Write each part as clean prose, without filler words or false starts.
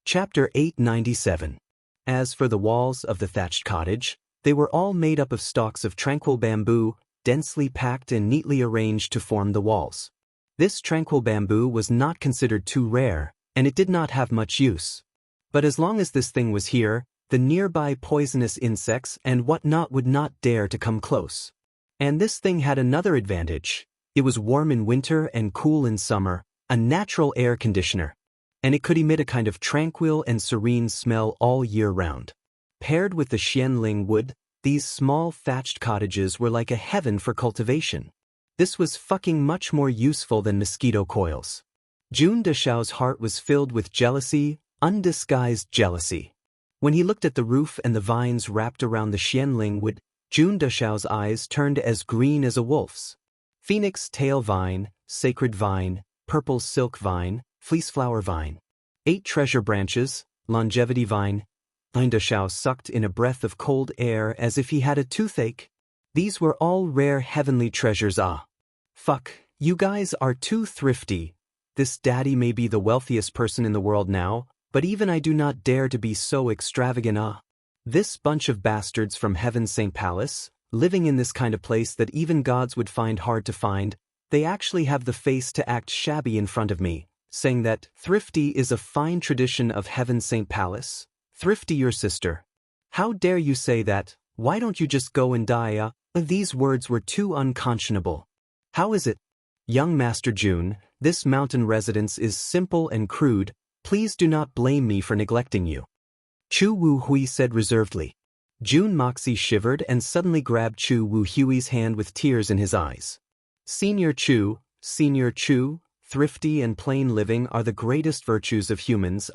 Chapter 897. As for the walls of the thatched cottage, they were all made up of stalks of tranquil bamboo, densely packed and neatly arranged to form the walls. This tranquil bamboo was not considered too rare, and it did not have much use. But as long as this thing was here, the nearby poisonous insects and whatnot would not dare to come close. And this thing had another advantage. It was warm in winter and cool in summer, a natural air conditioner. And it could emit a kind of tranquil and serene smell all year round. Paired with the xianling wood, these small thatched cottages were like a heaven for cultivation. This was fucking much more useful than mosquito coils. Jun Dashao's heart was filled with jealousy, undisguised jealousy. When he looked at the roof and the vines wrapped around the xianling wood, Jun Dashao's eyes turned as green as a wolf's. Phoenix tail vine, sacred vine, purple silk vine, fleeceflower vine. 8 treasure branches, longevity vine. Jun Dashao sucked in a breath of cold air as if he had a toothache. These were all rare heavenly treasures. Fuck, you guys are too thrifty. This daddy may be the wealthiest person in the world now, but even I do not dare to be so extravagant. This bunch of bastards from Heaven's St. Palace, living in this kind of place that even gods would find hard to find, they actually have the face to act shabby in front of me, saying that thrifty is a fine tradition of Heaven's St. Palace. Thrifty your sister. How dare you say that? Why don't you just go and die? These words were too unconscionable. How is it? Young Master Jun, this mountain residence is simple and crude. Please do not blame me for neglecting you. Chu Wu Hui said reservedly. Jun Moxie shivered and suddenly grabbed Chu Wu Hui's hand with tears in his eyes. Senior Chu, thrifty and plain living are the greatest virtues of humans.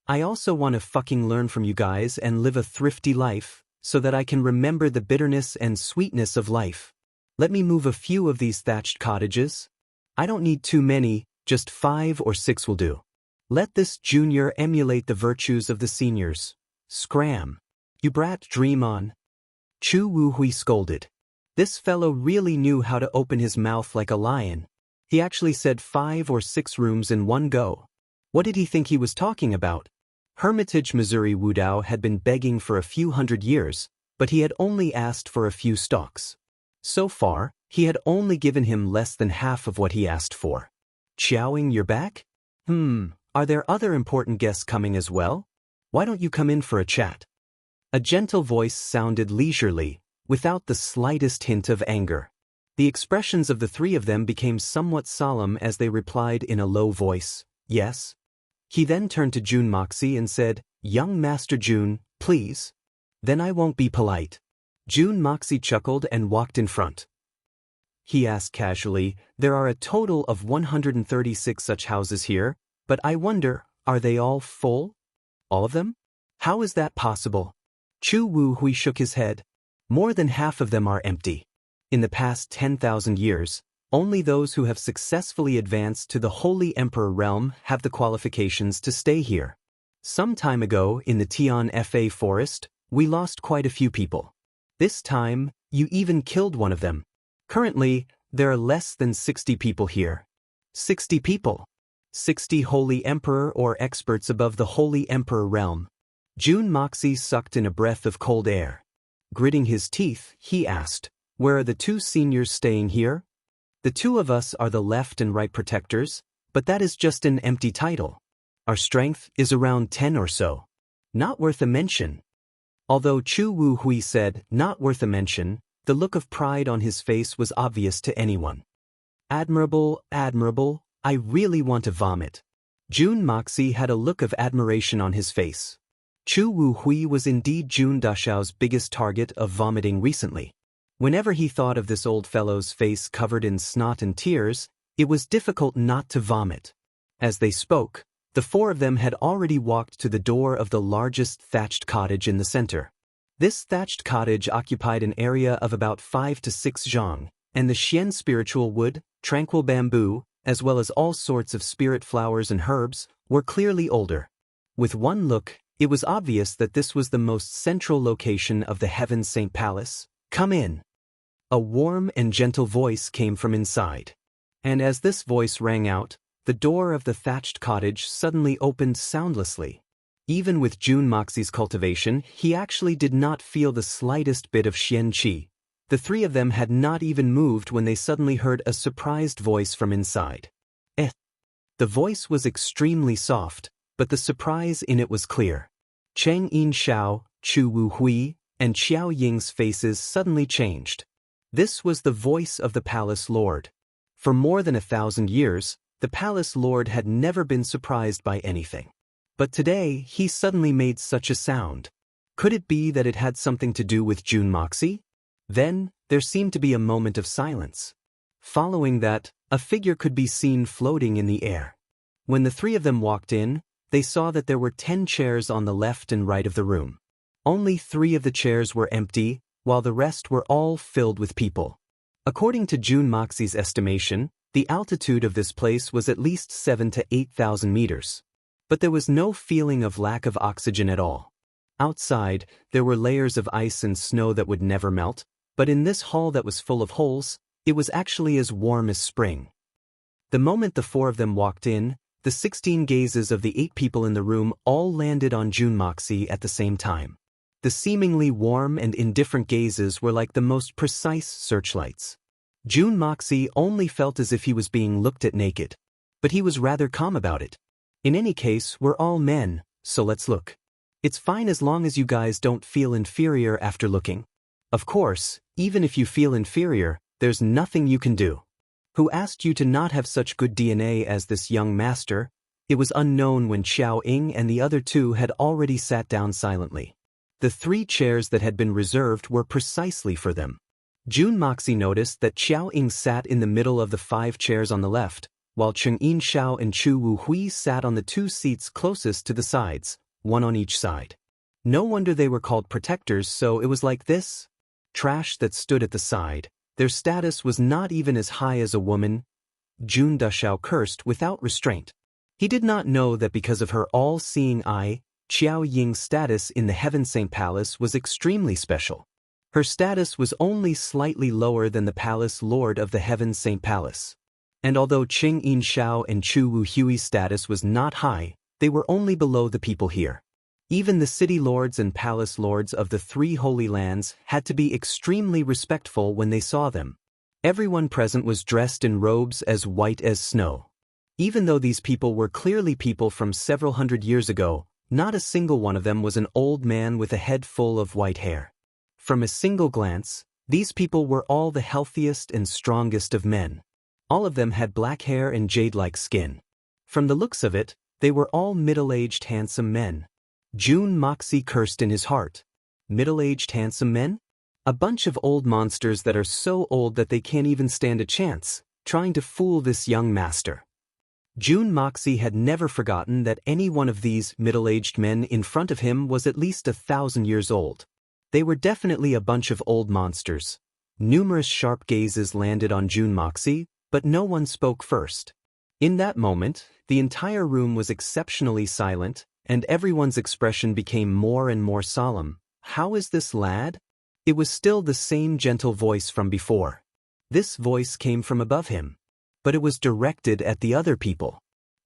I also want to fucking learn from you guys and live a thrifty life, so that I can remember the bitterness and sweetness of life. Let me move a few of these thatched cottages. I don't need too many, just 5 or 6 will do. Let this junior emulate the virtues of the seniors. Scram. You brat, dream on. Chu Wu Hui scolded. This fellow really knew how to open his mouth like a lion. He actually said 5 or 6 rooms in one go. What did he think he was talking about? Hermitage Missouri Wudao had been begging for a few hundred years, but he had only asked for a few stalks. So far, he had only given him less than half of what he asked for. Chiaoing, you're back? Are there other important guests coming as well? Why don't you come in for a chat? A gentle voice sounded leisurely, without the slightest hint of anger. The expressions of the 3 of them became somewhat solemn as they replied in a low voice, yes. He then turned to Jun Moxie and said, Young Master Jun, please. Then I won't be polite. Jun Moxie chuckled and walked in front. He asked casually, there are a total of 136 such houses here, but I wonder, are they all full? All of them? How is that possible? Chu Wu Hui shook his head. More than half of them are empty. In the past 10,000 years, only those who have successfully advanced to the Holy Emperor realm have the qualifications to stay here. Some time ago, in the Tian Fa forest, we lost quite a few people. This time, you even killed one of them. Currently, there are less than 60 people here. 60 people. 60 Holy Emperor or experts above the Holy Emperor realm. Jun Moxie sucked in a breath of cold air. Gritting his teeth, he asked, where are the 2 seniors staying here? The 2 of us are the left and right protectors, but that is just an empty title. Our strength is around 10 or so. Not worth a mention. Although Chu Wu Hui said, not worth a mention, the look of pride on his face was obvious to anyone. Admirable, admirable, I really want to vomit. Jun Moxie had a look of admiration on his face. Chu Wu Hui was indeed Jun Dashao's biggest target of vomiting recently. Whenever he thought of this old fellow's face covered in snot and tears, it was difficult not to vomit. As they spoke, the 4 of them had already walked to the door of the largest thatched cottage in the center. This thatched cottage occupied an area of about 5 to 6 zhang, and the xian spiritual wood, tranquil bamboo, as well as all sorts of spirit flowers and herbs, were clearly older. With one look, it was obvious that this was the most central location of the Heaven's St. Palace. Come in. A warm and gentle voice came from inside. And as this voice rang out, the door of the thatched cottage suddenly opened soundlessly. Even with Jun Moxie's cultivation, he actually did not feel the slightest bit of Xian Qi. The three of them had not even moved when they suddenly heard a surprised voice from inside. Eh. The voice was extremely soft, but the surprise in it was clear. Cheng Yin Xiao, Chu Wu Hui, and Xiao Ying's faces suddenly changed. This was the voice of the Palace Lord. For more than 1,000 years, the Palace Lord had never been surprised by anything. But today, he suddenly made such a sound. Could it be that it had something to do with Jun Moxie? Then, there seemed to be a moment of silence. Following that, a figure could be seen floating in the air. When the three of them walked in, they saw that there were 10 chairs on the left and right of the room. Only 3 of the chairs were empty, while the rest were all filled with people. According to Jun Moxie's estimation, the altitude of this place was at least 7,000 to 8,000 meters. But there was no feeling of lack of oxygen at all. Outside, there were layers of ice and snow that would never melt, but in this hall that was full of holes, it was actually as warm as spring. The moment the 4 of them walked in, the 16 gazes of the 8 people in the room all landed on Jun Moxie at the same time. The seemingly warm and indifferent gazes were like the most precise searchlights. Jun Moxie only felt as if he was being looked at naked. But he was rather calm about it. In any case, we're all men, so let's look. It's fine as long as you guys don't feel inferior after looking. Of course, even if you feel inferior, there's nothing you can do. Who asked you to not have such good DNA as this young master? It was unknown when Xiao Ying and the other 2 had already sat down silently. The 3 chairs that had been reserved were precisely for them. Jun Moxie noticed that Xiao Ying sat in the middle of the 5 chairs on the left, while Cheng Yin Xiao and Chu Wu Hui sat on the 2 seats closest to the sides, 1 on each side. No wonder they were called protectors, so it was like this. Trash that stood at the side. Their status was not even as high as a woman. Jun Dushao cursed without restraint. He did not know that because of her all-seeing eye, Xiao Ying's status in the Heaven Saint Palace was extremely special. Her status was only slightly lower than the Palace Lord of the Heaven Saint Palace. And although Cheng Yin Xiao and Chu Wu Hui's status was not high, they were only below the people here. Even the city lords and palace lords of the 3 holy lands had to be extremely respectful when they saw them. Everyone present was dressed in robes as white as snow. Even though these people were clearly people from several hundred years ago, not a single one of them was an old man with a head full of white hair. From a single glance, these people were all the healthiest and strongest of men. All of them had black hair and jade-like skin. From the looks of it, they were all middle-aged handsome men. Jun Moxie cursed in his heart. Middle-aged handsome men? A bunch of old monsters that are so old that they can't even stand a chance, trying to fool this young master. Jun Moxie had never forgotten that any one of these middle-aged men in front of him was at least 1,000 years old. They were definitely a bunch of old monsters. Numerous sharp gazes landed on Jun Moxie, but no one spoke first. In that moment, the entire room was exceptionally silent, and everyone's expression became more and more solemn. How is this, lad? It was still the same gentle voice from before. This voice came from above him, but it was directed at the other people.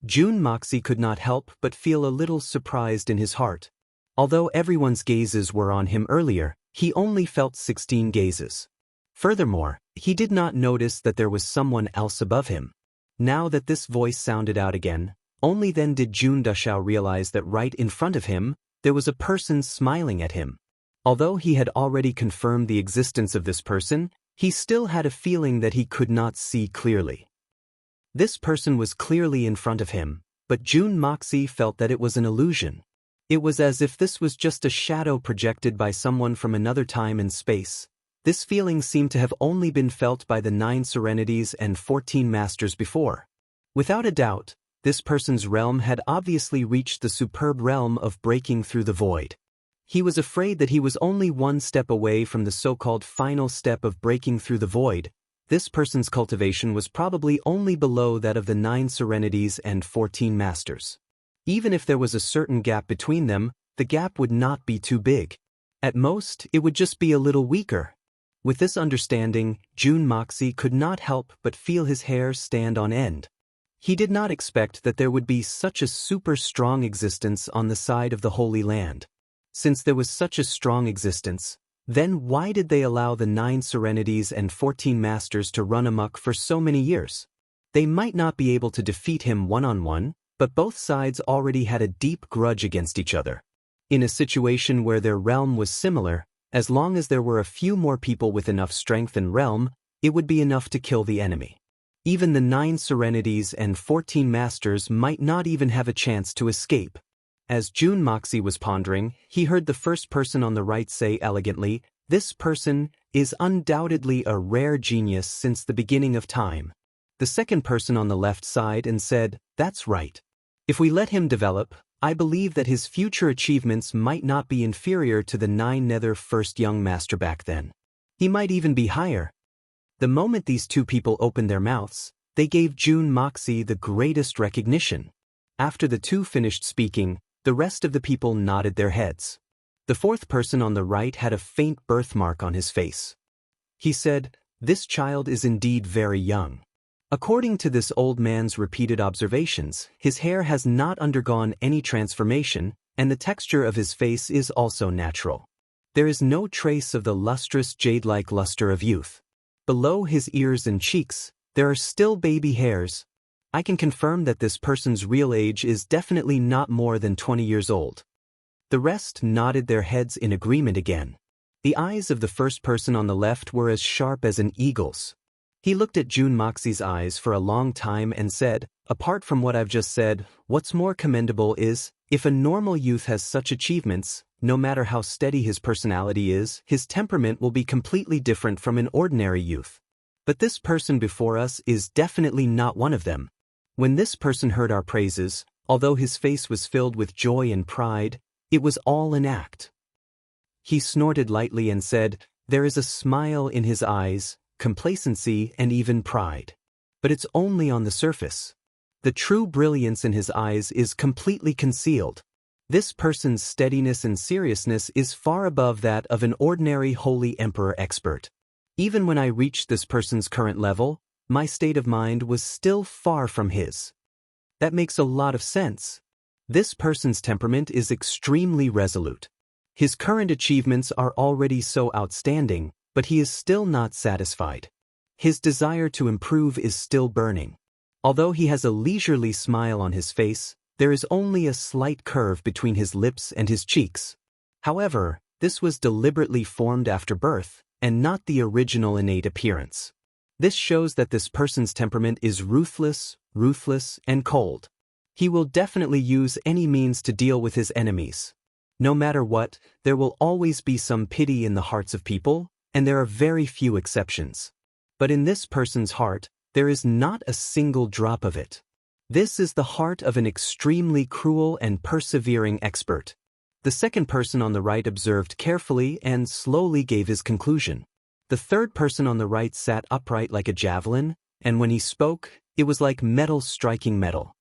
Jun Moxie could not help but feel a little surprised in his heart. Although everyone's gazes were on him earlier, he only felt 16 gazes. Furthermore, he did not notice that there was someone else above him. Now that this voice sounded out again, only then did Jun Dushao realize that right in front of him, there was a person smiling at him. Although he had already confirmed the existence of this person, he still had a feeling that he could not see clearly. This person was clearly in front of him, but Jun Moxie felt that it was an illusion. It was as if this was just a shadow projected by someone from another time and space. This feeling seemed to have only been felt by the 9 Serenities and 14 Masters before. Without a doubt, this person's realm had obviously reached the superb realm of breaking through the void. He was afraid that he was only 1 step away from the so-called final step of breaking through the void. This person's cultivation was probably only below that of the 9 Serenities and 14 Masters. Even if there was a certain gap between them, the gap would not be too big. At most, it would just be a little weaker. With this understanding, Jun Moxie could not help but feel his hair stand on end. He did not expect that there would be such a super strong existence on the side of the Holy Land. Since there was such a strong existence, then why did they allow the 9 Serenities and 14 Masters to run amok for so many years? They might not be able to defeat him one-on-one, but both sides already had a deep grudge against each other. In a situation where their realm was similar, as long as there were a few more people with enough strength and realm, it would be enough to kill the enemy. Even the 9 Serenities and 14 Masters might not even have a chance to escape. As Jun Moxie was pondering, he heard the first person on the right say elegantly, "This person is undoubtedly a rare genius since the beginning of time." The second person on the left sighed and said, "That's right. If we let him develop, I believe that his future achievements might not be inferior to the 9 Nether first young master back then. He might even be higher." The moment these two people opened their mouths, they gave Jun Moxie the greatest recognition. After the two finished speaking, the rest of the people nodded their heads. The fourth person on the right had a faint birthmark on his face. He said, "This child is indeed very young." According to this old man's repeated observations, his hair has not undergone any transformation, and the texture of his face is also natural. There is no trace of the lustrous jade-like luster of youth. Below his ears and cheeks, there are still baby hairs. I can confirm that this person's real age is definitely not more than 20 years old. The rest nodded their heads in agreement again. The eyes of the first person on the left were as sharp as an eagle's. He looked at Jun Moxie's eyes for a long time and said, "Apart from what I've just said, what's more commendable is, if a normal youth has such achievements, no matter how steady his personality is, his temperament will be completely different from an ordinary youth. But this person before us is definitely not one of them." When this person heard our praises, although his face was filled with joy and pride, it was all an act. He snorted lightly and said, "There is a smile in his eyes, complacency and even pride. But it's only on the surface. The true brilliance in his eyes is completely concealed. This person's steadiness and seriousness is far above that of an ordinary Holy Emperor expert. Even when I reached this person's current level, my state of mind was still far from his." That makes a lot of sense. This person's temperament is extremely resolute. His current achievements are already so outstanding, but he is still not satisfied. His desire to improve is still burning. Although he has a leisurely smile on his face, there is only a slight curve between his lips and his cheeks. However, this was deliberately formed after birth, and not the original innate appearance. This shows that this person's temperament is ruthless, and cold. He will definitely use any means to deal with his enemies. No matter what, there will always be some pity in the hearts of people, and there are very few exceptions. But in this person's heart, there is not a single drop of it. This is the heart of an extremely cruel and persevering expert. The second person on the right observed carefully and slowly gave his conclusion. The third person on the right sat upright like a javelin, and when he spoke, it was like metal striking metal.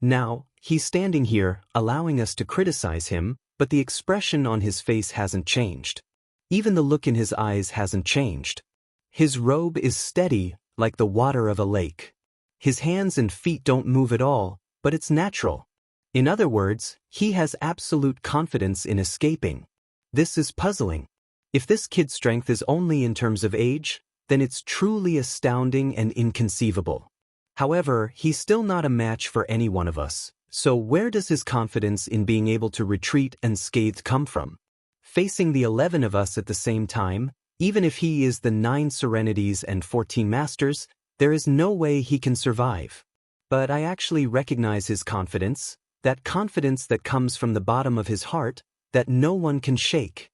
Now, he's standing here, allowing us to criticize him, but the expression on his face hasn't changed. Even the look in his eyes hasn't changed. His robe is steady, like the water of a lake. His hands and feet don't move at all, but it's natural. In other words, he has absolute confidence in escaping. This is puzzling. If this kid's strength is only in terms of age, then it's truly astounding and inconceivable. However, he's still not a match for any one of us, so where does his confidence in being able to retreat unscathed come from? Facing the 11 of us at the same time, even if he is the 9 Serenities and 14 Masters, there is no way he can survive. But I actually recognize his confidence, that confidence that comes from the bottom of his heart, that no one can shake.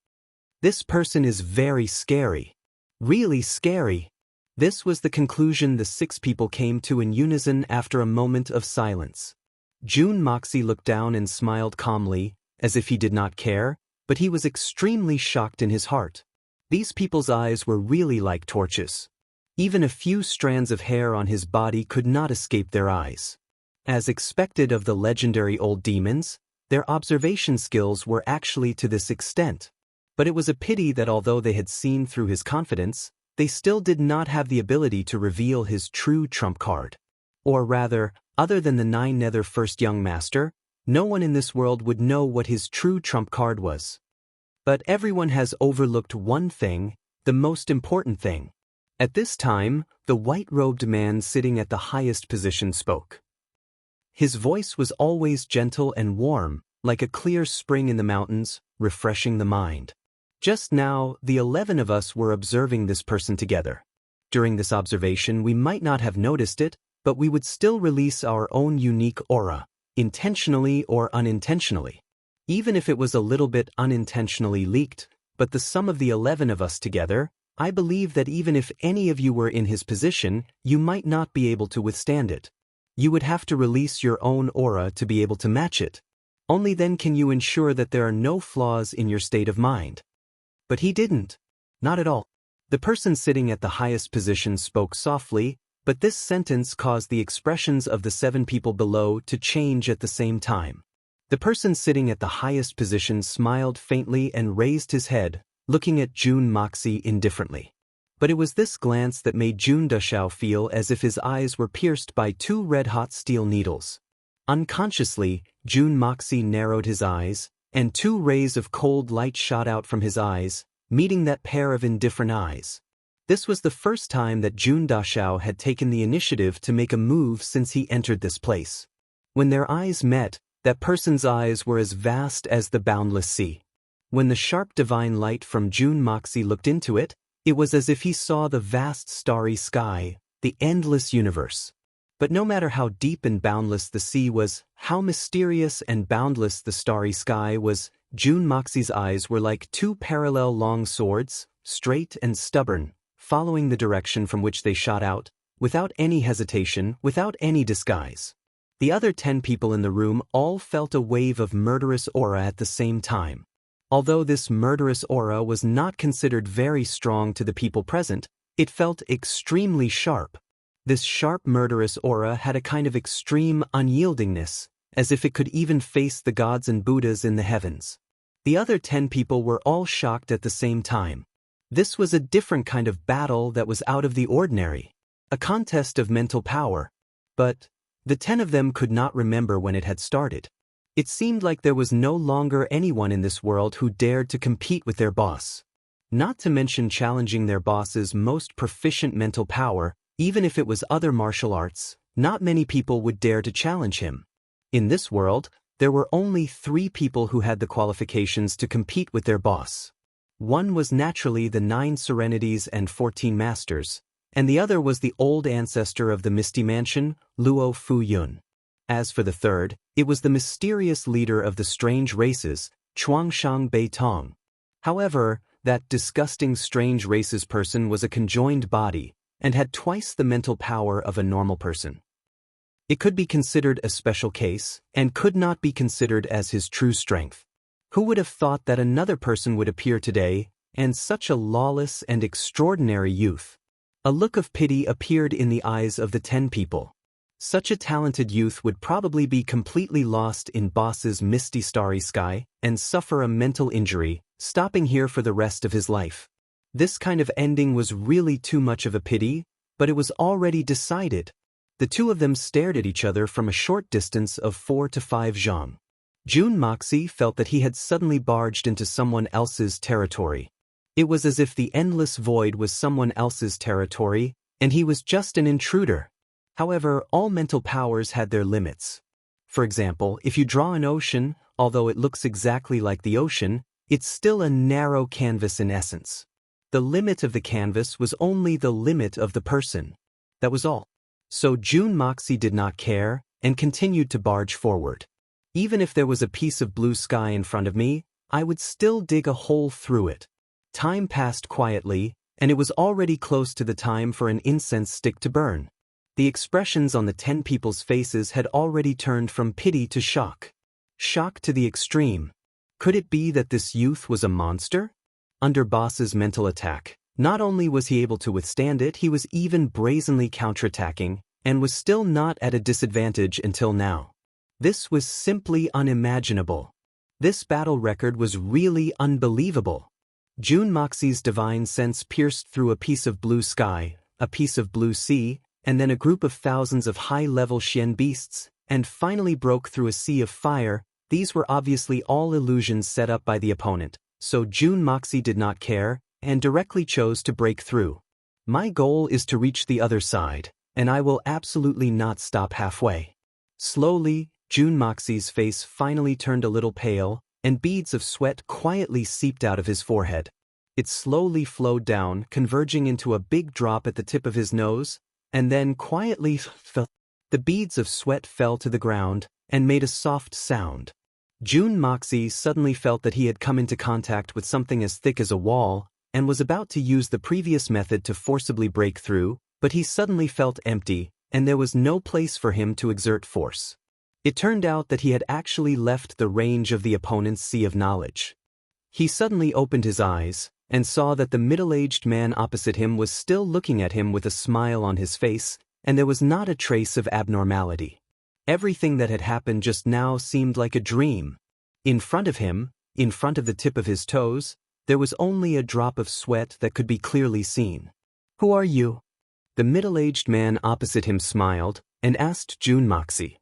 This person is very scary. Really scary. This was the conclusion the 6 people came to in unison after a moment of silence. Jun Moxie looked down and smiled calmly, as if he did not care, but he was extremely shocked in his heart. These people's eyes were really like torches. Even a few strands of hair on his body could not escape their eyes. As expected of the legendary old demons, their observation skills were actually to this extent. But it was a pity that although they had seen through his confidence, they still did not have the ability to reveal his true trump card. Or rather, other than the 9 nether first young master, no one in this world would know what his true trump card was. But everyone has overlooked one thing, the most important thing. At this time, the white-robed man sitting at the highest position spoke. His voice was always gentle and warm, like a clear spring in the mountains, refreshing the mind. Just now, the 11 of us were observing this person together. During this observation, we might not have noticed it, but we would still release our own unique aura, intentionally or unintentionally. Even if it was a little bit unintentionally leaked, but the sum of the 11 of us together, I believe that even if any of you were in his position, you might not be able to withstand it. You would have to release your own aura to be able to match it. Only then can you ensure that there are no flaws in your state of mind. But he didn't. Not at all. The person sitting at the highest position spoke softly, but this sentence caused the expressions of the 7 people below to change at the same time. The person sitting at the highest position smiled faintly and raised his head, looking at Jun Moxie indifferently. But it was this glance that made Jun Dashao feel as if his eyes were pierced by 2 red-hot steel needles. Unconsciously, Jun Moxie narrowed his eyes, and 2 rays of cold light shot out from his eyes, meeting that pair of indifferent eyes. This was the first time that Jun Dashao had taken the initiative to make a move since he entered this place. When their eyes met, that person's eyes were as vast as the boundless sea. When the sharp divine light from Jun Moxie looked into it, it was as if he saw the vast starry sky, the endless universe. But no matter how deep and boundless the sea was, how mysterious and boundless the starry sky was, Jun Moxie's eyes were like 2 parallel long swords, straight and stubborn, following the direction from which they shot out, without any hesitation, without any disguise. The other 10 people in the room all felt a wave of murderous aura at the same time. Although this murderous aura was not considered very strong to the people present, it felt extremely sharp. This sharp murderous aura had a kind of extreme unyieldingness, as if it could even face the gods and Buddhas in the heavens. The other 10 people were all shocked at the same time. This was a different kind of battle that was out of the ordinary, a contest of mental power. But the 10 of them could not remember when it had started. It seemed like there was no longer anyone in this world who dared to compete with their boss. Not to mention challenging their boss's most proficient mental power, even if it was other martial arts, not many people would dare to challenge him. In this world, there were only 3 people who had the qualifications to compete with their boss. One was naturally the 9 Serenities and 14 Masters, and the other was the old ancestor of the Misty Mansion, Luo Fu Yun. As for the third, it was the mysterious leader of the strange races, Chuangshang Bei Tong. However, that disgusting strange races person was a conjoined body, and had twice the mental power of a normal person. It could be considered a special case, and could not be considered as his true strength. Who would have thought that another person would appear today, and such a lawless and extraordinary youth? A look of pity appeared in the eyes of the 10 people. Such a talented youth would probably be completely lost in boss's misty starry sky, and suffer a mental injury, stopping here for the rest of his life. This kind of ending was really too much of a pity, but it was already decided. The 2 of them stared at each other from a short distance of 4 to 5 zhang. Jun Moxie felt that he had suddenly barged into someone else's territory. It was as if the endless void was someone else's territory, and he was just an intruder. However, all mental powers had their limits. For example, if you draw an ocean, although it looks exactly like the ocean, it's still a narrow canvas in essence. The limit of the canvas was only the limit of the person. That was all. So Jun Moxie did not care, and continued to barge forward. Even if there was a piece of blue sky in front of me, I would still dig a hole through it. Time passed quietly, and it was already close to the time for an incense stick to burn. The expressions on the 10 people's faces had already turned from pity to shock. Shock to the extreme. Could it be that this youth was a monster? Under boss's mental attack, not only was he able to withstand it, he was even brazenly counterattacking, and was still not at a disadvantage until now. This was simply unimaginable. This battle record was really unbelievable. Jun Moxie's divine sense pierced through a piece of blue sky, a piece of blue sea, and then a group of thousands of high-level Xian beasts, and finally broke through a sea of fire. These were obviously all illusions set up by the opponent, so Jun Moxie did not care, and directly chose to break through. My goal is to reach the other side, and I will absolutely not stop halfway. Slowly, Jun Moxie's face finally turned a little pale, and beads of sweat quietly seeped out of his forehead. It slowly flowed down, converging into a big drop at the tip of his nose, and then quietly fell. The beads of sweat fell to the ground, and made a soft sound. Jun Moxie suddenly felt that he had come into contact with something as thick as a wall, and was about to use the previous method to forcibly break through, but he suddenly felt empty, and there was no place for him to exert force. It turned out that he had actually left the range of the opponent's sea of knowledge. He suddenly opened his eyes, and saw that the middle-aged man opposite him was still looking at him with a smile on his face, and there was not a trace of abnormality. Everything that had happened just now seemed like a dream. In front of him, in front of the tip of his toes, there was only a drop of sweat that could be clearly seen. "Who are you?" The middle-aged man opposite him smiled, and asked Jun Moxie.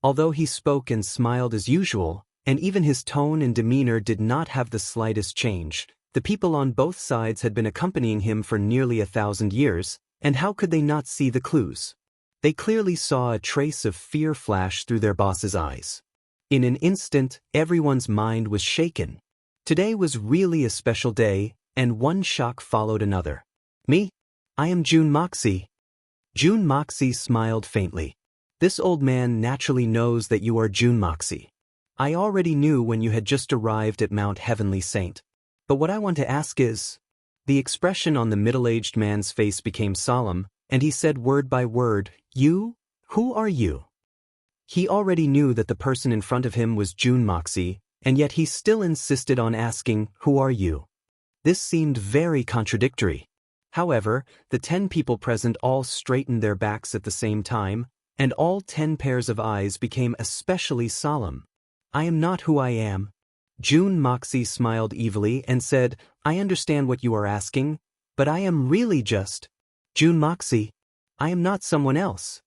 Although he spoke and smiled as usual, and even his tone and demeanor did not have the slightest change, the people on both sides had been accompanying him for nearly 1,000 years, and how could they not see the clues? They clearly saw a trace of fear flash through their boss's eyes. In an instant, everyone's mind was shaken. Today was really a special day, and one shock followed another. "Me? I am Jun Moxie." Jun Moxie smiled faintly. "This old man naturally knows that you are Jun Moxie. I already knew when you had just arrived at Mount Heavenly Saint. But what I want to ask is..." The expression on the middle-aged man's face became solemn, and he said word by word, "You? Who are you?" He already knew that the person in front of him was Jun Moxie, and yet he still insisted on asking, "Who are you?" This seemed very contradictory. However, the 10 people present all straightened their backs at the same time, and all 10 pairs of eyes became especially solemn. "I am not who I am." Jun Moxie smiled evilly and said, "I understand what you are asking, but I am really just Jun Moxie. I am not someone else."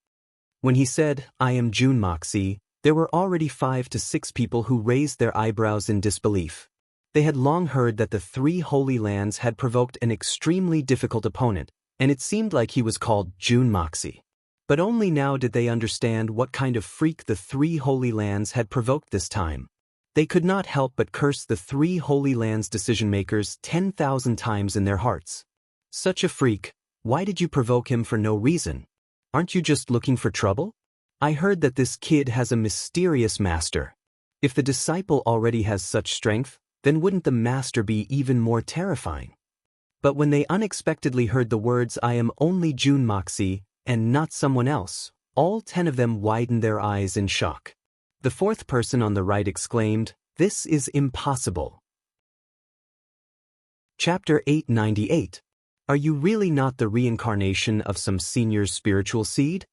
When he said, "I am Jun Moxie," there were already 5 to 6 people who raised their eyebrows in disbelief. They had long heard that the 3 Holy Lands had provoked an extremely difficult opponent, and it seemed like he was called Jun Moxie. But only now did they understand what kind of freak the 3 Holy Lands had provoked this time. They could not help but curse the 3 Holy Lands decision-makers 10,000 times in their hearts. "Such a freak, why did you provoke him for no reason? Aren't you just looking for trouble? I heard that this kid has a mysterious master. If the disciple already has such strength, then wouldn't the master be even more terrifying?" But when they unexpectedly heard the words, "I am only Jun Moxie, and not someone else," all 10 of them widened their eyes in shock. The 4th person on the right exclaimed, "This is impossible." Chapter 898. Are you really not the reincarnation of some senior's spiritual seed?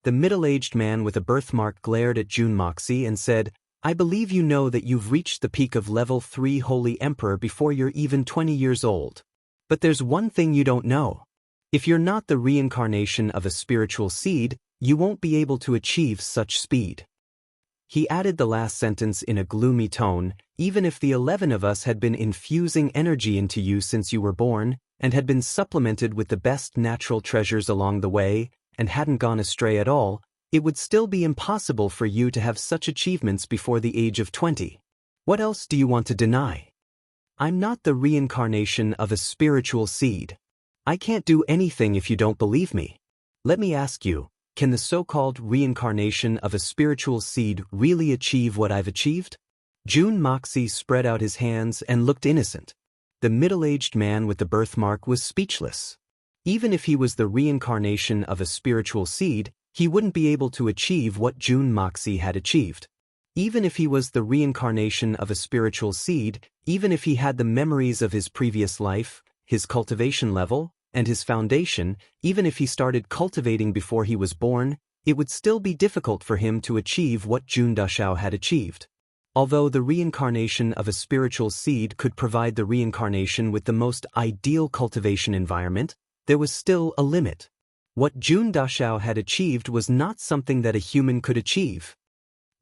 The middle-aged man with a birthmark glared at Jun Moxie and said, "I believe you know that you've reached the peak of level 3 Holy Emperor before you're even 20 years old. But there's one thing you don't know. If you're not the reincarnation of a spiritual seed, you won't be able to achieve such speed." He added the last sentence in a gloomy tone, "Even if the 11 of us had been infusing energy into you since you were born, and had been supplemented with the best natural treasures along the way, and hadn't gone astray at all, it would still be impossible for you to have such achievements before the age of 20. What else do you want to deny? I'm not the reincarnation of a spiritual seed. I can't do anything if you don't believe me. Let me ask you, can the so-called reincarnation of a spiritual seed really achieve what I've achieved?" Jun Moxie spread out his hands and looked innocent. The middle-aged man with the birthmark was speechless. Even if he was the reincarnation of a spiritual seed, he wouldn't be able to achieve what Jun Moxie had achieved. Even if he was the reincarnation of a spiritual seed, even if he had the memories of his previous life, his cultivation level, and his foundation, even if he started cultivating before he was born, it would still be difficult for him to achieve what Jun Dashao had achieved. Although the reincarnation of a spiritual seed could provide the reincarnation with the most ideal cultivation environment, there was still a limit. What Jun Dashao had achieved was not something that a human could achieve.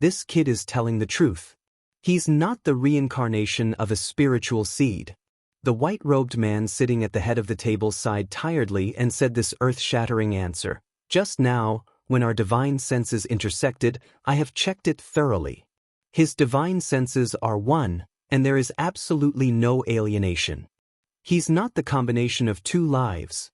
This kid is telling the truth. He's not the reincarnation of a spiritual seed. The white-robed man sitting at the head of the table sighed tiredly and said this earth-shattering answer. Just now, when our divine senses intersected, I have checked it thoroughly. His divine senses are one, and there is absolutely no alienation. He's not the combination of two lives.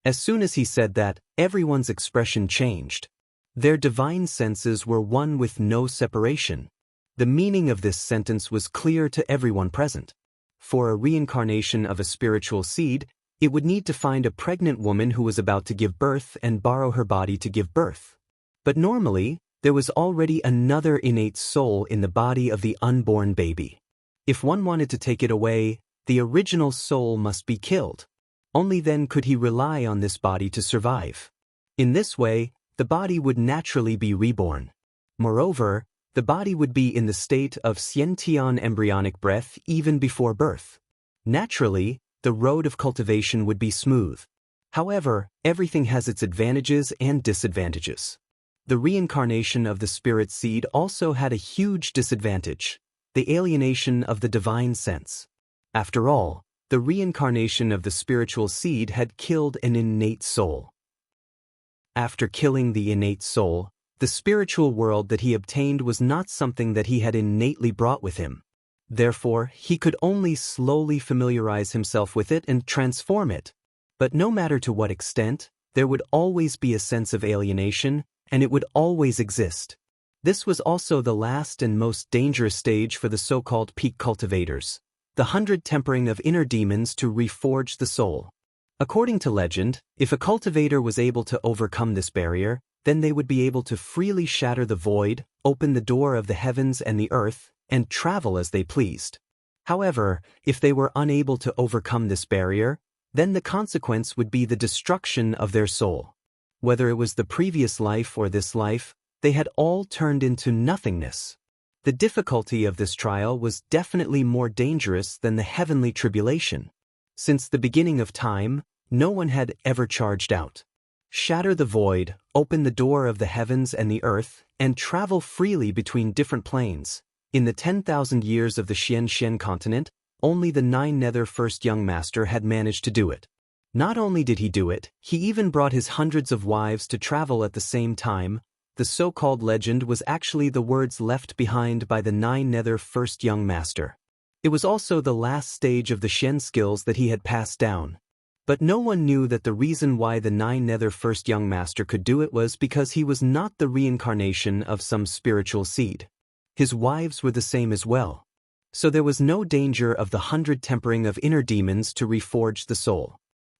As soon as he said that, everyone's expression changed. Their divine senses were one with no separation. The meaning of this sentence was clear to everyone present. For a reincarnation of a spiritual seed, it would need to find a pregnant woman who was about to give birth and borrow her body to give birth. But normally, there was already another innate soul in the body of the unborn baby. If one wanted to take it away, the original soul must be killed. Only then could he rely on this body to survive. In this way, the body would naturally be reborn. Moreover, the body would be in the state of Xiantian embryonic breath even before birth. Naturally, the road of cultivation would be smooth. However, everything has its advantages and disadvantages. The reincarnation of the spirit seed also had a huge disadvantage: the alienation of the divine sense. After all, the reincarnation of the spiritual seed had killed an innate soul. After killing the innate soul, the spiritual world that he obtained was not something that he had innately brought with him. Therefore, he could only slowly familiarize himself with it and transform it. But no matter to what extent, there would always be a sense of alienation, and it would always exist. This was also the last and most dangerous stage for the so-called peak cultivators, the 100 tempering of inner demons to reforge the soul. According to legend, if a cultivator was able to overcome this barrier, then they would be able to freely shatter the void, open the door of the heavens and the earth, and travel as they pleased. However, if they were unable to overcome this barrier, then the consequence would be the destruction of their soul. Whether it was the previous life or this life, they had all turned into nothingness. The difficulty of this trial was definitely more dangerous than the heavenly tribulation. Since the beginning of time, no one had ever charged out. Shatter the void, open the door of the heavens and the earth, and travel freely between different planes. In the 10,000 years of the Xian continent, only the 9 nether first young master had managed to do it. Not only did he do it, he even brought his hundreds of wives to travel at the same time. The so-called legend was actually the words left behind by the 9 nether first young master. It was also the last stage of the Xian skills that he had passed down. But no one knew that the reason why the 9 nether first young master could do it was because he was not the reincarnation of some spiritual seed. His wives were the same as well. So there was no danger of the 100 tempering of inner demons to reforge the soul.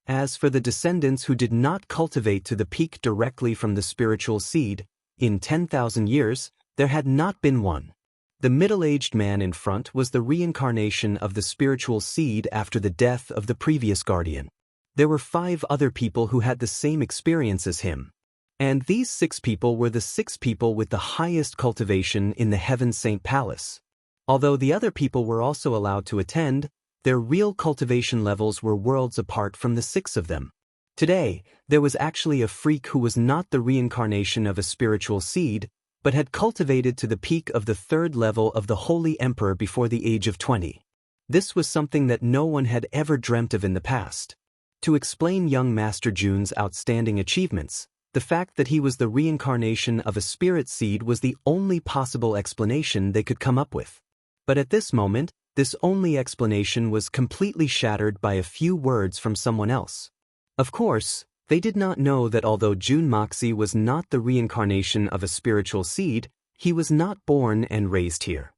As for the descendants who did not cultivate to the peak directly from the spiritual seed, in 10,000 years, there had not been one. The middle-aged man in front was the reincarnation of the spiritual seed after the death of the previous guardian. There were 5 other people who had the same experience as him. And these 6 people were the 6 people with the highest cultivation in the Heaven Saint Palace. Although the other people were also allowed to attend, their real cultivation levels were worlds apart from the 6 of them. Today, there was actually a freak who was not the reincarnation of a spiritual seed, but had cultivated to the peak of the 3rd level of the Holy Emperor before the age of 20. This was something that no one had ever dreamt of in the past. To explain young Master Jun's outstanding achievements, the fact that he was the reincarnation of a spirit seed was the only possible explanation they could come up with. But at this moment, this only explanation was completely shattered by a few words from someone else. Of course, they did not know that although Jun Moxie was not the reincarnation of a spiritual seed, he was not born and raised here.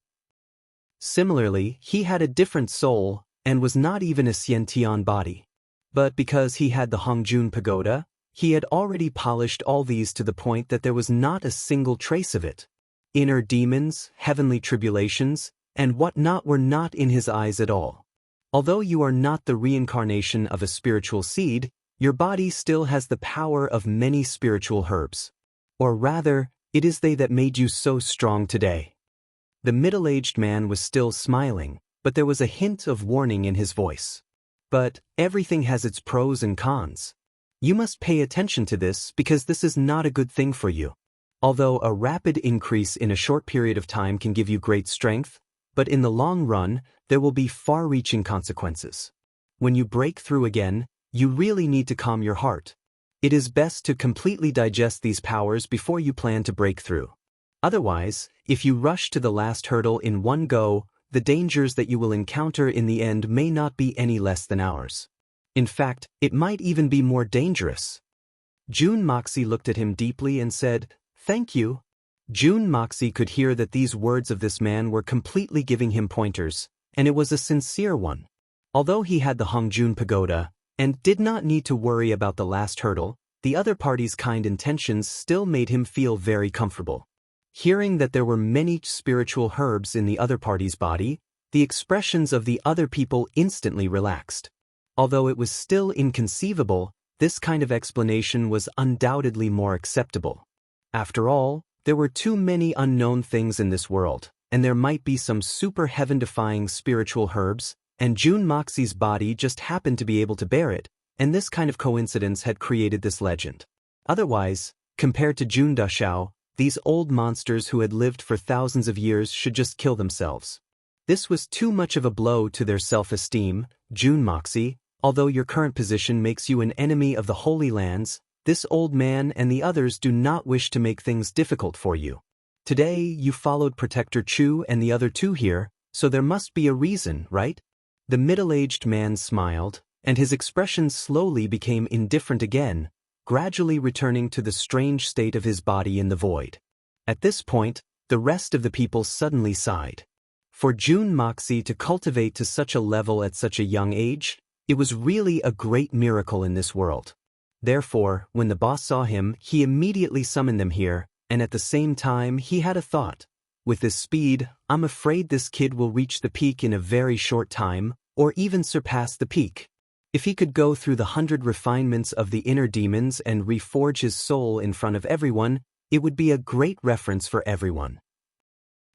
Similarly, he had a different soul and was not even a Xiantian body. But because he had the Hongjun Pagoda, he had already polished all these to the point that there was not a single trace of it. Inner demons, heavenly tribulations, and whatnot were not in his eyes at all. Although you are not the reincarnation of a spiritual seed, your body still has the power of many spiritual herbs. Or rather, it is they that made you so strong today. The middle-aged man was still smiling, but there was a hint of warning in his voice. But everything has its pros and cons. You must pay attention to this because this is not a good thing for you. Although a rapid increase in a short period of time can give you great strength, but in the long run, there will be far-reaching consequences. When you break through again, you really need to calm your heart. It is best to completely digest these powers before you plan to break through. Otherwise, if you rush to the last hurdle in one go, the dangers that you will encounter in the end may not be any less than ours. In fact, it might even be more dangerous. Jun Moxie looked at him deeply and said, "Thank you." Jun Moxie could hear that these words of this man were completely giving him pointers, and it was a sincere one. Although he had the Hongjun Pagoda, and did not need to worry about the last hurdle, the other party's kind intentions still made him feel very comfortable. Hearing that there were many spiritual herbs in the other party's body, the expressions of the other people instantly relaxed. Although it was still inconceivable, this kind of explanation was undoubtedly more acceptable. After all, there were too many unknown things in this world, and there might be some super heaven-defying spiritual herbs, and Jun Moxie's body just happened to be able to bear it, and this kind of coincidence had created this legend. Otherwise, compared to Jun Dashao, these old monsters who had lived for thousands of years should just kill themselves. This was too much of a blow to their self-esteem. Jun Moxie, although your current position makes you an enemy of the Holy Lands, this old man and the others do not wish to make things difficult for you. Today, you followed Protector Chu and the other two here, so there must be a reason, right? The middle-aged man smiled, and his expression slowly became indifferent again, gradually returning to the strange state of his body in the void. At this point, the rest of the people suddenly sighed. For Jun Moxie to cultivate to such a level at such a young age, it was really a great miracle in this world. Therefore, when the boss saw him, he immediately summoned them here, and at the same time he had a thought. With this speed, I'm afraid this kid will reach the peak in a very short time, or even surpass the peak. If he could go through the 100 refinements of the inner demons and reforge his soul in front of everyone, it would be a great reference for everyone.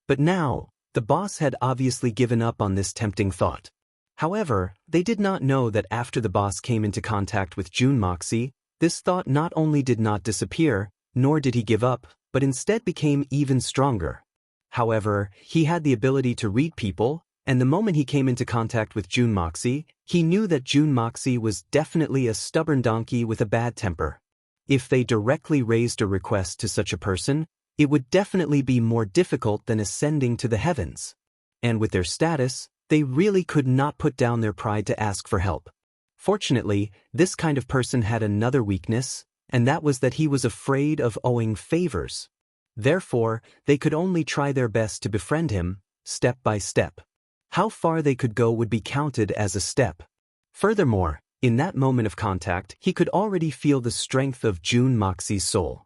But now, the boss had obviously given up on this tempting thought. However, they did not know that after the boss came into contact with Jun Moxie, this thought not only did not disappear, nor did he give up, but instead became even stronger. However, he had the ability to read people, and the moment he came into contact with Jun Moxie, he knew that Jun Moxie was definitely a stubborn donkey with a bad temper. If they directly raised a request to such a person, it would definitely be more difficult than ascending to the heavens. And with their status, they really could not put down their pride to ask for help. Fortunately, this kind of person had another weakness, and that was that he was afraid of owing favors. Therefore, they could only try their best to befriend him, step by step. How far they could go would be counted as a step. Furthermore, in that moment of contact, he could already feel the strength of Jun Moxie's soul.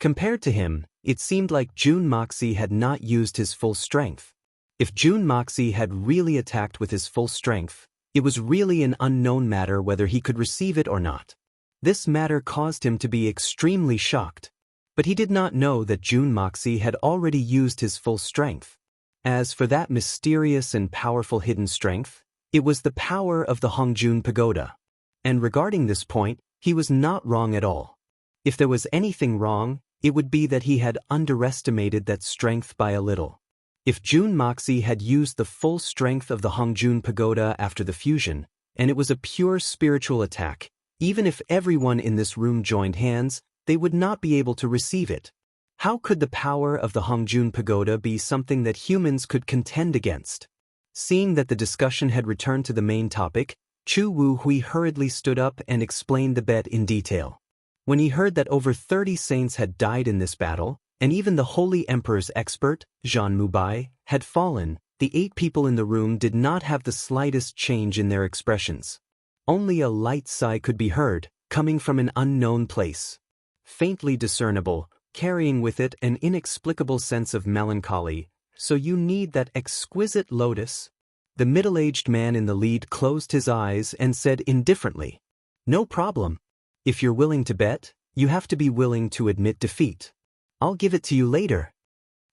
Compared to him, it seemed like Jun Moxie had not used his full strength. If Jun Moxie had really attacked with his full strength, it was really an unknown matter whether he could receive it or not. This matter caused him to be extremely shocked. But he did not know that Jun Moxie had already used his full strength. As for that mysterious and powerful hidden strength, it was the power of the Hongjun Pagoda. And regarding this point, he was not wrong at all. If there was anything wrong, it would be that he had underestimated that strength by a little. If Jun Moxie had used the full strength of the Hongjun Pagoda after the fusion, and it was a pure spiritual attack, even if everyone in this room joined hands, they would not be able to receive it. How could the power of the Hongjun Pagoda be something that humans could contend against? Seeing that the discussion had returned to the main topic, Chu Wu Hui hurriedly stood up and explained the bet in detail. When he heard that over 30 saints had died in this battle, and even the Holy Emperor's expert, Zhan Mubai, had fallen, the 8 people in the room did not have the slightest change in their expressions. Only a light sigh could be heard, coming from an unknown place. Faintly discernible, carrying with it an inexplicable sense of melancholy. So you need that exquisite lotus? The middle-aged man in the lead closed his eyes and said indifferently, "No problem. If you're willing to bet, you have to be willing to admit defeat. I'll give it to you later."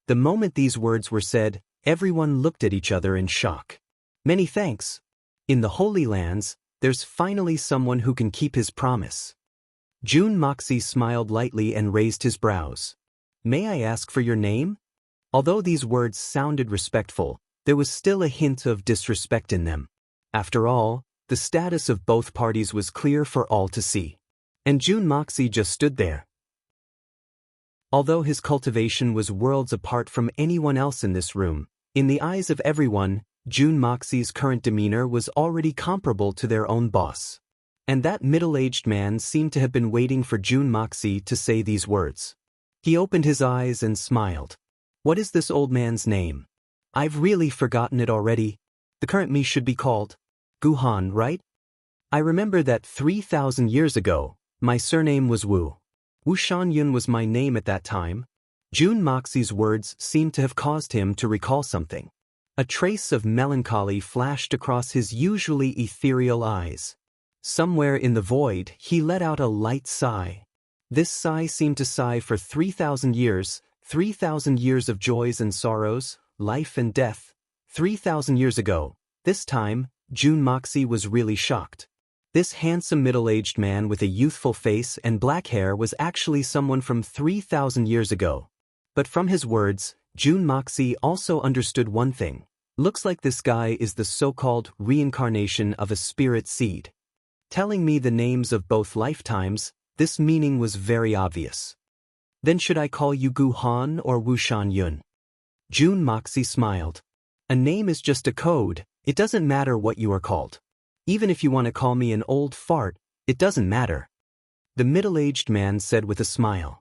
The moment these words were said, everyone looked at each other in shock. Many thanks. In the Holy Lands, there's finally someone who can keep his promise. Jun Moxie smiled lightly and raised his brows. May I ask for your name? Although these words sounded respectful, there was still a hint of disrespect in them. After all, the status of both parties was clear for all to see. And Jun Moxie just stood there. Although his cultivation was worlds apart from anyone else in this room, in the eyes of everyone, Jun Moxie's current demeanor was already comparable to their own boss. And that middle-aged man seemed to have been waiting for Jun Moxie to say these words. He opened his eyes and smiled. What is this old man's name? I've really forgotten it already. The current me should be called Guhan, right? I remember that 3,000 years ago, my surname was Wu. Wu Shangyun was my name at that time. Jun Moxie's words seemed to have caused him to recall something. A trace of melancholy flashed across his usually ethereal eyes. Somewhere in the void, he let out a light sigh. This sigh seemed to sigh for 3,000 years, 3,000 years of joys and sorrows, life and death. 3,000 years ago, this time, Jun Moxie was really shocked. This handsome middle-aged man with a youthful face and black hair was actually someone from 3,000 years ago. But from his words, Jun Moxie also understood one thing. Looks like this guy is the so-called reincarnation of a spirit seed. Telling me the names of both lifetimes, this meaning was very obvious. Then should I call you Gu Han or Wu Shan-yun? Jun Moxie smiled. A name is just a code, it doesn't matter what you are called. Even if you want to call me an old fart, it doesn't matter. The middle-aged man said with a smile.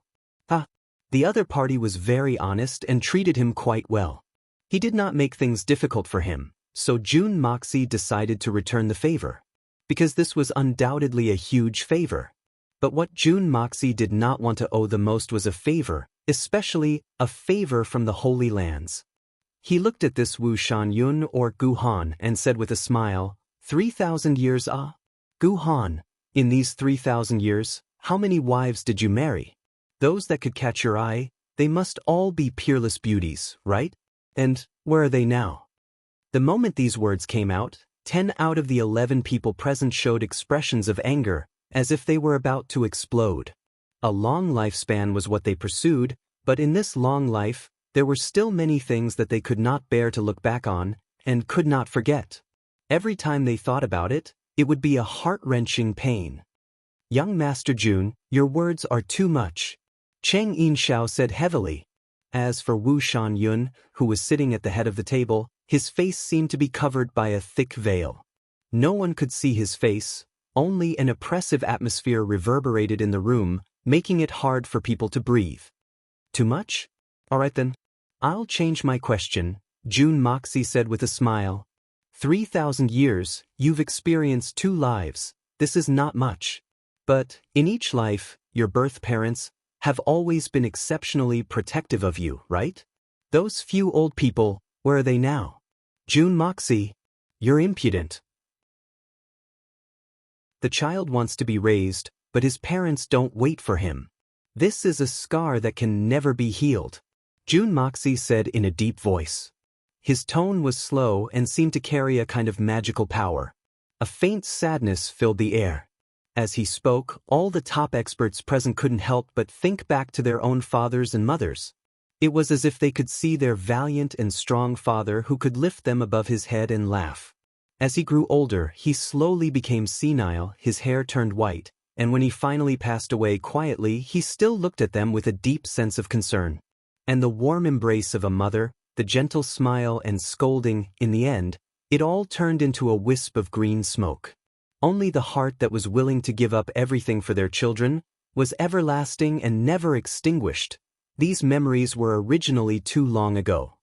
The other party was very honest and treated him quite well. He did not make things difficult for him, so Jun Moxie decided to return the favor. Because this was undoubtedly a huge favor. But what Jun Moxie did not want to owe the most was a favor, especially a favor from the Holy Lands. He looked at this Wu Shan-yun or Gu Han and said with a smile, 3,000 years Gu Han, in these 3,000 years, how many wives did you marry? Those that could catch your eye, they must all be peerless beauties, right? And where are they now? The moment these words came out, 10 out of the 11 people present showed expressions of anger, as if they were about to explode. A long lifespan was what they pursued, but in this long life, there were still many things that they could not bear to look back on, and could not forget. Every time they thought about it, it would be a heart-wrenching pain. Young Master Jun, your words are too much. Cheng Yinxiao said heavily. As for Wu Shan-yun, who was sitting at the head of the table, his face seemed to be covered by a thick veil. No one could see his face. Only an oppressive atmosphere reverberated in the room, making it hard for people to breathe. Too much? All right then. I'll change my question, Jun Moxie said with a smile. 3,000 years, you've experienced 2 lives, this is not much. But, in each life, your birth parents have always been exceptionally protective of you, right? Those few old people, where are they now? Jun Moxie, you're impudent. The child wants to be raised, but his parents don't wait for him. This is a scar that can never be healed, Jun Moxie said in a deep voice. His tone was slow and seemed to carry a kind of magical power. A faint sadness filled the air. As he spoke, all the top experts present couldn't help but think back to their own fathers and mothers. It was as if they could see their valiant and strong father who could lift them above his head and laugh. As he grew older, he slowly became senile, his hair turned white, and when he finally passed away quietly, he still looked at them with a deep sense of concern. And the warm embrace of a mother, the gentle smile and scolding, in the end, it all turned into a wisp of green smoke. Only the heart that was willing to give up everything for their children was everlasting and never extinguished. These memories were originally too long ago.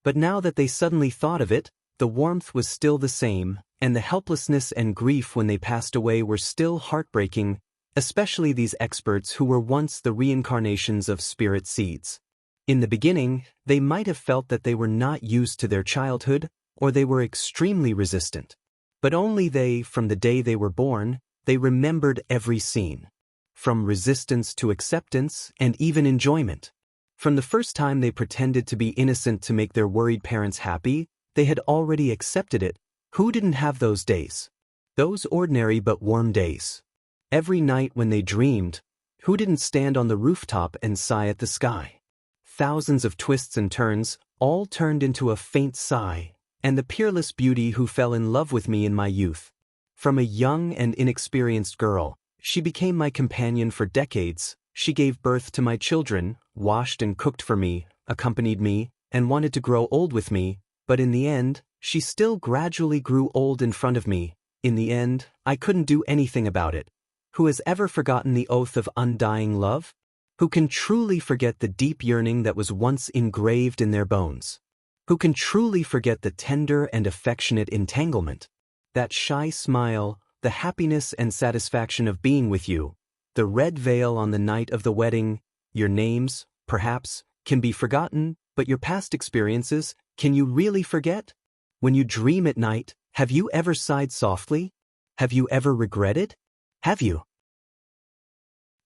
But now that they suddenly thought of it, the warmth was still the same, and the helplessness and grief when they passed away were still heartbreaking, especially these experts who were once the reincarnations of spirit seeds. In the beginning, they might have felt that they were not used to their childhood, or they were extremely resistant. But only they, from the day they were born, they remembered every scene. From resistance to acceptance and even enjoyment. From the first time they pretended to be innocent to make their worried parents happy, they had already accepted it. Who didn't have those days? Those ordinary but warm days. Every night when they dreamed, Who didn't stand on the rooftop and sigh at the sky? Thousands of twists and turns, all turned into a faint sigh, and the peerless beauty who fell in love with me in my youth. From a young and inexperienced girl, she became my companion for decades. She gave birth to my children, washed and cooked for me, accompanied me, and wanted to grow old with me, but in the end, she still gradually grew old in front of me. In the end, I couldn't do anything about it. Who has ever forgotten the oath of undying love? Who can truly forget the deep yearning that was once engraved in their bones? Who can truly forget the tender and affectionate entanglement? That shy smile, the happiness and satisfaction of being with you, the red veil on the night of the wedding, your names, perhaps, can be forgotten, but your past experiences, can you really forget? When you dream at night, have you ever sighed softly? Have you ever regretted? Have you?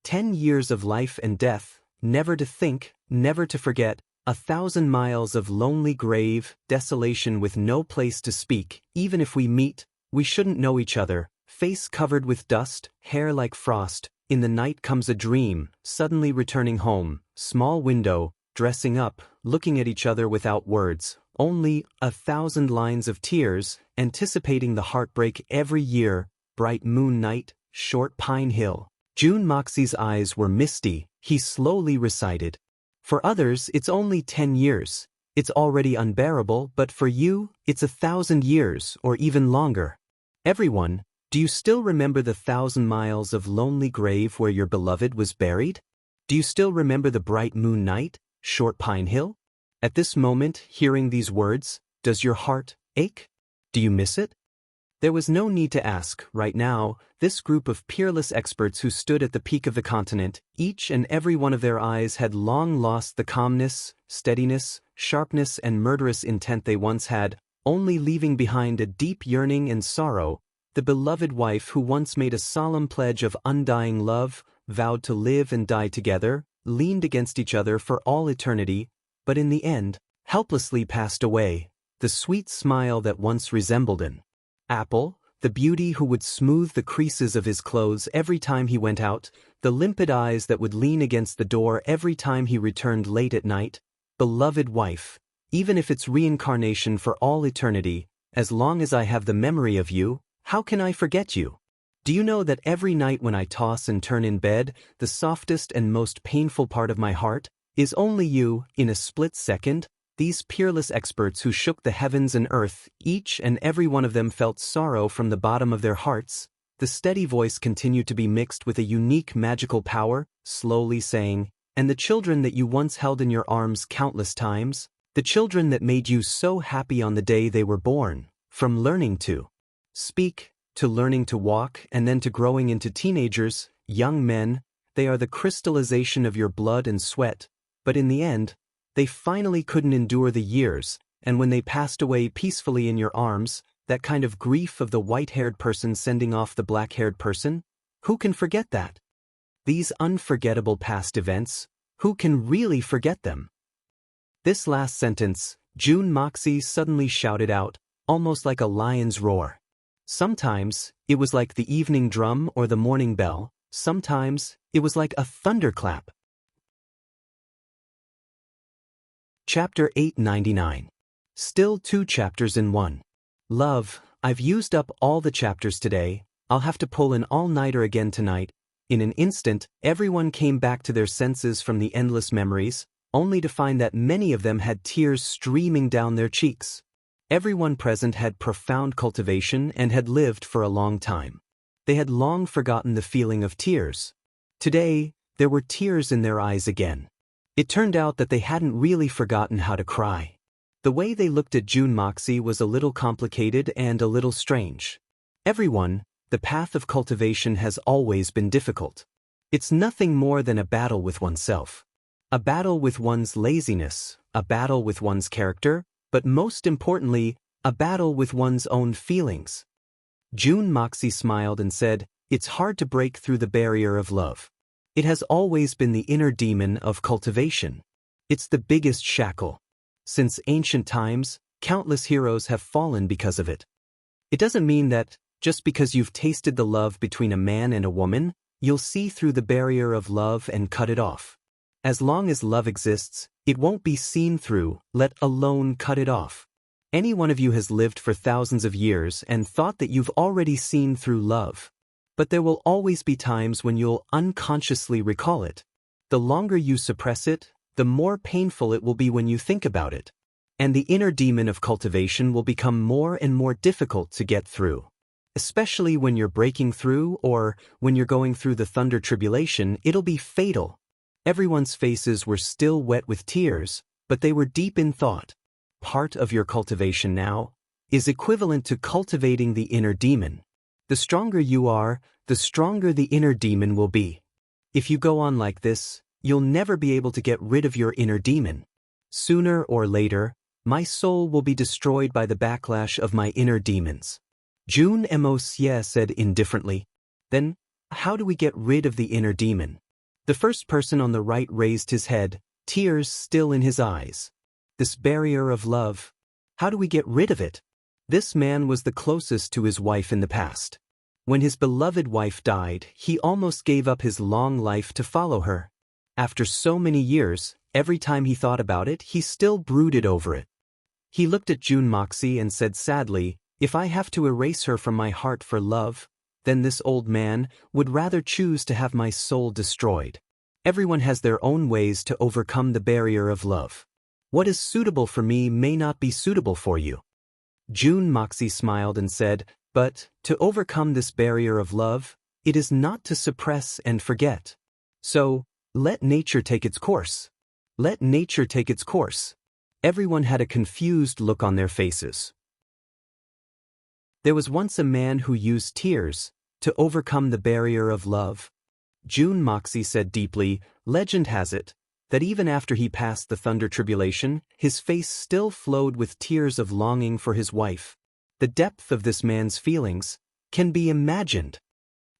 10 years of life and death, never to think, never to forget, 1,000 miles of lonely grave, desolation with no place to speak. Even if we meet, we shouldn't know each other. Face covered with dust, hair like frost. In the night comes a dream, suddenly returning home. Small window, dressing up, looking at each other without words. Only 1,000 lines of tears, anticipating the heartbreak every year. Bright moon night, short pine hill. June Moxie's eyes were misty. He slowly recited. For others, it's only 10 years. It's already unbearable, but for you, it's 1,000 years, or even longer. Everyone, do you still remember the 1,000 miles of lonely grave where your beloved was buried? Do you still remember the bright moon night, short pine hill? At this moment, hearing these words, does your heart ache? Do you miss it? There was no need to ask. Right now, this group of peerless experts who stood at the peak of the continent, each and every one of their eyes had long lost the calmness, steadiness, sharpness and murderous intent they once had, only leaving behind a deep yearning and sorrow. The beloved wife who once made a solemn pledge of undying love, vowed to live and die together, leaned against each other for all eternity, but in the end, helplessly passed away. The sweet smile that once resembled an apple, the beauty who would smooth the creases of his clothes every time he went out, the limpid eyes that would lean against the door every time he returned late at night. Beloved wife, even if it's reincarnation for all eternity, as long as I have the memory of you, how can I forget you? Do you know that every night when I toss and turn in bed, the softest and most painful part of my heart is only you. In a split second, these peerless experts who shook the heavens and earth, each and every one of them felt sorrow from the bottom of their hearts. The steady voice continued to be mixed with a unique magical power, slowly saying, and the children that you once held in your arms countless times, the children that made you so happy on the day they were born, from learning to speak, to learning to walk, and then to growing into teenagers, young men, they are the crystallization of your blood and sweat, but in the end, they finally couldn't endure the years, and when they passed away peacefully in your arms, that kind of grief of the white-haired person sending off the black-haired person, who can forget that? These unforgettable past events, who can really forget them? This last sentence, June Moxie suddenly shouted out, almost like a lion's roar. Sometimes, it was like the evening drum or the morning bell, sometimes, it was like a thunderclap. Chapter 899. Still 2 chapters in 1. Love, I've used up all the chapters today. I'll have to pull an all-nighter again tonight. In an instant, everyone came back to their senses from the endless memories, only to find that many of them had tears streaming down their cheeks. Everyone present had profound cultivation and had lived for a long time. They had long forgotten the feeling of tears. Today, there were tears in their eyes again. It turned out that they hadn't really forgotten how to cry. The way they looked at June Moxie was a little complicated and a little strange. Everyone, the path of cultivation has always been difficult. It's nothing more than a battle with oneself. A battle with one's laziness, a battle with one's character, but most importantly, a battle with one's own feelings. June Moxie smiled and said, "It's hard to break through the barrier of love. It has always been the inner demon of cultivation. It's the biggest shackle. Since ancient times, countless heroes have fallen because of it. It doesn't mean that, just because you've tasted the love between a man and a woman, you'll see through the barrier of love and cut it off. As long as love exists, it won't be seen through, let alone cut it off. Any one of you has lived for thousands of years and thought that you've already seen through love. But there will always be times when you'll unconsciously recall it. The longer you suppress it, the more painful it will be when you think about it. And the inner demon of cultivation will become more and more difficult to get through. Especially when you're breaking through or when you're going through the thunder tribulation, it'll be fatal. Everyone's faces were still wet with tears, but they were deep in thought. Part of your cultivation now is equivalent to cultivating the inner demon. The stronger you are, the stronger the inner demon will be. If you go on like this, you'll never be able to get rid of your inner demon. Sooner or later, my soul will be destroyed by the backlash of my inner demons. June Mosie said indifferently. Then, how do we get rid of the inner demon? The first person on the right raised his head, tears still in his eyes. This barrier of love, how do we get rid of it? This man was the closest to his wife in the past. When his beloved wife died, he almost gave up his long life to follow her. After so many years, every time he thought about it, he still brooded over it. He looked at June Moxie and said sadly, "If I have to erase her from my heart for love, then this old man would rather choose to have my soul destroyed." Everyone has their own ways to overcome the barrier of love. What is suitable for me may not be suitable for you. June Moxie smiled and said, "But, to overcome this barrier of love, it is not to suppress and forget. So, let nature take its course. Let nature take its course." Everyone had a confused look on their faces. There was once a man who used tears to overcome the barrier of love. June Moxie said deeply, "Legend has it that even after he passed the thunder tribulation, his face still flowed with tears of longing for his wife. The depth of this man's feelings can be imagined.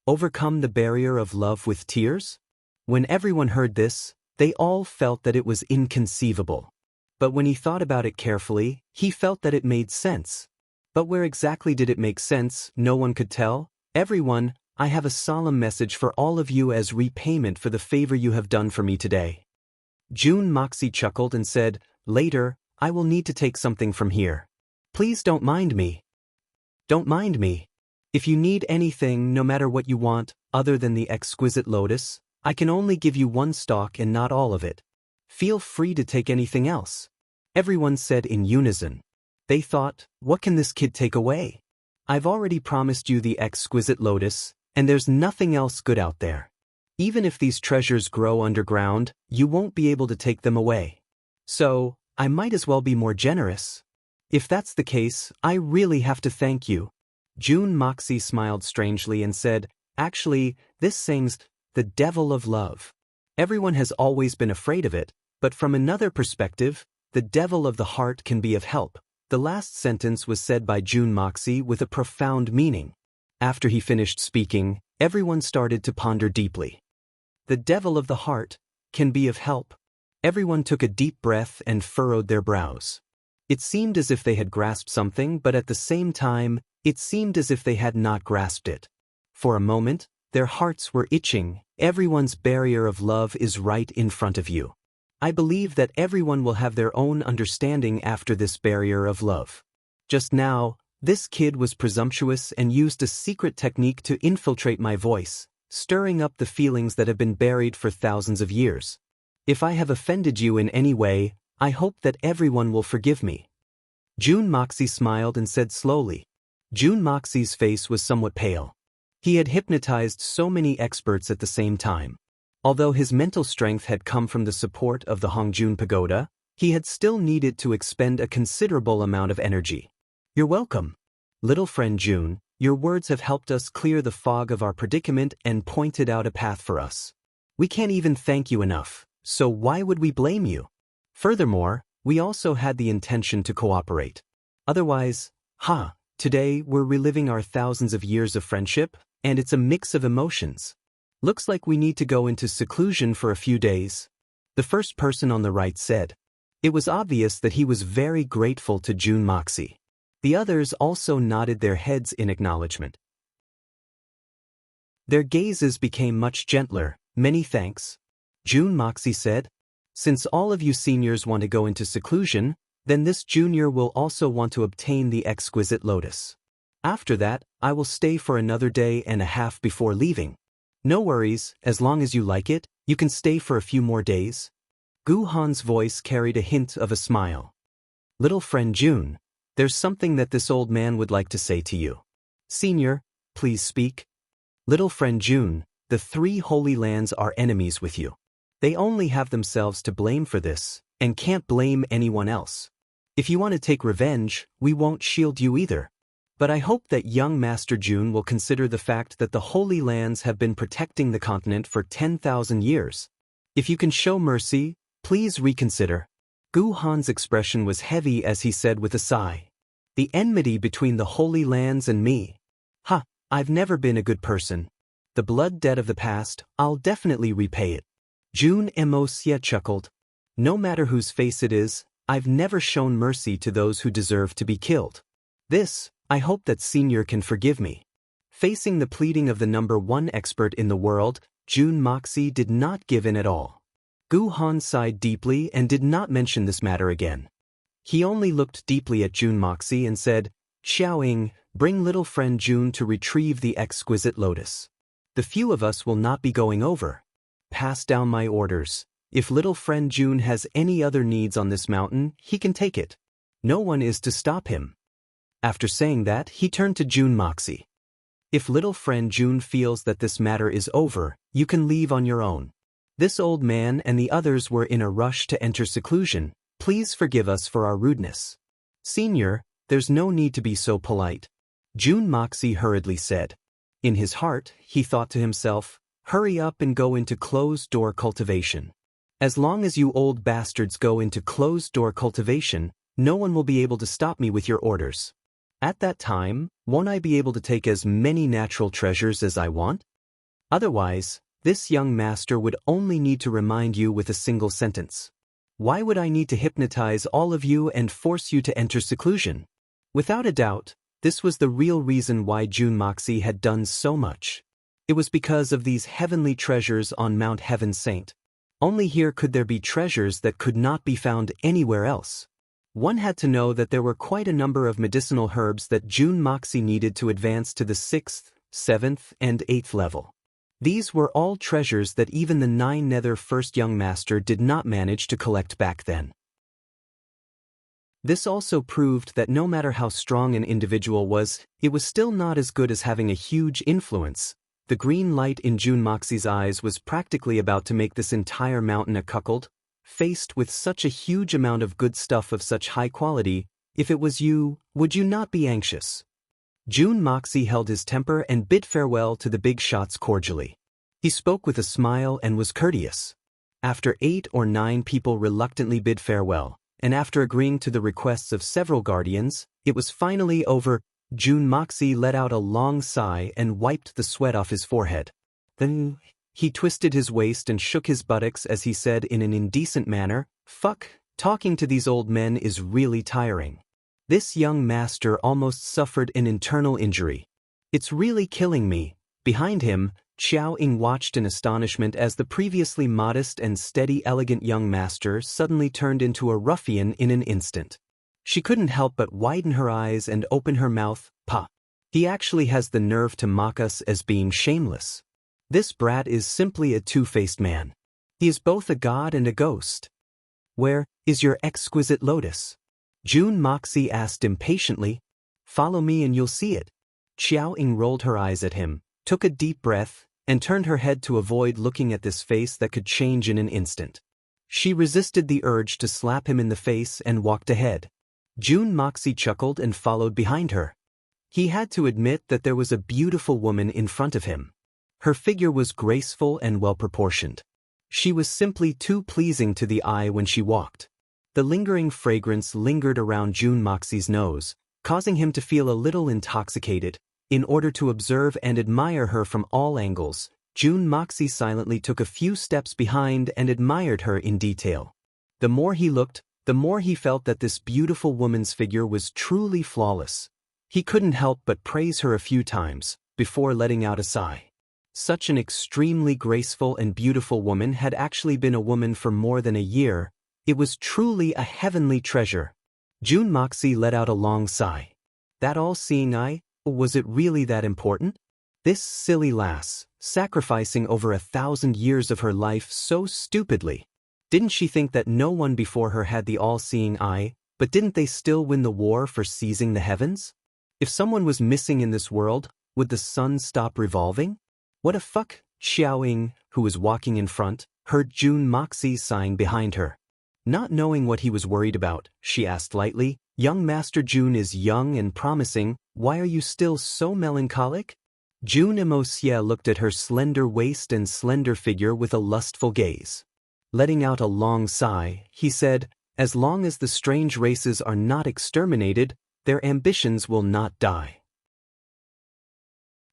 Overcome the barrier of love with tears?" When everyone heard this, they all felt that it was inconceivable. But when he thought about it carefully, he felt that it made sense. But where exactly did it make sense, no one could tell. "Everyone, I have a solemn message for all of you as repayment for the favor you have done for me today." June Moxie chuckled and said, "Later, I will need to take something from here. Please don't mind me. Don't mind me. If you need anything, no matter what you want, other than the exquisite lotus, I can only give you one stalk and not all of it. Feel free to take anything else." Everyone said in unison. They thought, what can this kid take away? I've already promised you the exquisite lotus, and there's nothing else good out there. Even if these treasures grow underground, you won't be able to take them away. So, I might as well be more generous. If that's the case, I really have to thank you. June Moxie smiled strangely and said, "Actually, this saying's the devil of love. Everyone has always been afraid of it, but from another perspective, the devil of the heart can be of help." The last sentence was said by June Moxie with a profound meaning. After he finished speaking, everyone started to ponder deeply. The devil of the heart can be of help. Everyone took a deep breath and furrowed their brows. It seemed as if they had grasped something, but at the same time, it seemed as if they had not grasped it. For a moment, their hearts were itching. Everyone's barrier of love is right in front of you. I believe that everyone will have their own understanding after this barrier of love. Just now, this kid was presumptuous and used a secret technique to infiltrate my voice, stirring up the feelings that have been buried for thousands of years. If I have offended you in any way, I hope that everyone will forgive me." June Moxie smiled and said slowly. June Moxie's face was somewhat pale. He had hypnotized so many experts at the same time. Although his mental strength had come from the support of the Hongjun Pagoda, he had still needed to expend a considerable amount of energy. "You're welcome. Little friend June, your words have helped us clear the fog of our predicament and pointed out a path for us. We can't even thank you enough, so why would we blame you? Furthermore, we also had the intention to cooperate. Otherwise, today we're reliving our thousands of years of friendship, and it's a mix of emotions. Looks like we need to go into seclusion for a few days." The first person on the right said. It was obvious that he was very grateful to June Moxie. The others also nodded their heads in acknowledgement. Their gazes became much gentler. Many thanks. June Moxie said. Since all of you seniors want to go into seclusion, then this junior will also want to obtain the exquisite lotus. After that, I will stay for another day and a half before leaving. No worries, as long as you like it, you can stay for a few more days. Gu Han's voice carried a hint of a smile. Little friend June, there's something that this old man would like to say to you. Senior, please speak. Little friend June, the 3 holy lands are enemies with you. They only have themselves to blame for this, and can't blame anyone else. If you want to take revenge, we won't shield you either. But I hope that young Master June will consider the fact that the Holy Lands have been protecting the continent for 10,000 years. If you can show mercy, please reconsider. Gu Han's expression was heavy as he said with a sigh. The enmity between the Holy Lands and me. I've never been a good person. The blood debt of the past, I'll definitely repay it. June Emosia chuckled. No matter whose face it is, I've never shown mercy to those who deserve to be killed. This, I hope that Senior can forgive me. Facing the pleading of the number 1 expert in the world, June Moxie did not give in at all. Gu Han sighed deeply and did not mention this matter again. He only looked deeply at June Moxie and said, Xiaoying, bring little friend June to retrieve the exquisite lotus. The few of us will not be going over. Pass down my orders. If little friend June has any other needs on this mountain, he can take it. No one is to stop him. After saying that, he turned to June Moxie. If little friend June feels that this matter is over, you can leave on your own. This old man and the others were in a rush to enter seclusion. Please forgive us for our rudeness. Senior, there's no need to be so polite. June Moxie hurriedly said. In his heart, he thought to himself, hurry up and go into closed-door cultivation. As long as you old bastards go into closed-door cultivation, no one will be able to stop me with your orders. At that time, won't I be able to take as many natural treasures as I want? Otherwise, this young master would only need to remind you with a single sentence. Why would I need to hypnotize all of you and force you to enter seclusion? Without a doubt, this was the real reason why June Moxie had done so much. It was because of these heavenly treasures on Mount Heaven Saint. Only here could there be treasures that could not be found anywhere else. One had to know that there were quite a number of medicinal herbs that June Moxie needed to advance to the 6th, 7th, and 8th level. These were all treasures that even the 9 Nether First Young Master did not manage to collect back then. This also proved that no matter how strong an individual was, it was still not as good as having a huge influence. The green light in June Moxie's eyes was practically about to make this entire mountain a cuckold. Faced with such a huge amount of good stuff of such high quality, if it was you, would you not be anxious? June Moxie held his temper and bid farewell to the big shots cordially. He spoke with a smile and was courteous. After 8 or 9 people reluctantly bid farewell, and after agreeing to the requests of several guardians, it was finally over. June Moxie let out a long sigh and wiped the sweat off his forehead. Then he twisted his waist and shook his buttocks as he said in an indecent manner, Fuck, talking to these old men is really tiring. This young master almost suffered an internal injury. It's really killing me. Behind him, Xiao Ying watched in astonishment as the previously modest and steady elegant young master suddenly turned into a ruffian in an instant. She couldn't help but widen her eyes and open her mouth. Pa! He actually has the nerve to mock us as being shameless. This brat is simply a two-faced man. He is both a god and a ghost. Where is your exquisite lotus? June Moxie asked impatiently. Follow me and you'll see it. Xiao Ying rolled her eyes at him, took a deep breath, and turned her head to avoid looking at this face that could change in an instant. She resisted the urge to slap him in the face and walked ahead. June Moxie chuckled and followed behind her. He had to admit that there was a beautiful woman in front of him. Her figure was graceful and well-proportioned. She was simply too pleasing to the eye when she walked. The lingering fragrance lingered around June Moxie's nose, causing him to feel a little intoxicated. In order to observe and admire her from all angles, June Moxie silently took a few steps behind and admired her in detail. The more he looked, the more he felt that this beautiful woman's figure was truly flawless. He couldn't help but praise her a few times, before letting out a sigh. Such an extremely graceful and beautiful woman had actually been a woman for more than a year. It was truly a heavenly treasure. June Moxie let out a long sigh. That all-seeing eye, was it really that important? This silly lass, sacrificing over 1,000 years of her life so stupidly. Didn't she think that no one before her had the all-seeing eye, but didn't they still win the war for seizing the heavens? If someone was missing in this world, would the sun stop revolving? What a fuck? Xiaoying, who was walking in front, heard June Moxie sighing behind her. Not knowing what he was worried about, she asked lightly, "Young Master June is young and promising, why are you still so melancholic?" June Emosia looked at her slender waist and slender figure with a lustful gaze. Letting out a long sigh, he said, "As long as the strange races are not exterminated, their ambitions will not die.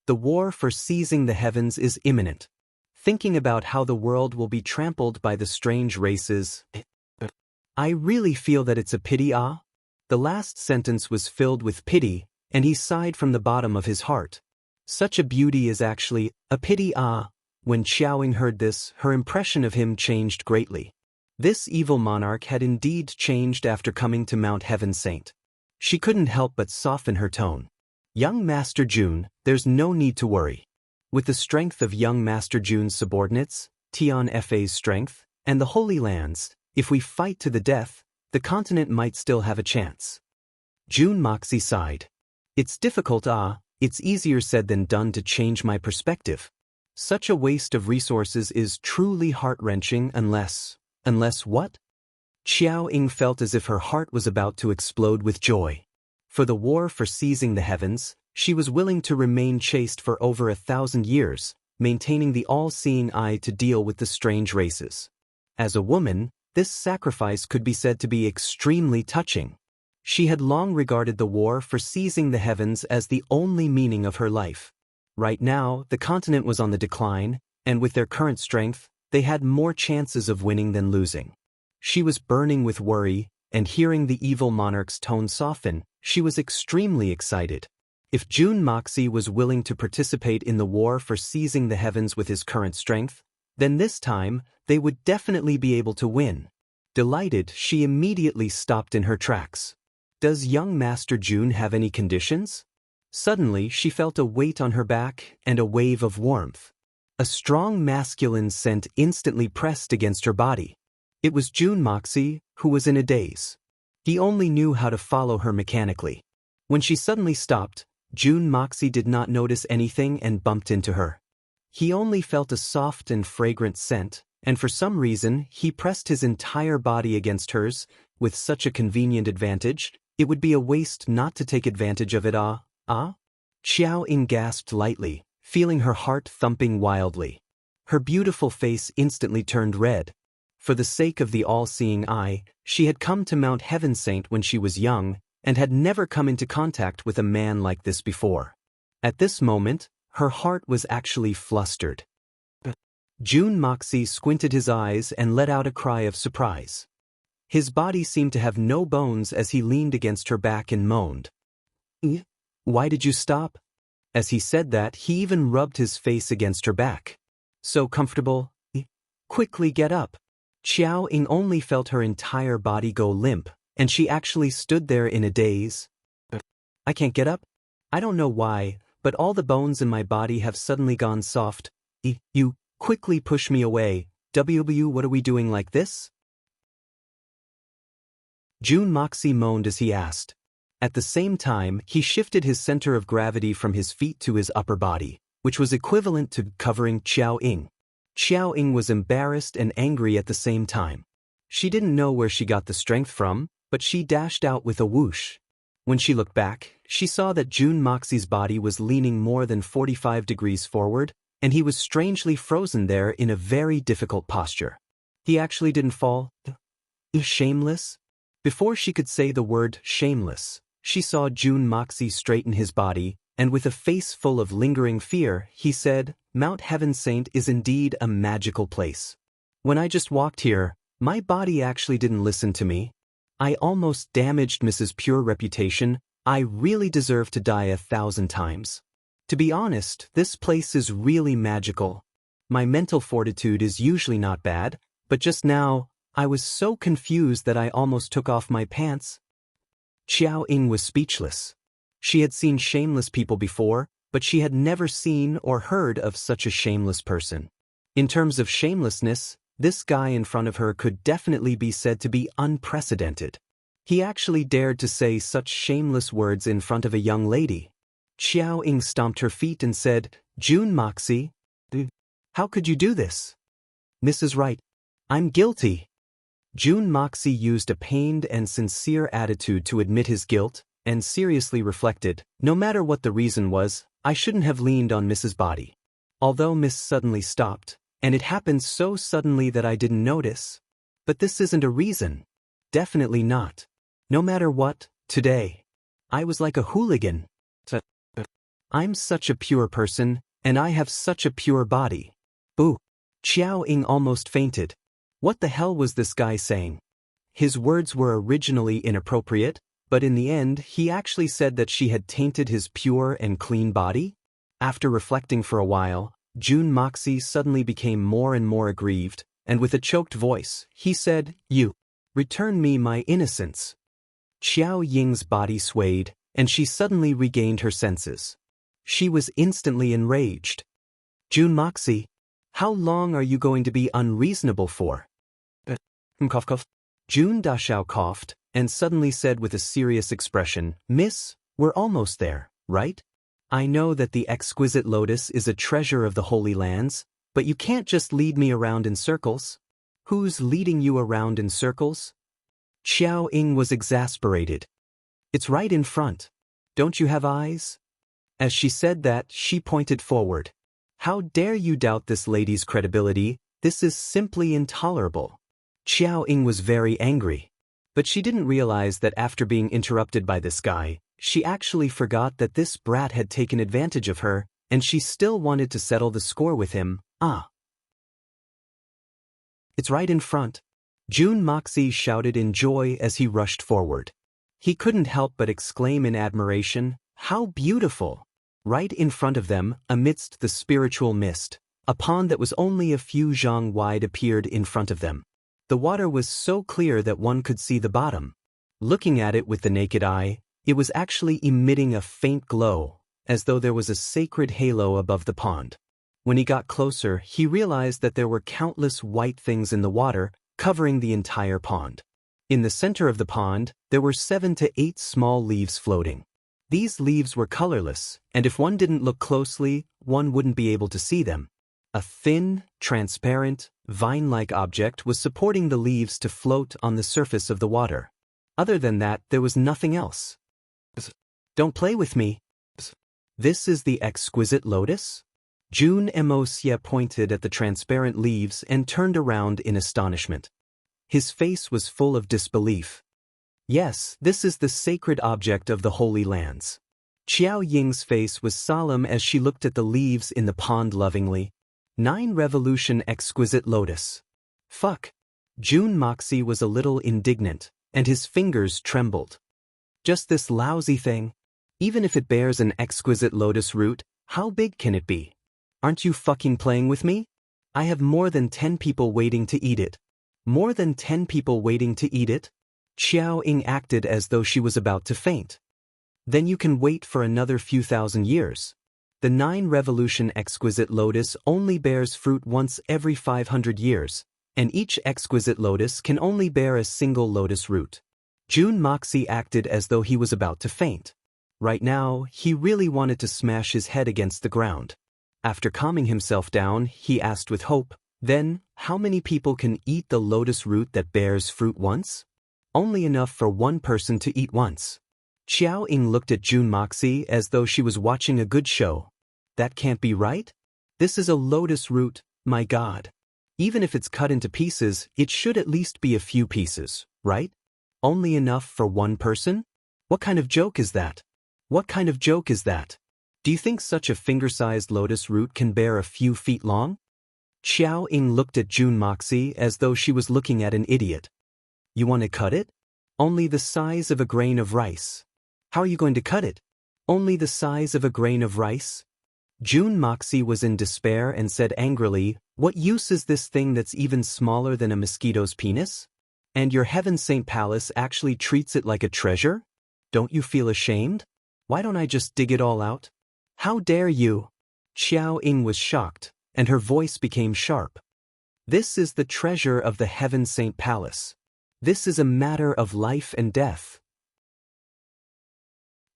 The war for seizing the heavens is imminent. Thinking about how the world will be trampled by the strange races, I really feel that it's a pity, ah?" The last sentence was filled with pity, and he sighed from the bottom of his heart. Such a beauty is actually a pity, ah. When Xiaoying heard this, her impression of him changed greatly. This evil monarch had indeed changed after coming to Mount Heaven Saint. She couldn't help but soften her tone. "Young Master June, there's no need to worry. With the strength of young Master June's subordinates, Tian Fa's strength, and the Holy Lands, if we fight to the death, the continent might still have a chance." June Moxie sighed. "It's difficult, ah, it's easier said than done to change my perspective. Such a waste of resources is truly heart-wrenching unless what?" Xiaoying felt as if her heart was about to explode with joy. For the war for seizing the heavens, she was willing to remain chaste for over 1,000 years, maintaining the all-seeing eye to deal with the strange races. As a woman, this sacrifice could be said to be extremely touching. She had long regarded the war for seizing the heavens as the only meaning of her life. Right now, the continent was on the decline, and with their current strength, they had more chances of winning than losing. She was burning with worry, and hearing the evil monarch's tone soften, she was extremely excited. If June Moxie was willing to participate in the war for seizing the heavens with his current strength, then this time, they would definitely be able to win. Delighted, she immediately stopped in her tracks. "Does young Master June have any conditions?" Suddenly, she felt a weight on her back and a wave of warmth. A strong masculine scent instantly pressed against her body. It was June Moxie, who was in a daze. He only knew how to follow her mechanically. When she suddenly stopped, June Moxie did not notice anything and bumped into her. He only felt a soft and fragrant scent, and for some reason, he pressed his entire body against hers. With such a convenient advantage, it would be a waste not to take advantage of it, ah? Xiaoying gasped lightly, feeling her heart thumping wildly. Her beautiful face instantly turned red. For the sake of the all-seeing eye, she had come to Mount Heaven Saint when she was young, and had never come into contact with a man like this before. At this moment, her heart was actually flustered. June Moxie squinted his eyes and let out a cry of surprise. His body seemed to have no bones as he leaned against her back and moaned. "Why did you stop?" As he said that, he even rubbed his face against her back. "So comfortable. Quickly get up." Xiaoying only felt her entire body go limp, and she actually stood there in a daze. "I can't get up? I don't know why, but all the bones in my body have suddenly gone soft. You quickly push me away. What are we doing like this?" June Moxie moaned as he asked. At the same time, he shifted his center of gravity from his feet to his upper body, which was equivalent to covering Xiaoying. Xiaoying was embarrassed and angry at the same time. She didn't know where she got the strength from, but she dashed out with a whoosh. When she looked back, she saw that June Moxie's body was leaning more than 45 degrees forward, and he was strangely frozen there in a very difficult posture. He actually didn't fall. Shameless? Before she could say the word shameless, she saw June Moxie straighten his body, and with a face full of lingering fear, he said, "Mount Heaven Saint is indeed a magical place. When I just walked here, my body actually didn't listen to me. I almost damaged Mrs. Pure reputation. I really deserve to die 1,000 times." To be honest, this place is really magical. My mental fortitude is usually not bad, but just now, I was so confused that I almost took off my pants. Xiao Ying was speechless. She had seen shameless people before, but she had never seen or heard of such a shameless person. In terms of shamelessness, this guy in front of her could definitely be said to be unprecedented. He actually dared to say such shameless words in front of a young lady. Xiao Ying stomped her feet and said, "June Moxie, how could you do this?" "Mrs. Wright, I'm guilty." June Moxie used a pained and sincere attitude to admit his guilt, and seriously reflected, no matter what the reason was, I shouldn't have leaned on Mrs. Body. Although Miss suddenly stopped, and it happened so suddenly that I didn't notice. But this isn't a reason. Definitely not. No matter what, today, I was like a hooligan. I'm such a pure person, and I have such a pure body. Boo. Xiao Ying almost fainted. What the hell was this guy saying? His words were originally inappropriate, but in the end he actually said that she had tainted his pure and clean body? After reflecting for a while, June Moxie suddenly became more and more aggrieved, and with a choked voice, he said, "You return me my innocence." Xiao Ying's body swayed, and she suddenly regained her senses. She was instantly enraged. "June Moxie, how long are you going to be unreasonable for?" Cough cough. June Dashao coughed, and suddenly said with a serious expression, "Miss, we're almost there, right? I know that the exquisite lotus is a treasure of the Holy Lands, but you can't just lead me around in circles." "Who's leading you around in circles?" Xiao Ying was exasperated. "It's right in front. Don't you have eyes?" As she said that, she pointed forward. "How dare you doubt this lady's credibility? This is simply intolerable." Xiao Ying was very angry. But she didn't realize that after being interrupted by this guy, she actually forgot that this brat had taken advantage of her, and she still wanted to settle the score with him. "It's right in front." June Moxie shouted in joy as he rushed forward. He couldn't help but exclaim in admiration, "How beautiful!" Right in front of them, amidst the spiritual mist, a pond that was only a few zhang wide appeared in front of them. The water was so clear that one could see the bottom. Looking at it with the naked eye, it was actually emitting a faint glow, as though there was a sacred halo above the pond. When he got closer, he realized that there were countless white things in the water, covering the entire pond. In the center of the pond, there were 7 to 8 small leaves floating. These leaves were colorless, and if one didn't look closely, one wouldn't be able to see them. A thin, transparent, vine-like object was supporting the leaves to float on the surface of the water. Other than that, there was nothing else. "Don't play with me." "This is the exquisite lotus?" June Moxie pointed at the transparent leaves and turned around in astonishment. His face was full of disbelief. "Yes, this is the sacred object of the Holy Lands." Xiao Ying's face was solemn as she looked at the leaves in the pond lovingly. 9 Revolution Exquisite Lotus. Fuck. June Moxie was a little indignant, and his fingers trembled. "Just this lousy thing? Even if it bears an exquisite lotus root, how big can it be? Aren't you fucking playing with me? I have more than 10 people waiting to eat it." "More than 10 people waiting to eat it?" Xiao Ying acted as though she was about to faint. "Then you can wait for another few thousand years. The 9 Revolution Exquisite Lotus only bears fruit once every 500 years, and each exquisite lotus can only bear a single lotus root." June Moxie acted as though he was about to faint. Right now, he really wanted to smash his head against the ground. After calming himself down, he asked with hope, "Then, how many people can eat the lotus root that bears fruit once?" "Only enough for one person to eat once." Xiao Ying looked at June Moxie as though she was watching a good show. "That can't be right? This is a lotus root, my god. Even if it's cut into pieces, it should at least be a few pieces, right? Only enough for one person? What kind of joke is that? What kind of joke is that? Do you think such a finger-sized lotus root can bear a few feet long?" Xiao Ying looked at June Moxie as though she was looking at an idiot. "You want to cut it? Only the size of a grain of rice." "How are you going to cut it? Only the size of a grain of rice?" June Moxie was in despair and said angrily, "What use is this thing that's even smaller than a mosquito's penis? And your Heaven Saint Palace actually treats it like a treasure? Don't you feel ashamed? Why don't I just dig it all out? How dare you?" Xiao Ying was shocked, and her voice became sharp. "This is the treasure of the Heaven Saint Palace. This is a matter of life and death.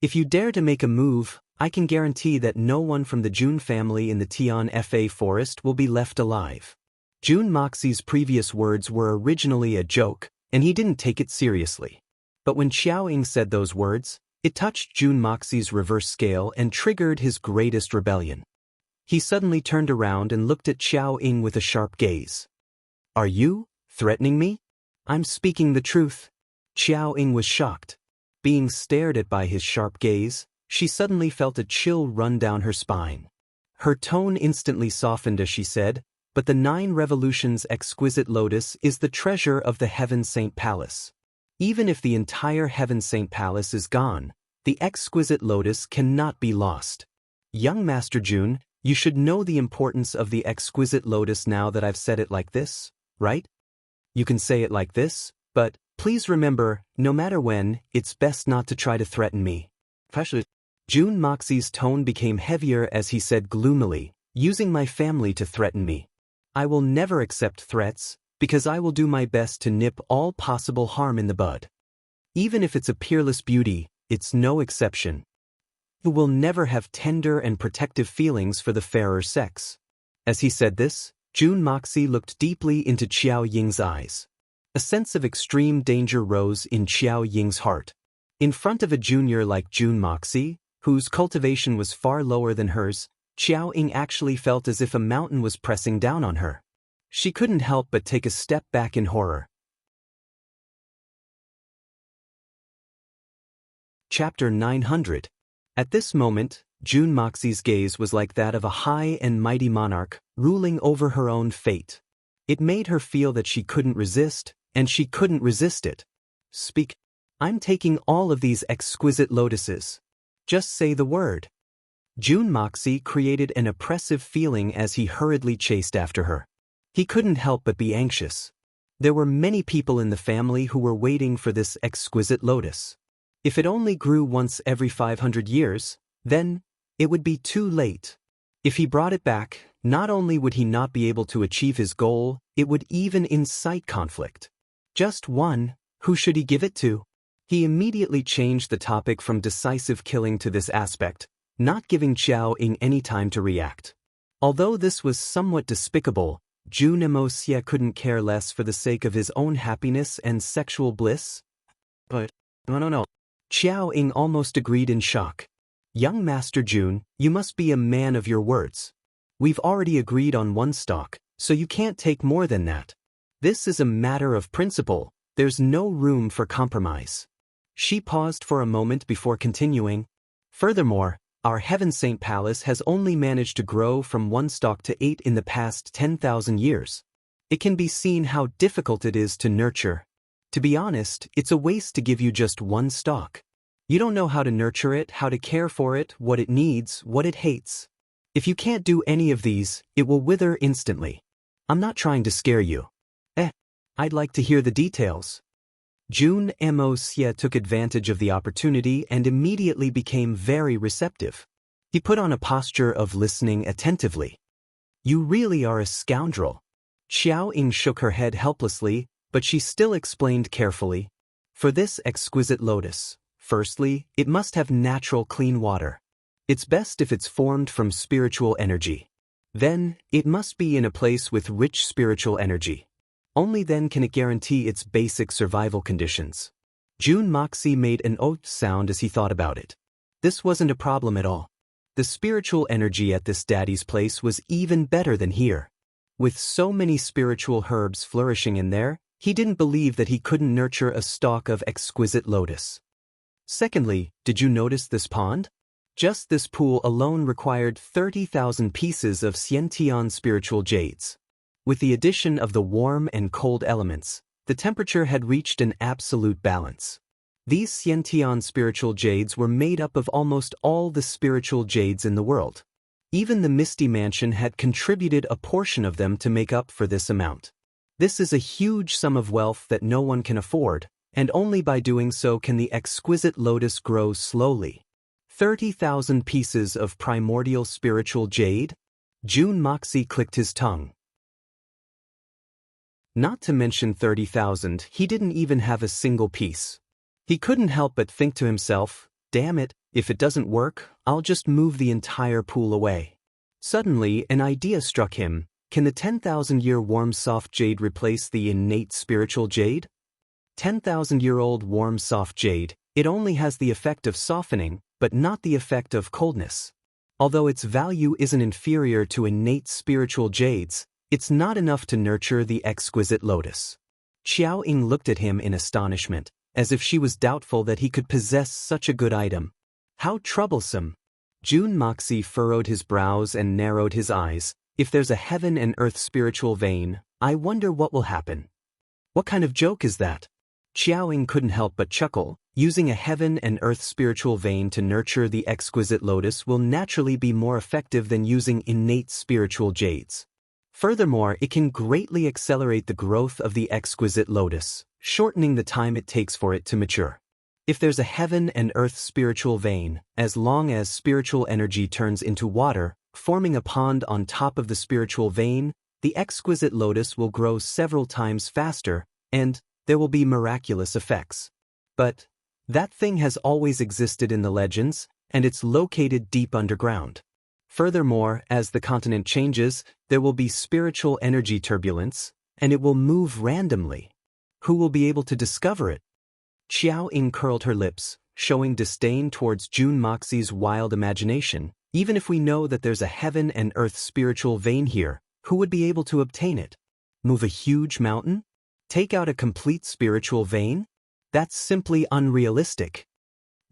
If you dare to make a move, I can guarantee that no one from the June family in the Tian Fa forest will be left alive." June Moxie's previous words were originally a joke, and he didn't take it seriously. But when Xiao Ying said those words, it touched June Moxie's reverse scale and triggered his greatest rebellion. He suddenly turned around and looked at Xiao Ying with a sharp gaze. "Are you threatening me?" "I'm speaking the truth." Xiao Ying was shocked. Being stared at by his sharp gaze, she suddenly felt a chill run down her spine. Her tone instantly softened as she said, "But the 9 Revolutions exquisite lotus is the treasure of the Heaven Saint Palace. Even if the entire Heaven Saint Palace is gone, the exquisite lotus cannot be lost. Young Master June, you should know the importance of the exquisite lotus now that I've said it like this, right? You can say it like this, but please remember, no matter when, it's best not to try to threaten me." June Moxie's tone became heavier as he said gloomily, "Using my family to threaten me. I will never accept threats, because I will do my best to nip all possible harm in the bud. Even if it's a peerless beauty, it's no exception. You will never have tender and protective feelings for the fairer sex." As he said this, June Moxie looked deeply into Xiao Ying's eyes. A sense of extreme danger rose in Xiao Ying's heart. In front of a junior like June Moxie, whose cultivation was far lower than hers, Xiao Ying actually felt as if a mountain was pressing down on her. She couldn't help but take a step back in horror. Chapter 900. At this moment, June Moxie's gaze was like that of a high and mighty monarch, ruling over her own fate. It made her feel that she couldn't resist, and she couldn't resist it. "Speak. I'm taking all of these exquisite lotuses. Just say the word." June Moxie created an oppressive feeling as he hurriedly chased after her. He couldn't help but be anxious. There were many people in the family who were waiting for this exquisite lotus. If it only grew once every 500 years, then it would be too late. If he brought it back, not only would he not be able to achieve his goal, it would even incite conflict. Just one, who should he give it to? He immediately changed the topic from decisive killing to this aspect, not giving Xiao Ying any time to react. Although this was somewhat despicable, June Moxie couldn't care less for the sake of his own happiness and sexual bliss. But, no. Xiao Ying almost agreed in shock. "Young Master June, you must be a man of your words. We've already agreed on one stock, so you can't take more than that. This is a matter of principle, there's no room for compromise." She paused for a moment before continuing. "Furthermore, our Heaven Saint Palace has only managed to grow from 1 stalk to 8 in the past 10,000 years. It can be seen how difficult it is to nurture. To be honest, it's a waste to give you just 1 stalk. You don't know how to nurture it, how to care for it, what it needs, what it hates. If you can't do any of these, it will wither instantly. I'm not trying to scare you. I'd like to hear the details." June Moxie took advantage of the opportunity and immediately became very receptive. He put on a posture of listening attentively. "You really are a scoundrel." Xiao Ying shook her head helplessly, but she still explained carefully. "For this exquisite lotus, firstly, it must have natural clean water. It's best if it's formed from spiritual energy. Then, it must be in a place with rich spiritual energy. Only then can it guarantee its basic survival conditions." June Moxie made an oath sound as he thought about it. This wasn't a problem at all. The spiritual energy at this daddy's place was even better than here. With so many spiritual herbs flourishing in there, he didn't believe that he couldn't nurture a stalk of exquisite lotus. Secondly, did you notice this pond? Just this pool alone required 30,000 pieces of Xiantian spiritual jades. With the addition of the warm and cold elements, the temperature had reached an absolute balance. These Xiantian spiritual jades were made up of almost all the spiritual jades in the world. Even the Misty Mansion had contributed a portion of them to make up for this amount. This is a huge sum of wealth that no one can afford, and only by doing so can the exquisite lotus grow slowly. 30,000 pieces of primordial spiritual jade? Jun Moxie clicked his tongue. Not to mention 30,000, he didn't even have a single piece. He couldn't help but think to himself, damn it, if it doesn't work, I'll just move the entire pool away. Suddenly, an idea struck him. Can the 10,000-year warm soft jade replace the innate spiritual jade? 10,000-year-old warm soft jade, it only has the effect of softening, but not the effect of coldness. Although its value isn't inferior to innate spiritual jades, it's not enough to nurture the exquisite lotus. Xiao Ying looked at him in astonishment, as if she was doubtful that he could possess such a good item. How troublesome! Jun Moxie furrowed his brows and narrowed his eyes. If there's a heaven and earth spiritual vein, I wonder what will happen. What kind of joke is that? Xiao Ying couldn't help but chuckle. Using a heaven and earth spiritual vein to nurture the exquisite lotus will naturally be more effective than using innate spiritual jades. Furthermore, it can greatly accelerate the growth of the exquisite lotus, shortening the time it takes for it to mature. If there's a heaven and earth spiritual vein, as long as spiritual energy turns into water, forming a pond on top of the spiritual vein, the exquisite lotus will grow several times faster, and there will be miraculous effects. But that thing has always existed in the legends, and it's located deep underground. Furthermore, as the continent changes, there will be spiritual energy turbulence, and it will move randomly. Who will be able to discover it? Xiao Ying curled her lips, showing disdain towards Jun Moxie's wild imagination. Even if we know that there's a heaven and earth spiritual vein here, who would be able to obtain it? Move a huge mountain? Take out a complete spiritual vein? That's simply unrealistic.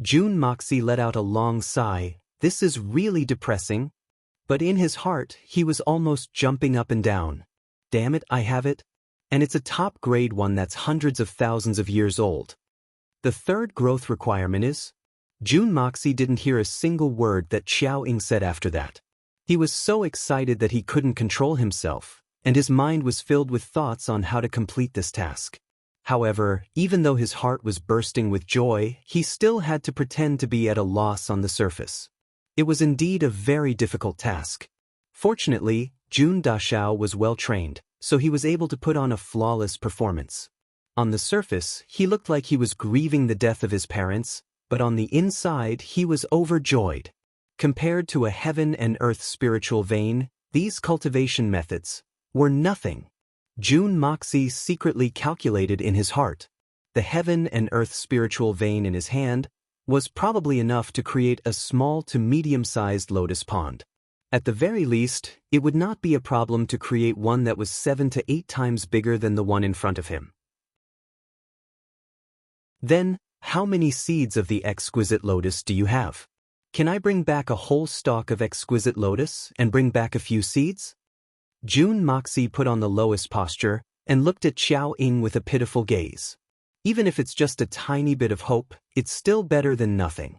Jun Moxie let out a long sigh. This is really depressing. But in his heart, he was almost jumping up and down. Damn it, I have it. And it's a top-grade one that's hundreds of thousands of years old. The third growth requirement is... Jun Moxie didn't hear a single word that Xiao Ying said after that. He was so excited that he couldn't control himself, and his mind was filled with thoughts on how to complete this task. However, even though his heart was bursting with joy, he still had to pretend to be at a loss on the surface. It was indeed a very difficult task. Fortunately, Jun Dashao was well trained, so he was able to put on a flawless performance. On the surface, he looked like he was grieving the death of his parents, but on the inside he was overjoyed. Compared to a heaven and earth spiritual vein, these cultivation methods were nothing. Jun Moxie secretly calculated in his heart. The heaven and earth spiritual vein in his hand was probably enough to create a small to medium-sized lotus pond. At the very least, it would not be a problem to create one that was 7 to 8 times bigger than the one in front of him. Then, how many seeds of the exquisite lotus do you have? Can I bring back a whole stalk of exquisite lotus and bring back a few seeds? Jun Moxie put on the lowest posture and looked at Xiao Ying with a pitiful gaze. Even if it's just a tiny bit of hope, it's still better than nothing.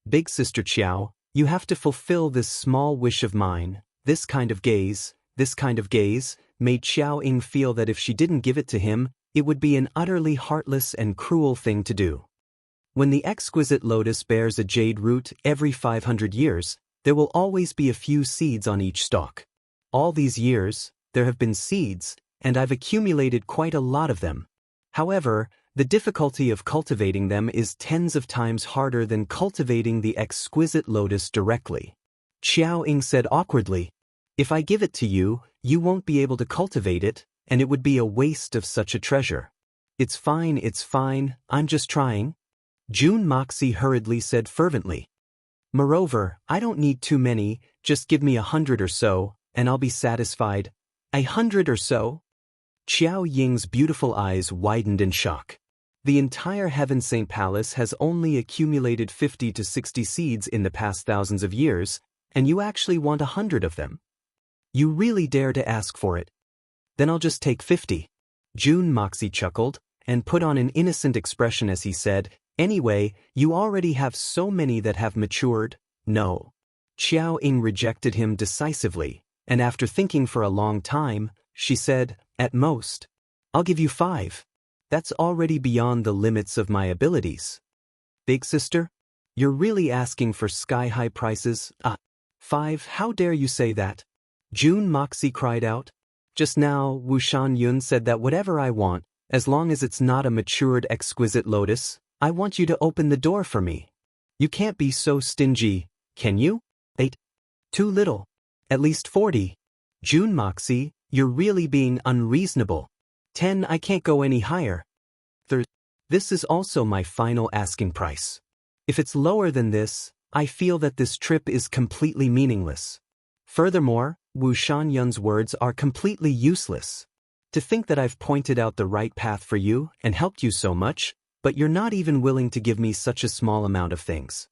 Big Sister Xiao, you have to fulfill this small wish of mine. This kind of gaze made Xiao Ying feel that if she didn't give it to him, it would be an utterly heartless and cruel thing to do. When the exquisite lotus bears a jade root every 500 years, there will always be a few seeds on each stalk. All these years, there have been seeds, and I've accumulated quite a lot of them. However, the difficulty of cultivating them is tens of times harder than cultivating the exquisite lotus directly. Xiao Ying said awkwardly, "If I give it to you, you won't be able to cultivate it, and it would be a waste of such a treasure." It's fine, I'm just trying," Jun Moxie hurriedly said fervently. "Moreover, I don't need too many, just give me 100 or so, and I'll be satisfied." 100 or so? Xiao Ying's beautiful eyes widened in shock. The entire Heaven Saint Palace has only accumulated 50 to 60 seeds in the past thousands of years, and you actually want 100 of them? You really dare to ask for it? Then I'll just take 50. Jun Moxie chuckled, and put on an innocent expression as he said, "Anyway, you already have so many that have matured." "No. Xiao Ying rejected him decisively, and after thinking for a long time, she said, "At most, I'll give you 5. That's already beyond the limits of my abilities." "Big sister? You're really asking for sky-high prices? 5, how dare you say that?" June Moxie cried out. "Just now, Wu Shan Yun said that whatever I want, as long as it's not a matured exquisite lotus, I want you to open the door for me. You can't be so stingy, can you? 8. Too little. At least 40. June Moxie, you're really being unreasonable. 10, I can't go any higher. This is also my final asking price. If it's lower than this, I feel that this trip is completely meaningless. Furthermore, Wu Shan-yun's words are completely useless. To think that I've pointed out the right path for you and helped you so much, but you're not even willing to give me such a small amount of things.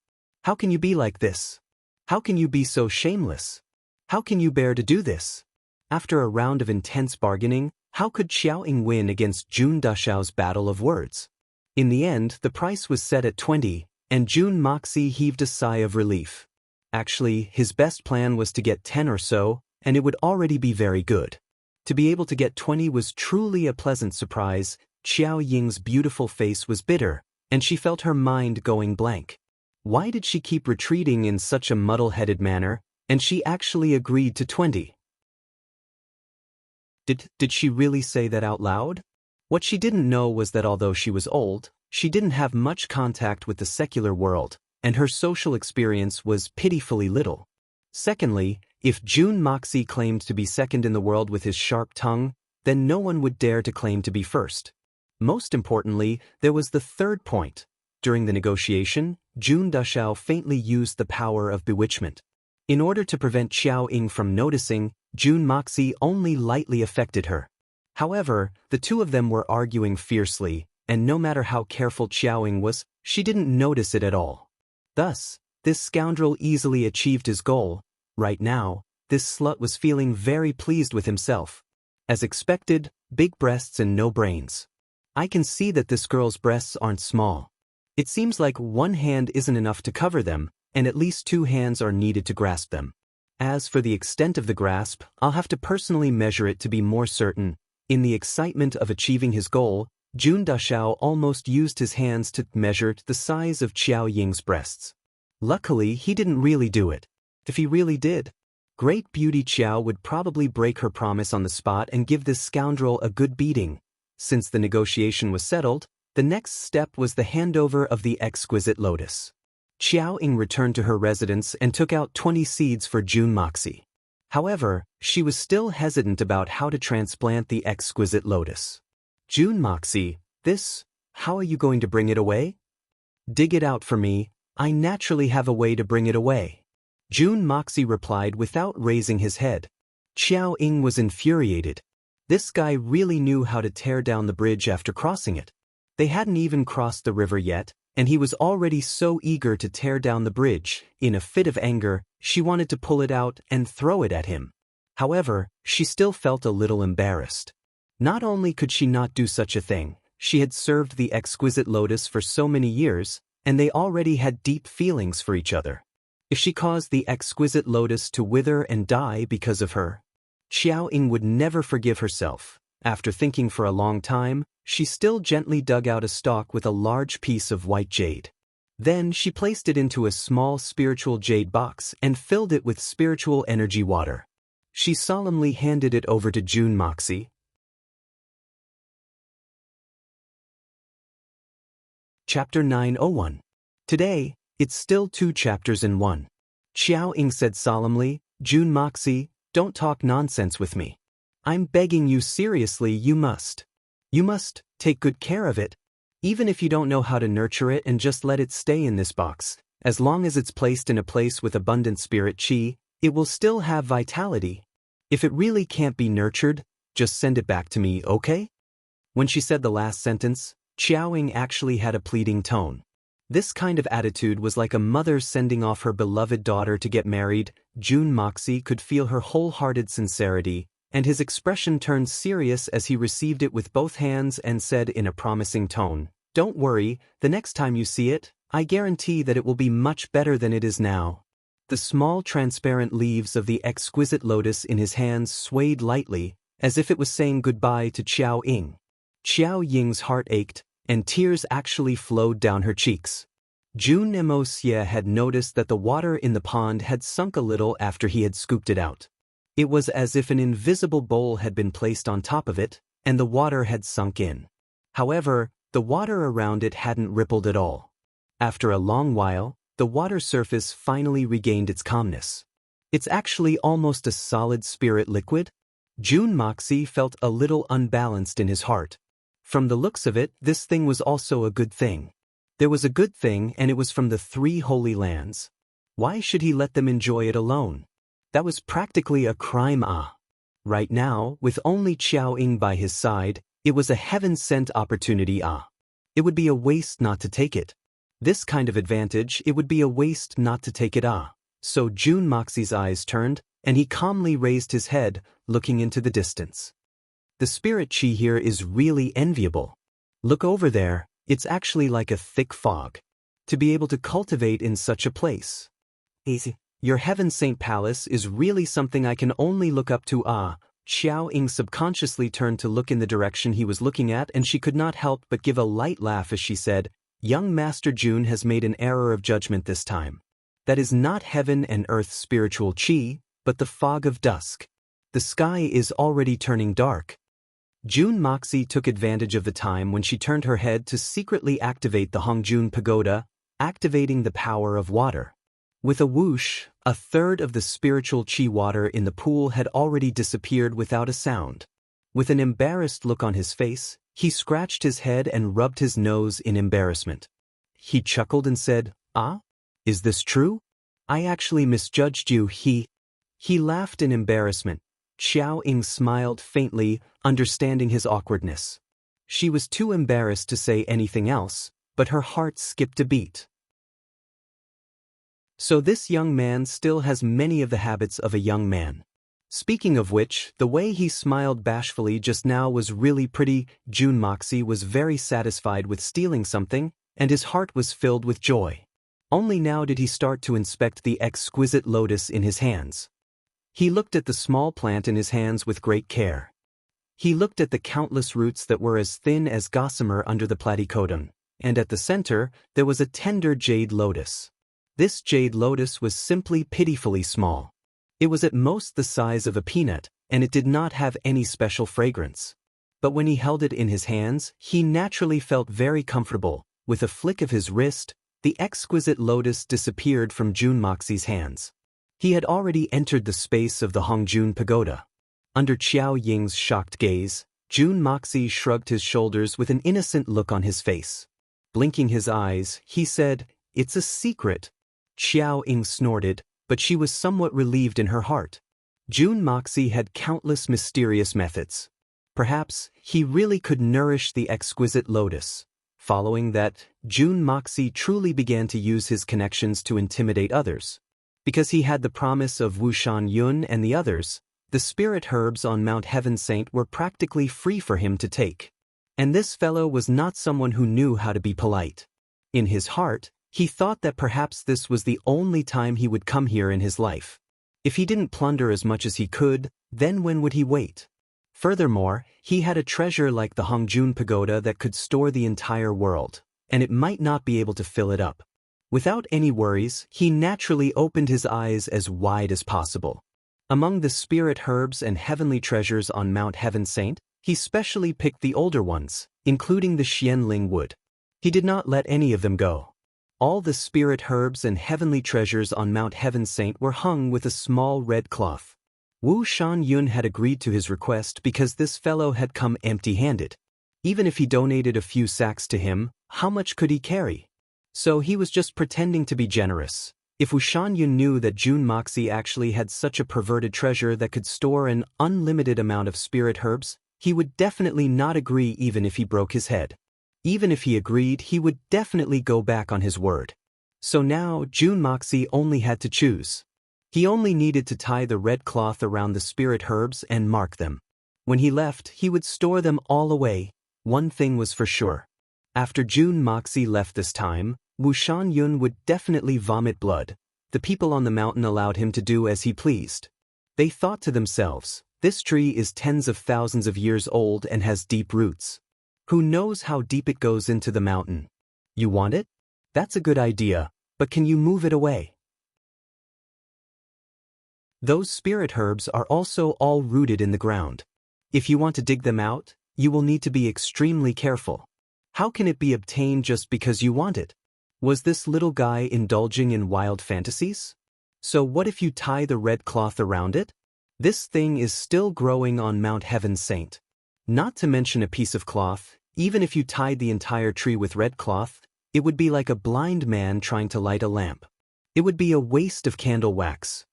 How can you be like this? How can you be so shameless? How can you bear to do this?" After a round of intense bargaining, how could Xiao Ying win against June Dashao's battle of words? In the end, the price was set at 20, and June Moxie heaved a sigh of relief. Actually, his best plan was to get 10 or so, and it would already be very good. To be able to get 20 was truly a pleasant surprise. Xiao Ying's beautiful face was bitter, and she felt her mind going blank. Why did she keep retreating in such a muddle-headed manner, and she actually agreed to 20? Did she really say that out loud? What she didn't know was that although she was old, she didn't have much contact with the secular world, and her social experience was pitifully little. Secondly, if June Moxie claimed to be second in the world with his sharp tongue, then no one would dare to claim to be first. Most importantly, there was the third point. During the negotiation, June Dashao faintly used the power of bewitchment. In order to prevent Xiao Ying from noticing, June Moxie only lightly affected her. However, the two of them were arguing fiercely, and no matter how careful Xiao Ying was, she didn't notice it at all. Thus, this scoundrel easily achieved his goal. Right now, this slut was feeling very pleased with himself. As expected, big breasts and no brains. I can see that this girl's breasts aren't small. It seems like one hand isn't enough to cover them, and at least 2 hands are needed to grasp them. As for the extent of the grasp, I'll have to personally measure it to be more certain. In the excitement of achieving his goal, June Dashao almost used his hands to measure the size of Xiao Ying's breasts. Luckily, he didn't really do it. If he really did, Great Beauty Xiao would probably break her promise on the spot and give this scoundrel a good beating. Since the negotiation was settled, the next step was the handover of the exquisite lotus. Xiao Ying returned to her residence and took out 20 seeds for June Moxie. However, she was still hesitant about how to transplant the exquisite lotus. "June Moxie, how are you going to bring it away?" "Dig it out for me, I naturally have a way to bring it away," June Moxie replied without raising his head. Xiao Ying was infuriated. This guy really knew how to tear down the bridge after crossing it. They hadn't even crossed the river yet, and he was already so eager to tear down the bridge. In a fit of anger, she wanted to pull it out and throw it at him. However, she still felt a little embarrassed. Not only could she not do such a thing, she had served the exquisite lotus for so many years, and they already had deep feelings for each other. If she caused the exquisite lotus to wither and die because of her, Xiao Ying would never forgive herself. After thinking for a long time, she still gently dug out a stalk with a large piece of white jade. Then she placed it into a small spiritual jade box and filled it with spiritual energy water. She solemnly handed it over to June Moxie. Chapter 901. Today, it's still 2 chapters in 1. Xiao Ying said solemnly, "June Moxie, don't talk nonsense with me. I'm begging you seriously, you must take good care of it. Even if you don't know how to nurture it and just let it stay in this box, as long as it's placed in a place with abundant spirit chi, it will still have vitality. If it really can't be nurtured, just send it back to me, okay?" When she said the last sentence, Xiao Ying actually had a pleading tone. This kind of attitude was like a mother sending off her beloved daughter to get married. June Moxie could feel her wholehearted sincerity, and his expression turned serious as he received it with both hands and said in a promising tone, "Don't worry, the next time you see it, I guarantee that it will be much better than it is now." The small transparent leaves of the exquisite lotus in his hands swayed lightly, as if it was saying goodbye to Qiao Ying. Qiao Ying's heart ached, and tears actually flowed down her cheeks. Jun Xie had noticed that the water in the pond had sunk a little after he had scooped it out. It was as if an invisible bowl had been placed on top of it, and the water had sunk in. However, the water around it hadn't rippled at all. After a long while, the water surface finally regained its calmness. It's actually almost a solid spirit liquid? Jun Moxie felt a little unbalanced in his heart. From the looks of it, this thing was also a good thing. There was a good thing, and it was from the 3 holy lands. Why should he let them enjoy it alone? That was practically a crime. Right now, with only Qiao Ying by his side, it was a heaven-sent opportunity. It would be a waste not to take it. This kind of advantage, it would be a waste not to take it. So Jun Moxie's eyes turned, and he calmly raised his head, looking into the distance. The spirit chi here is really enviable. Look over there, it's actually like a thick fog. To be able to cultivate in such a place. Easy. Your Heaven Saint Palace is really something I can only look up to. Qiao Ying subconsciously turned to look in the direction he was looking at, and she could not help but give a light laugh as she said, "Young Master Jun has made an error of judgment this time. That is not heaven and earth spiritual chi, but the fog of dusk. The sky is already turning dark." Jun Moxie took advantage of the time when she turned her head to secretly activate the Hongjun Pagoda, activating the power of water. With a whoosh, a third of the spiritual chi water in the pool had already disappeared without a sound. With an embarrassed look on his face, he scratched his head and rubbed his nose in embarrassment. He chuckled and said, Is this true? I actually misjudged you." He laughed in embarrassment. Qiao Ying smiled faintly, understanding his awkwardness. She was too embarrassed to say anything else, but her heart skipped a beat. So this young man still has many of the habits of a young man. Speaking of which, the way he smiled bashfully just now was really pretty. Jun Moxie was very satisfied with stealing something, and his heart was filled with joy. Only now did he start to inspect the exquisite lotus in his hands. He looked at the small plant in his hands with great care. He looked at the countless roots that were as thin as gossamer under the platycodon, and at the center, there was a tender jade lotus. This jade lotus was simply pitifully small. It was at most the size of a peanut, and it did not have any special fragrance. But when he held it in his hands, he naturally felt very comfortable. With a flick of his wrist, the exquisite lotus disappeared from Jun Moxie's hands. He had already entered the space of the Hongjun Pagoda. Under Qiao Ying's shocked gaze, Jun Moxie shrugged his shoulders with an innocent look on his face. Blinking his eyes, he said, "It's a secret." Qiao Ying snorted, but she was somewhat relieved in her heart. Jun Moxie had countless mysterious methods. Perhaps he really could nourish the exquisite lotus. Following that, Jun Moxie truly began to use his connections to intimidate others. Because he had the promise of Wushan Yun and the others, the spirit herbs on Mount Heaven Saint were practically free for him to take. And this fellow was not someone who knew how to be polite. In his heart, he thought that perhaps this was the only time he would come here in his life. If he didn't plunder as much as he could, then when would he wait? Furthermore, he had a treasure like the Hongjun Pagoda that could store the entire world, and it might not be able to fill it up. Without any worries, he naturally opened his eyes as wide as possible. Among the spirit herbs and heavenly treasures on Mount Heaven Saint, he specially picked the older ones, including the Xianling wood. He did not let any of them go. All the spirit herbs and heavenly treasures on Mount Heaven Saint were hung with a small red cloth. Wu Shan Yun had agreed to his request because this fellow had come empty-handed. Even if he donated a few sacks to him, how much could he carry? So he was just pretending to be generous. If Wu Shan Yun knew that Jun Moxie actually had such a perverted treasure that could store an unlimited amount of spirit herbs, he would definitely not agree even if he broke his head. Even if he agreed, he would definitely go back on his word. So now, Jun Moxie only had to choose. He only needed to tie the red cloth around the spirit herbs and mark them. When he left, he would store them all away. One thing was for sure. After Jun Moxie left this time, Wu Shan Yun would definitely vomit blood. the people on the mountain allowed him to do as he pleased. They thought to themselves, "This tree is tens of thousands of years old and has deep roots. Who knows how deep it goes into the mountain? You want it? That's a good idea, but can you move it away?" Those spirit herbs are also all rooted in the ground. If you want to dig them out, you will need to be extremely careful. How can it be obtained just because you want it? Was this little guy indulging in wild fantasies? So what if you tie the red cloth around it? This thing is still growing on Mount Heaven Saint. Not to mention a piece of cloth, even if you tied the entire tree with red cloth, it would be like a blind man trying to light a lamp. It would be a waste of candle wax.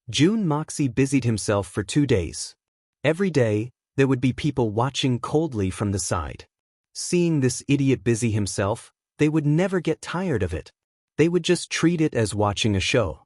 Jun Moxie busied himself for 2 days. Every day, there would be people watching coldly from the side. Seeing this idiot busy himself, they would never get tired of it. They would just treat it as watching a show.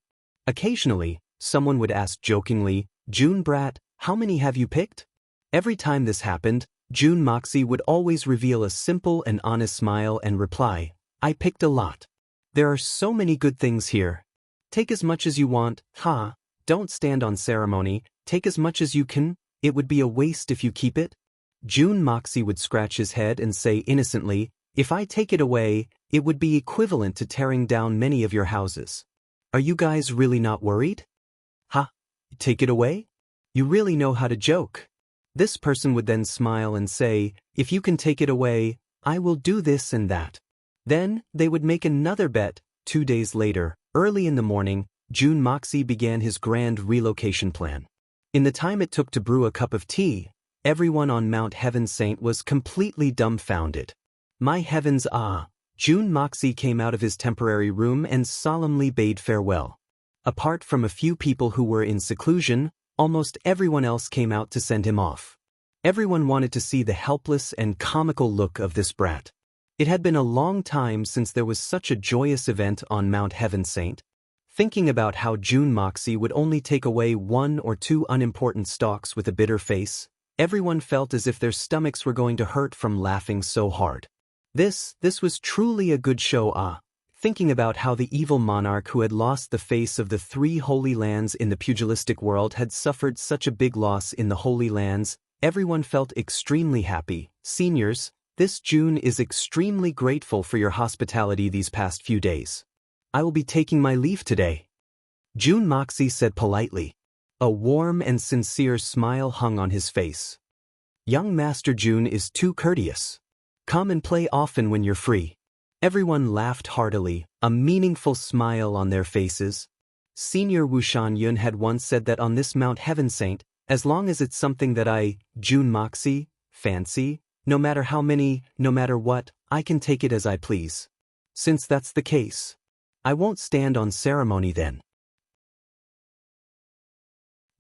Occasionally, someone would ask jokingly, "Jun brat, how many have you picked?" Every time this happened, Jun Moxie would always reveal a simple and honest smile and reply, "I picked a lot. There are so many good things here. Take as much as you want, ha. Don't stand on ceremony, take as much as you can, it would be a waste if you keep it." Jun Moxie would scratch his head and say innocently, "If I take it away, it would be equivalent to tearing down many of your houses. Are you guys really not worried? Ha, take it away? You really know how to joke." This person would then smile and say, "If you can take it away, I will do this and that." Then, they would make another bet. 2 days later, early in the morning, Jun Moxie began his grand relocation plan. In the time it took to brew a cup of tea, everyone on Mount Heaven Saint was completely dumbfounded. My heavens ah! Jun Moxie came out of his temporary room and solemnly bade farewell. Apart from a few people who were in seclusion, almost everyone else came out to send him off. Everyone wanted to see the helpless and comical look of this brat. It had been a long time since there was such a joyous event on Mount Heaven Saint. Thinking about how Jun Moxie would only take away 1 or 2 unimportant stalks with a bitter face, everyone felt as if their stomachs were going to hurt from laughing so hard. This was truly a good show ah. Thinking about how the evil monarch who had lost the face of the 3 holy lands in the pugilistic world had suffered such a big loss in the holy lands, everyone felt extremely happy. "Seniors, this Jun is extremely grateful for your hospitality these past few days. I will be taking my leave today," Jun Moxie said politely. A warm and sincere smile hung on his face. "Young Master Jun is too courteous. Come and play often when you're free." Everyone laughed heartily, a meaningful smile on their faces. Senior Wu Shan-yun had once said that on this Mount Heaven Saint, as long as it's something that I, Jun Moxie, fancy, no matter how many, no matter what, I can take it as I please. Since that's the case, I won't stand on ceremony then.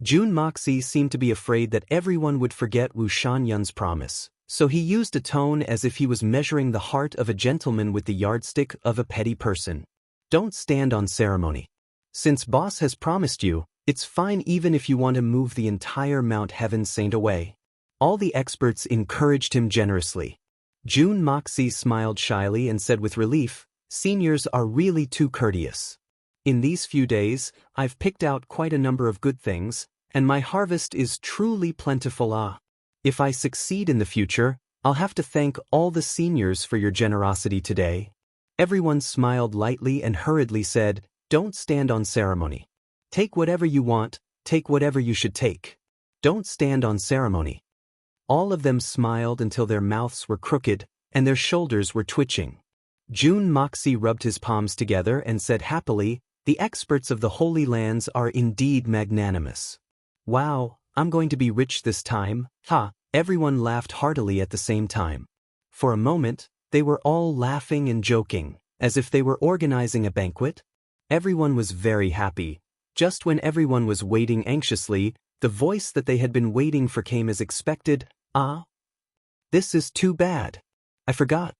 Jun Moxie seemed to be afraid that everyone would forget Wu Shan-yun's promise, so he used a tone as if he was measuring the heart of a gentleman with the yardstick of a petty person. "Don't stand on ceremony. Since boss has promised you, it's fine even if you want to move the entire Mount Heaven Saint away." All the experts encouraged him generously. Jun Moxie smiled shyly and said with relief, "Seniors are really too courteous. In these few days, I've picked out quite a number of good things, and my harvest is truly plentiful ah. If I succeed in the future, I'll have to thank all the seniors for your generosity today." Everyone smiled lightly and hurriedly said, "Don't stand on ceremony. Take whatever you want, take whatever you should take. Don't stand on ceremony." All of them smiled until their mouths were crooked and their shoulders were twitching. Jun Moxie rubbed his palms together and said happily, "The experts of the Holy Lands are indeed magnanimous. Wow, I'm going to be rich this time, ha." Everyone laughed heartily at the same time. For a moment, they were all laughing and joking, as if they were organizing a banquet. Everyone was very happy. Just when everyone was waiting anxiously, the voice that they had been waiting for came as expected. "Ah, this is too bad. I forgot.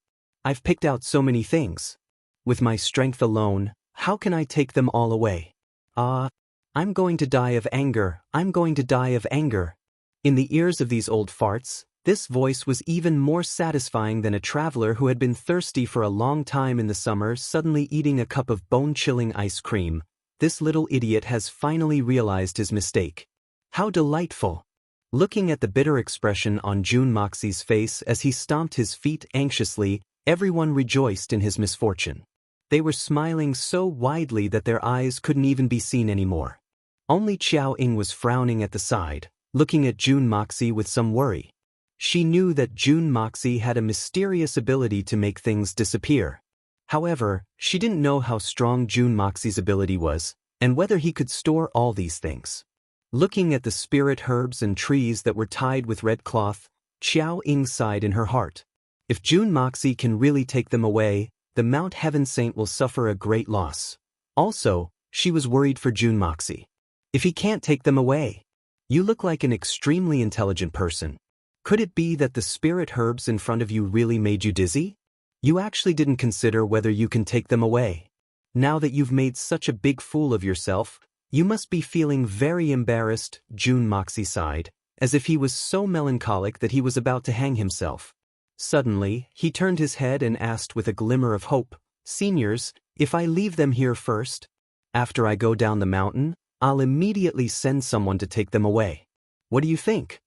I've picked out so many things. With my strength alone, how can I take them all away? Ah, I'm going to die of anger, I'm going to die of anger." In the ears of these old farts, this voice was even more satisfying than a traveler who had been thirsty for a long time in the summer suddenly eating a cup of bone-chilling ice cream. this little idiot has finally realized his mistake. How delightful! Looking at the bitter expression on Jun Moxie's face as he stomped his feet anxiously, everyone rejoiced in his misfortune. They were smiling so widely that their eyes couldn't even be seen anymore. Only Xiao Ying was frowning at the side, looking at Jun Moxie with some worry. She knew that Jun Moxie had a mysterious ability to make things disappear. However, she didn't know how strong Jun Moxie's ability was, and whether he could store all these things. Looking at the spirit herbs and trees that were tied with red cloth, Xiao Ying sighed in her heart. If Jun Moxie can really take them away, the Mount Heaven Saint will suffer a great loss. Also, she was worried for Jun Moxie. If he can't take them away? You look like an extremely intelligent person. Could it be that the spirit herbs in front of you really made you dizzy? You actually didn't consider whether you can take them away. Now that you've made such a big fool of yourself, you must be feeling very embarrassed, Jun Moxie sighed, as if he was so melancholic that he was about to hang himself. Suddenly, he turned his head and asked with a glimmer of hope, "Seniors, if I leave them here first, after I go down the mountain, I'll immediately send someone to take them away. What do you think?"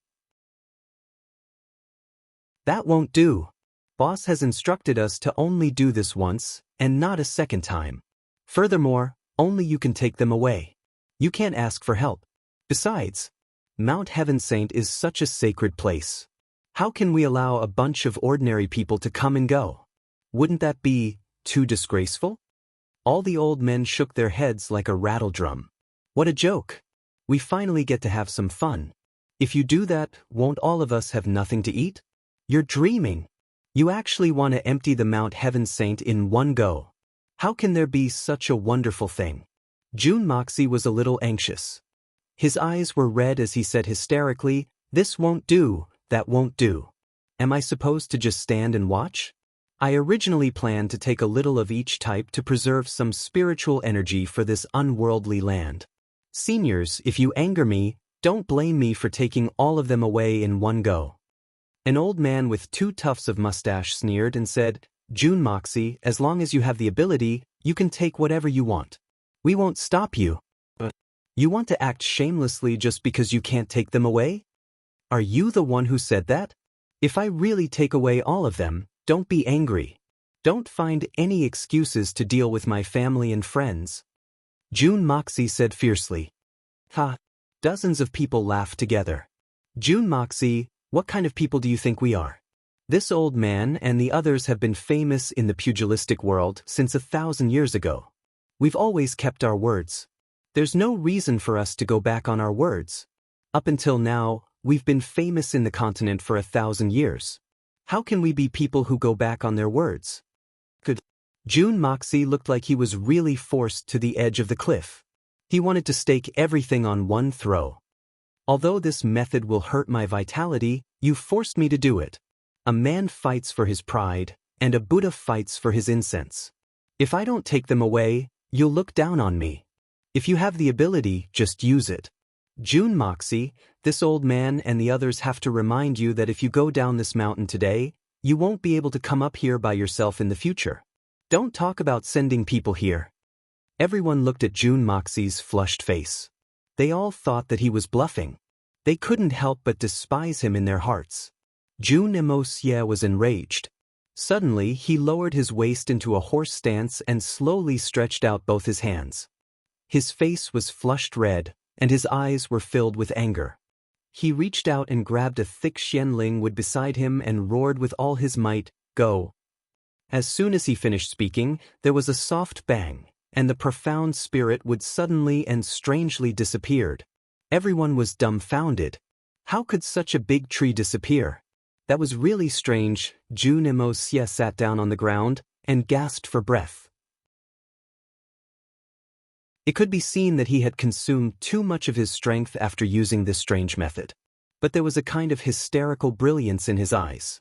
"That won't do. Boss has instructed us to only do this once, and not a second time. Furthermore, only you can take them away. You can't ask for help. Besides, Mount Heaven Saint is such a sacred place. How can we allow a bunch of ordinary people to come and go? Wouldn't that be too disgraceful?" All the old men shook their heads like a rattle drum. "What a joke. We finally get to have some fun. If you do that, won't all of us have nothing to eat? You're dreaming. You actually want to empty the Mount Heaven Saint in one go. How can there be such a wonderful thing?" Jun Moxie was a little anxious. His eyes were red as he said hysterically, "This won't do, that won't do. Am I supposed to just stand and watch? I originally planned to take a little of each type to preserve some spiritual energy for this unworldly land. Seniors, if you anger me, don't blame me for taking all of them away in one go." An old man with 2 tufts of mustache sneered and said, "Jun Moxie, as long as you have the ability, you can take whatever you want. We won't stop you. But you want to act shamelessly just because you can't take them away? Are you the one who said that? If I really take away all of them, don't be angry. Don't find any excuses to deal with my family and friends." Jun Moxie said fiercely. "Ha!" Dozens of people laughed together. "Jun Moxie, what kind of people do you think we are? This old man and the others have been famous in the pugilistic world since 1,000 years ago. We've always kept our words. There's no reason for us to go back on our words. Up until now, we've been famous in the continent for 1,000 years. How can we be people who go back on their words?" Good. Jun Moxie looked like he was really forced to the edge of the cliff. He wanted to stake everything on one throw. "Although this method will hurt my vitality, you forced me to do it. A man fights for his pride, and a Buddha fights for his incense. If I don't take them away, you'll look down on me. If you have the ability, just use it. Jun Moxie, this old man and the others have to remind you that if you go down this mountain today, you won't be able to come up here by yourself in the future. Don't talk about sending people here." Everyone looked at Jun Moxie's flushed face. They all thought that he was bluffing. They couldn't help but despise him in their hearts. Jun Moxie was enraged. Suddenly, he lowered his waist into a horse stance and slowly stretched out both his hands. His face was flushed red, and his eyes were filled with anger. He reached out and grabbed a thick Xianling wood beside him and roared with all his might, "Go!" As soon as he finished speaking, there was a soft bang, and the profound spirit wood suddenly and strangely disappeared. Everyone was dumbfounded. How could such a big tree disappear? That was really strange. Jun Moxie sat down on the ground and gasped for breath. It could be seen that he had consumed too much of his strength after using this strange method. But there was a kind of hysterical brilliance in his eyes.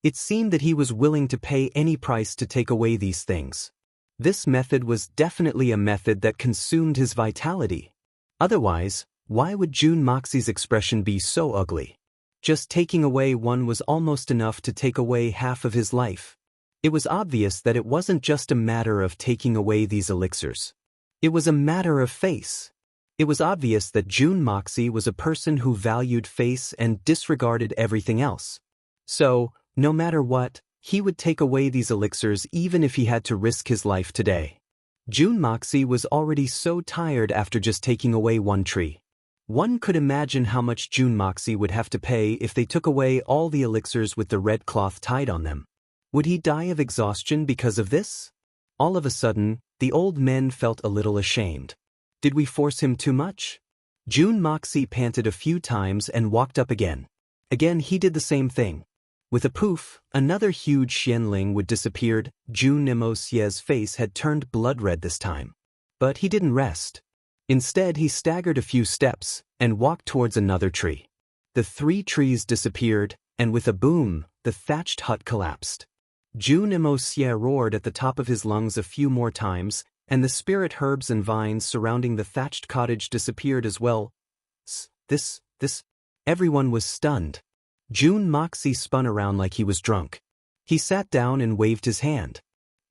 It seemed that he was willing to pay any price to take away these things. This method was definitely a method that consumed his vitality. Otherwise, why would Jun Moxie's expression be so ugly? Just taking away one was almost enough to take away half of his life. It was obvious that it wasn't just a matter of taking away these elixirs. It was a matter of face. It was obvious that June Moxie was a person who valued face and disregarded everything else. So, no matter what, he would take away these elixirs even if he had to risk his life today. June Moxie was already so tired after just taking away one tree. One could imagine how much June Moxie would have to pay if they took away all the elixirs with the red cloth tied on them. Would he die of exhaustion because of this? All of a sudden, the old men felt a little ashamed. Did we force him too much? June Moxie panted a few times and walked up again. Again he did the same thing. With a poof, another huge Xianling would disappeared. June Nemosie's face had turned blood red this time. But he didn't rest. Instead he staggered a few steps and walked towards another tree. The 3 trees disappeared, and with a boom, the thatched hut collapsed. June Nemosie roared at the top of his lungs a few more times, and the spirit herbs and vines surrounding the thatched cottage disappeared as well. This. Everyone was stunned. June Moxie spun around like he was drunk. He sat down and waved his hand.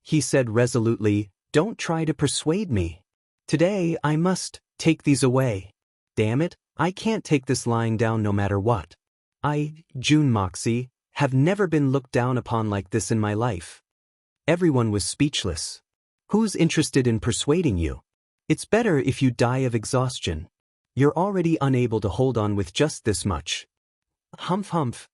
He said resolutely, "Don't try to persuade me. Today I must take these away. Damn it, I can't take this lying down no matter what. I, June Moxie, have never been looked down upon like this in my life." Everyone was speechless. Who's interested in persuading you? It's better if you die of exhaustion. You're already unable to hold on with just this much. Humph humph.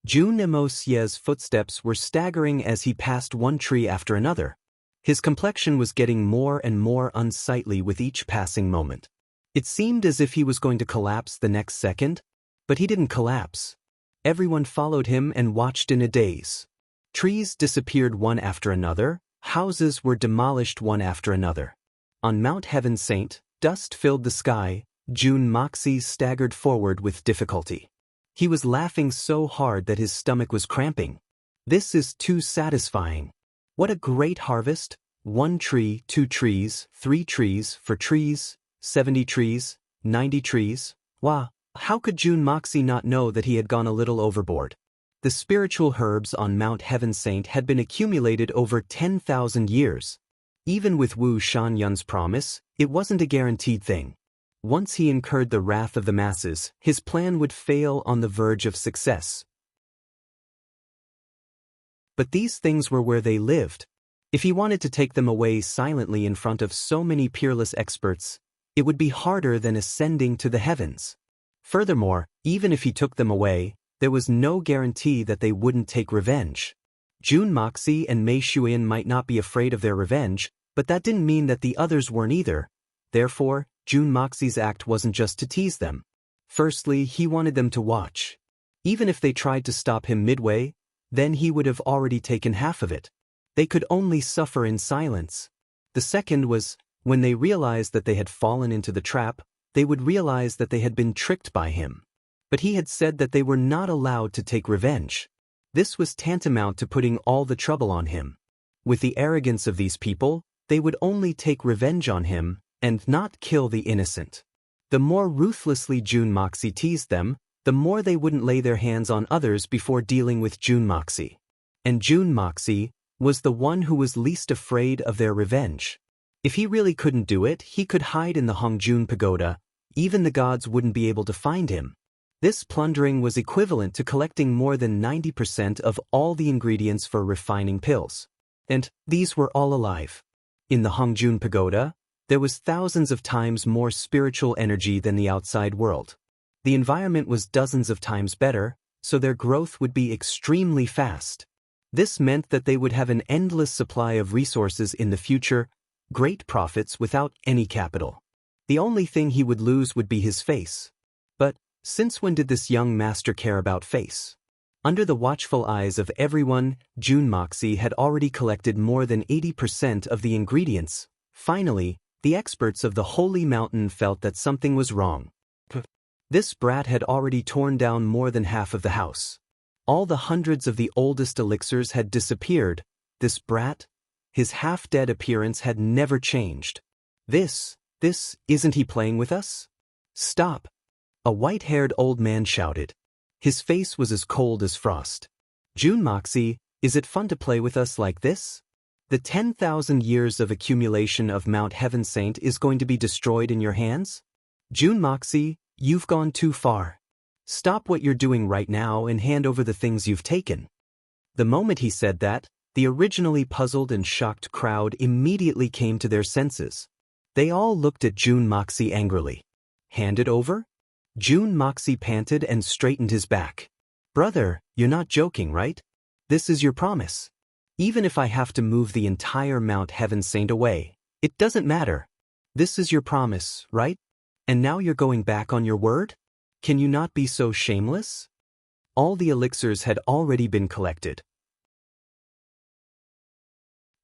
June Nemosie's footsteps were staggering as he passed one tree after another. His complexion was getting more and more unsightly with each passing moment. It seemed as if he was going to collapse the next second, but he didn't collapse. Everyone followed him and watched in a daze. Trees disappeared one after another, houses were demolished one after another. On Mount Heaven Saint, dust filled the sky. June Moxie staggered forward with difficulty. He was laughing so hard that his stomach was cramping. This is too satisfying. What a great harvest! 1 tree, 2 trees, 3 trees, 4 trees, 70 trees, 90 trees. Wow, how could June Moxie not know that he had gone a little overboard? The spiritual herbs on Mount Heaven Saint had been accumulated over 10,000 years. Even with Wu Shanyan's promise, it wasn't a guaranteed thing. Once he incurred the wrath of the masses, his plan would fail on the verge of success. But these things were where they lived. If he wanted to take them away silently in front of so many peerless experts, it would be harder than ascending to the heavens. Furthermore, even if he took them away, there was no guarantee that they wouldn't take revenge. June Moxie and Mei Shuyan might not be afraid of their revenge, but that didn't mean that the others weren't either. Therefore, June Moxie's act wasn't just to tease them. Firstly, he wanted them to watch. Even if they tried to stop him midway, then he would have already taken half of it. They could only suffer in silence. The second was, when they realized that they had fallen into the trap, they would realize that they had been tricked by him. But he had said that they were not allowed to take revenge. This was tantamount to putting all the trouble on him. With the arrogance of these people, they would only take revenge on him and not kill the innocent. The more ruthlessly June Moxie teased them, the more they wouldn't lay their hands on others before dealing with June Moxie. And June Moxie was the one who was least afraid of their revenge. If he really couldn't do it, he could hide in the Hongjun Pagoda. Even the gods wouldn't be able to find him. This plundering was equivalent to collecting more than 90% of all the ingredients for refining pills. And these were all alive. In the Hongjun Pagoda, there was thousands of times more spiritual energy than the outside world. The environment was dozens of times better, so their growth would be extremely fast. This meant that they would have an endless supply of resources in the future, great profits without any capital. The only thing he would lose would be his face. But since when did this young master care about face? Under the watchful eyes of everyone, June Moxie had already collected more than 80% of the ingredients. Finally, the experts of the Holy Mountain felt that something was wrong. This brat had already torn down more than half of the house. All the hundreds of the oldest elixirs had disappeared. This brat, his half-dead appearance had never changed. This, isn't he playing with us? Stop! A white-haired old man shouted. His face was as cold as frost. June Moxie, is it fun to play with us like this? The 10,000 years of accumulation of Mount Heaven Saint is going to be destroyed in your hands? June Moxie, you've gone too far. Stop what you're doing right now and hand over the things you've taken. The moment he said that, the originally puzzled and shocked crowd immediately came to their senses. They all looked at June Moxie angrily. Hand it over? June Moxie panted and straightened his back. Brother, you're not joking, right? This is your promise. Even if I have to move the entire Mount Heaven Saint away, it doesn't matter. This is your promise, right? And now you're going back on your word? Can you not be so shameless? All the elixirs had already been collected.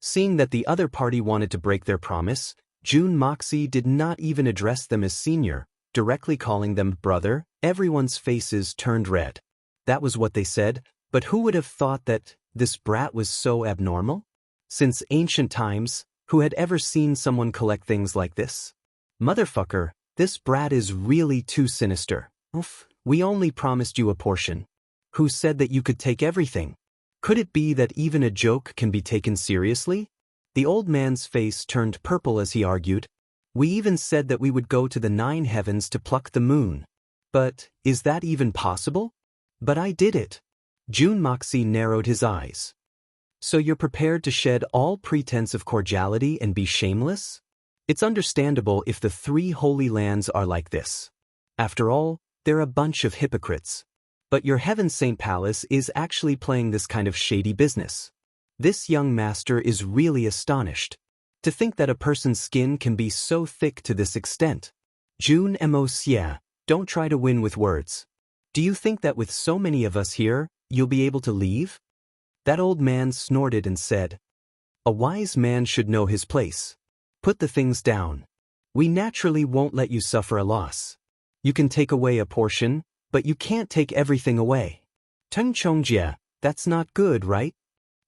Seeing that the other party wanted to break their promise, June Moxie did not even address them as senior, directly calling them brother. Everyone's faces turned red. That was what they said, but who would have thought that this brat was so abnormal? Since ancient times, who had ever seen someone collect things like this? Motherfucker, this brat is really too sinister. Oof, we only promised you a portion. Who said that you could take everything? Could it be that even a joke can be taken seriously? The old man's face turned purple as he argued. We even said that we would go to the 9 heavens to pluck the moon. But, is that even possible? But I did it. June Moxie narrowed his eyes. So you're prepared to shed all pretense of cordiality and be shameless? It's understandable if the 3 holy lands are like this. After all, they're a bunch of hypocrites. But your Heaven Saint Palace is actually playing this kind of shady business. This young master is really astonished. To think that a person's skin can be so thick to this extent. June Moxie, don't try to win with words. Do you think that with so many of us here, you'll be able to leave? That old man snorted and said, a wise man should know his place. Put the things down. We naturally won't let you suffer a loss. You can take away a portion, but you can't take everything away. Teng Chongjie, that's not good, right?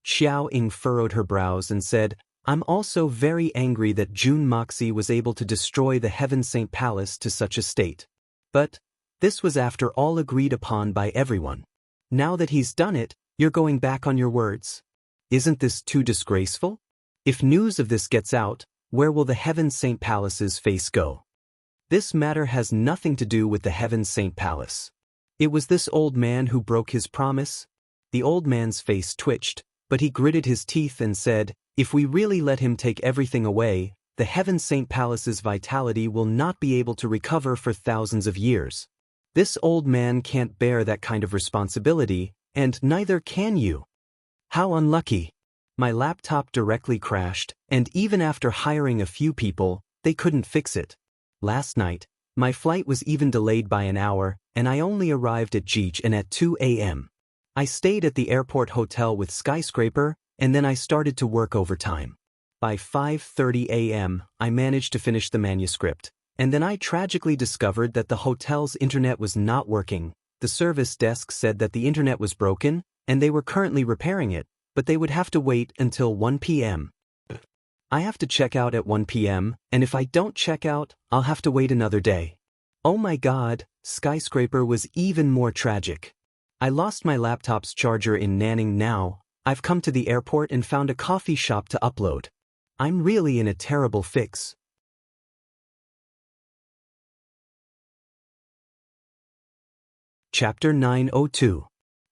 Xiao Ying furrowed her brows and said, I'm also very angry that June Moxie was able to destroy the Heaven Saint Palace to such a state. But this was after all agreed upon by everyone. Now that he's done it, you're going back on your words. Isn't this too disgraceful? If news of this gets out, where will the Heaven Saint Palace's face go? This matter has nothing to do with the Heaven Saint Palace. It was this old man who broke his promise. The old man's face twitched, but he gritted his teeth and said, if we really let him take everything away, the Heaven Saint Palace's vitality will not be able to recover for thousands of years. This old man can't bear that kind of responsibility, and neither can you. How unlucky. My laptop directly crashed, and even after hiring a few people, they couldn't fix it. Last night, my flight was even delayed by an hour, and I only arrived at Jichen at 2 a.m. I stayed at the airport hotel with Skyscraper, and then I started to work overtime. By 5:30 a.m., I managed to finish the manuscript, and then I tragically discovered that the hotel's internet was not working. The service desk said that the internet was broken, and they were currently repairing it, but they would have to wait until 1 p.m. I have to check out at 1 p.m., and if I don't check out, I'll have to wait another day. Oh my God, Skyscraper was even more tragic. I lost my laptop's charger in Nanning now. I've come to the airport and found a coffee shop to upload. I'm really in a terrible fix. Chapter 902.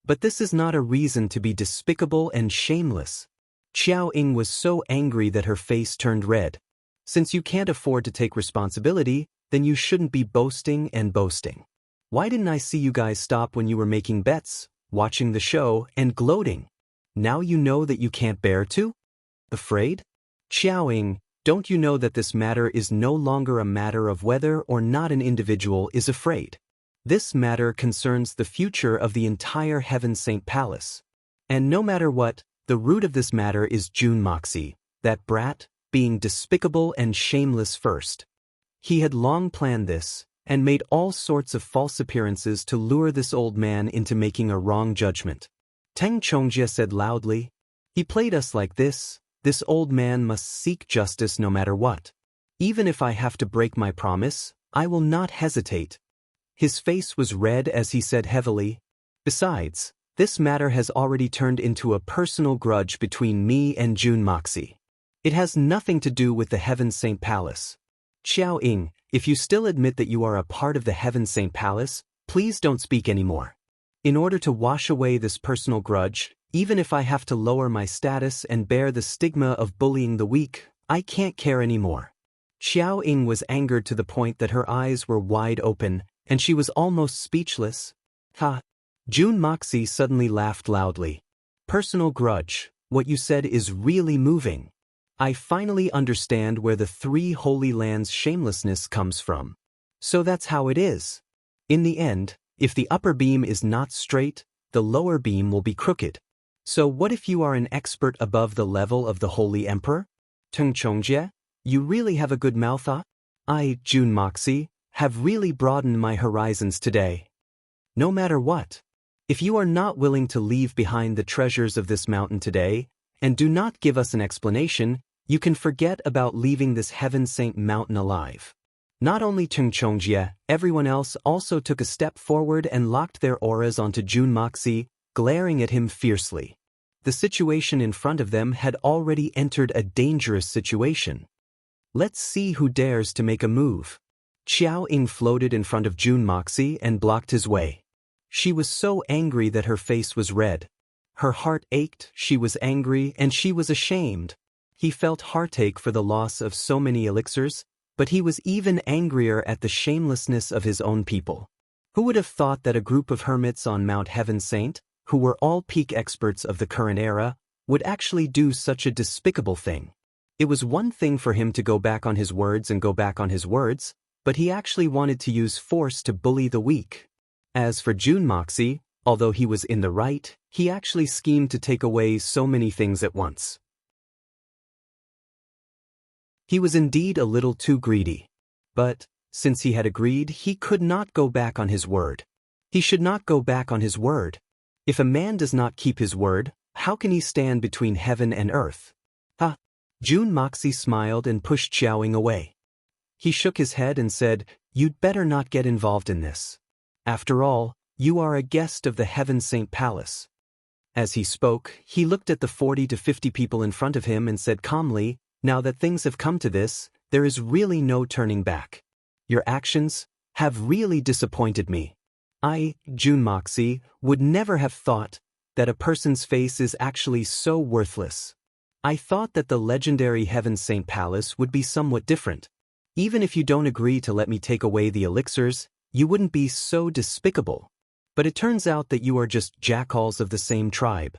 But this is not a reason to be despicable and shameless. Xiao Ying was so angry that her face turned red. Since you can't afford to take responsibility, then you shouldn't be boasting and boasting. Why didn't I see you guys stop when you were making bets, watching the show, and gloating? Now you know that you can't bear to? Afraid? Xiao Ying, don't you know that this matter is no longer a matter of whether or not an individual is afraid? This matter concerns the future of the entire Heaven Saint Palace. And no matter what, the root of this matter is June Moxie, that brat, being despicable and shameless first. He had long planned this, and made all sorts of false appearances to lure this old man into making a wrong judgment. Teng Chongjie said loudly, he played us like this old man must seek justice no matter what. Even if I have to break my promise, I will not hesitate. His face was red as he said heavily, besides, This matter has already turned into a personal grudge between me and Jun Moxie. It has nothing to do with the Heaven Saint Palace. Xiao Ying, if you still admit that you are a part of the Heaven Saint Palace, please don't speak anymore. In order to wash away this personal grudge, even if I have to lower my status and bear the stigma of bullying the weak, I can't care anymore. Xiao Ying was angered to the point that her eyes were wide open, and she was almost speechless. Ha! Jun Moxie suddenly laughed loudly. Personal grudge, what you said is really moving. I finally understand where the three holy lands' shamelessness comes from. So that's how it is. In the end, if the upper beam is not straight, the lower beam will be crooked. So what if you are an expert above the level of the Holy Emperor? Teng Chongjie, you really have a good mouth, huh? I, Jun Moxie, have really broadened my horizons today. No matter what. If you are not willing to leave behind the treasures of this mountain today, and do not give us an explanation, you can forget about leaving this Heaven Saint Mountain alive. Not only Teng Chongjie, everyone else also took a step forward and locked their auras onto Jun Moxie, glaring at him fiercely. The situation in front of them had already entered a dangerous situation. Let's see who dares to make a move. Xiao Ying floated in front of Jun Moxie and blocked his way. She was so angry that her face was red. Her heart ached, she was angry, and she was ashamed. He felt heartache for the loss of so many elixirs, but he was even angrier at the shamelessness of his own people. Who would have thought that a group of hermits on Mount Heaven Saint, who were all peak experts of the current era, would actually do such a despicable thing? It was one thing for him to go back on his words and go back on his words, but he actually wanted to use force to bully the weak. As for Jun Moxie, although he was in the right, he actually schemed to take away so many things at once. He was indeed a little too greedy. But, since he had agreed, he could not go back on his word. He should not go back on his word. If a man does not keep his word, how can he stand between heaven and earth? Ha! Jun Moxie smiled and pushed Xiao Ying away. He shook his head and said, "You'd better not get involved in this. After all, you are a guest of the Heaven Saint Palace." As he spoke, he looked at the 40 to 50 people in front of him and said calmly, "Now that things have come to this, there is really no turning back. Your actions have really disappointed me. I, Jun Moxie, would never have thought that a person's face is actually so worthless. I thought that the legendary Heaven Saint Palace would be somewhat different. Even if you don't agree to let me take away the elixirs, you wouldn't be so despicable. But it turns out that you are just jackals of the same tribe."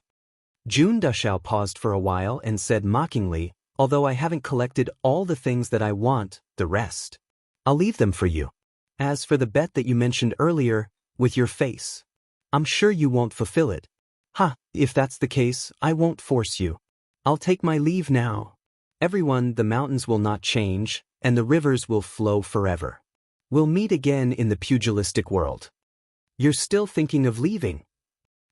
Jun Dashao paused for a while and said mockingly, "Although I haven't collected all the things that I want, the rest, I'll leave them for you. As for the bet that you mentioned earlier, with your face, I'm sure you won't fulfill it. Ha, if that's the case, I won't force you. I'll take my leave now. Everyone, the mountains will not change, and the rivers will flow forever. We'll meet again in the pugilistic world." "You're still thinking of leaving?"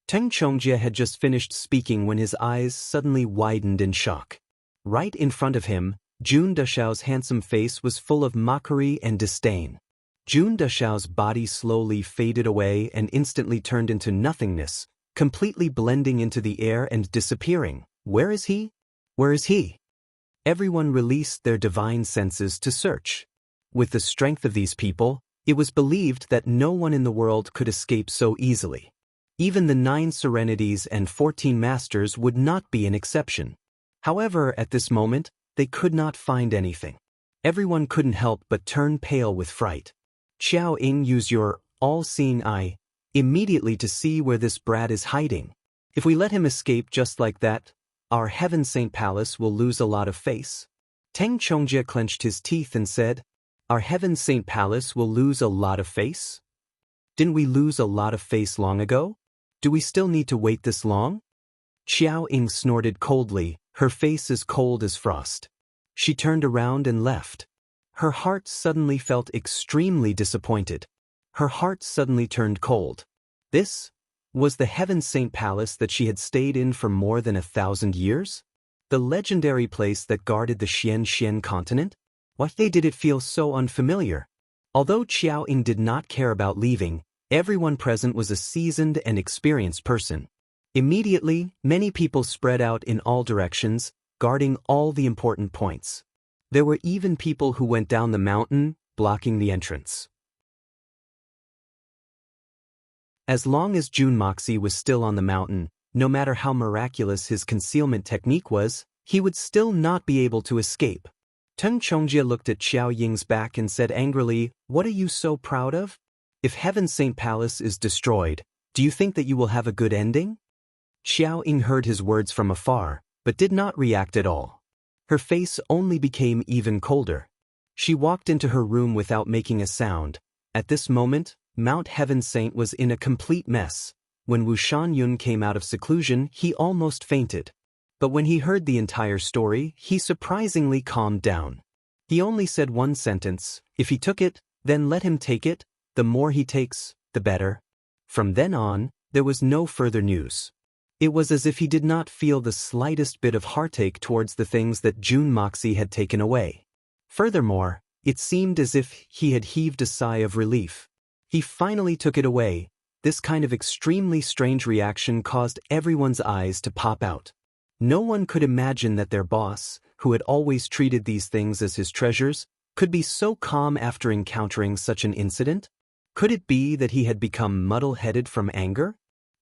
Teng Chongjie had just finished speaking when his eyes suddenly widened in shock. Right in front of him, Jun Dashao's handsome face was full of mockery and disdain. Jun Dashao's body slowly faded away and instantly turned into nothingness, completely blending into the air and disappearing. Where is he? Where is he? Everyone released their divine senses to search. With the strength of these people, it was believed that no one in the world could escape so easily. Even the 9 serenities and 14 masters would not be an exception. However, at this moment, they could not find anything. Everyone couldn't help but turn pale with fright. "Xiao Ying, use your all-seeing eye immediately to see where this brat is hiding. If we let him escape just like that, our Heaven Saint Palace will lose a lot of face." Teng Chongjie clenched his teeth and said, "Our Heaven Saint Palace will lose a lot of face? Didn't we lose a lot of face long ago? Do we still need to wait this long?" Xiao Ying snorted coldly, her face as cold as frost. She turned around and left. Her heart suddenly felt extremely disappointed. Her heart suddenly turned cold. This was the Heaven Saint Palace that she had stayed in for more than 1,000 years? The legendary place that guarded the Xian continent? Why did it feel so unfamiliar? Although Xiao Ying did not care about leaving, everyone present was a seasoned and experienced person. Immediately, many people spread out in all directions, guarding all the important points. There were even people who went down the mountain, blocking the entrance. As long as Jun Moxie was still on the mountain, no matter how miraculous his concealment technique was, he would still not be able to escape. Teng Chongjie looked at Xiao Ying's back and said angrily, "What are you so proud of? If Heaven's Saint Palace is destroyed, do you think that you will have a good ending?" Xiao Ying heard his words from afar, but did not react at all. Her face only became even colder. She walked into her room without making a sound. At this moment, Mount Heaven Saint was in a complete mess. When Wu Shangyun came out of seclusion, he almost fainted. But when he heard the entire story, he surprisingly calmed down. He only said one sentence: "If he took it, then let him take it. The more he takes, the better." From then on, there was no further news. It was as if he did not feel the slightest bit of heartache towards the things that Jun Moxie had taken away. Furthermore, it seemed as if he had heaved a sigh of relief. He finally took it away. This kind of extremely strange reaction caused everyone's eyes to pop out. No one could imagine that their boss, who had always treated these things as his treasures, could be so calm after encountering such an incident. Could it be that he had become muddle-headed from anger?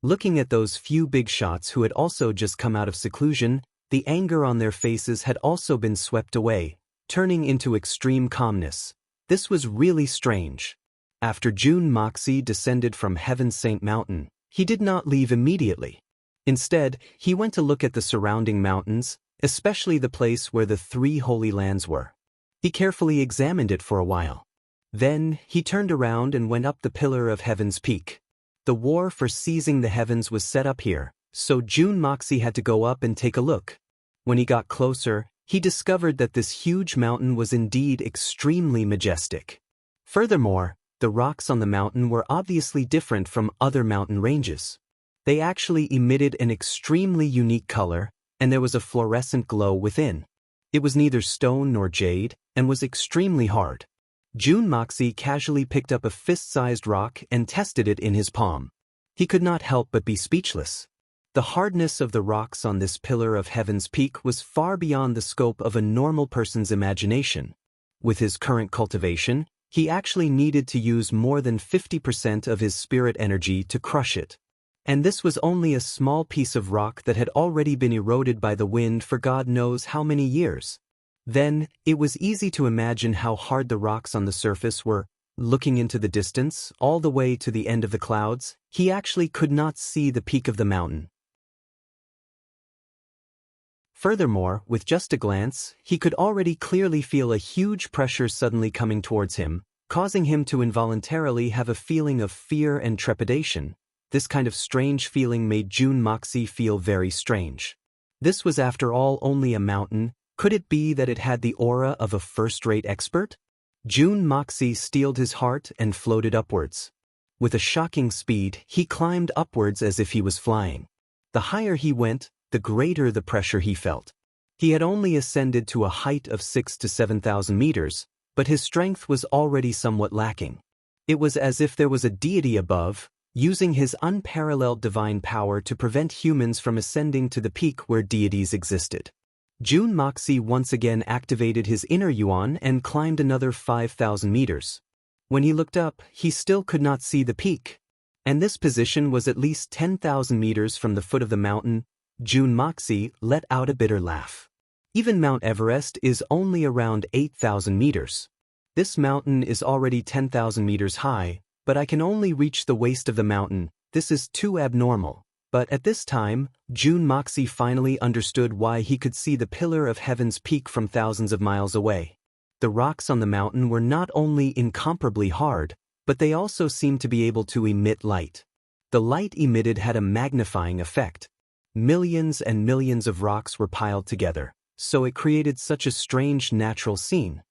Looking at those few big shots who had also just come out of seclusion, the anger on their faces had also been swept away, turning into extreme calmness. This was really strange. After Jun Moxie descended from Heaven's Saint Mountain, he did not leave immediately. Instead, he went to look at the surrounding mountains, especially the place where the 3 holy lands were. He carefully examined it for a while. Then, he turned around and went up the pillar of Heaven's Peak. The war for seizing the heavens was set up here, so Jun Moxie had to go up and take a look. When he got closer, he discovered that this huge mountain was indeed extremely majestic. Furthermore, the rocks on the mountain were obviously different from other mountain ranges. They actually emitted an extremely unique color, and there was a fluorescent glow within. It was neither stone nor jade, and was extremely hard. Jun Moxie casually picked up a fist-sized rock and tested it in his palm. He could not help but be speechless. The hardness of the rocks on this pillar of Heaven's Peak was far beyond the scope of a normal person's imagination. With his current cultivation, he actually needed to use more than 50% of his spirit energy to crush it. And this was only a small piece of rock that had already been eroded by the wind for God knows how many years. Then, it was easy to imagine how hard the rocks on the surface were. Looking into the distance, all the way to the end of the clouds, he actually could not see the peak of the mountain. Furthermore, with just a glance, he could already clearly feel a huge pressure suddenly coming towards him, causing him to involuntarily have a feeling of fear and trepidation. This kind of strange feeling made Jun Moxie feel very strange. This was after all only a mountain. Could it be that it had the aura of a first-rate expert? Jun Moxie steeled his heart and floated upwards. With a shocking speed, he climbed upwards as if he was flying. The higher he went, the greater the pressure he felt. He had only ascended to a height of 6,000 to 7,000 meters, but his strength was already somewhat lacking. It was as if there was a deity above, using his unparalleled divine power to prevent humans from ascending to the peak where deities existed. Jun Moxie once again activated his inner yuan and climbed another 5,000 meters. When he looked up, he still could not see the peak. And this position was at least 10,000 meters from the foot of the mountain. Jun Moxie let out a bitter laugh. Even Mount Everest is only around 8,000 meters. This mountain is already 10,000 meters high, but I can only reach the waist of the mountain. This is too abnormal. But at this time, Jun Moxie finally understood why he could see the pillar of Heaven's Peak from thousands of miles away. The rocks on the mountain were not only incomparably hard, but they also seemed to be able to emit light. The light emitted had a magnifying effect. Millions and millions of rocks were piled together, so it created such a strange natural scene.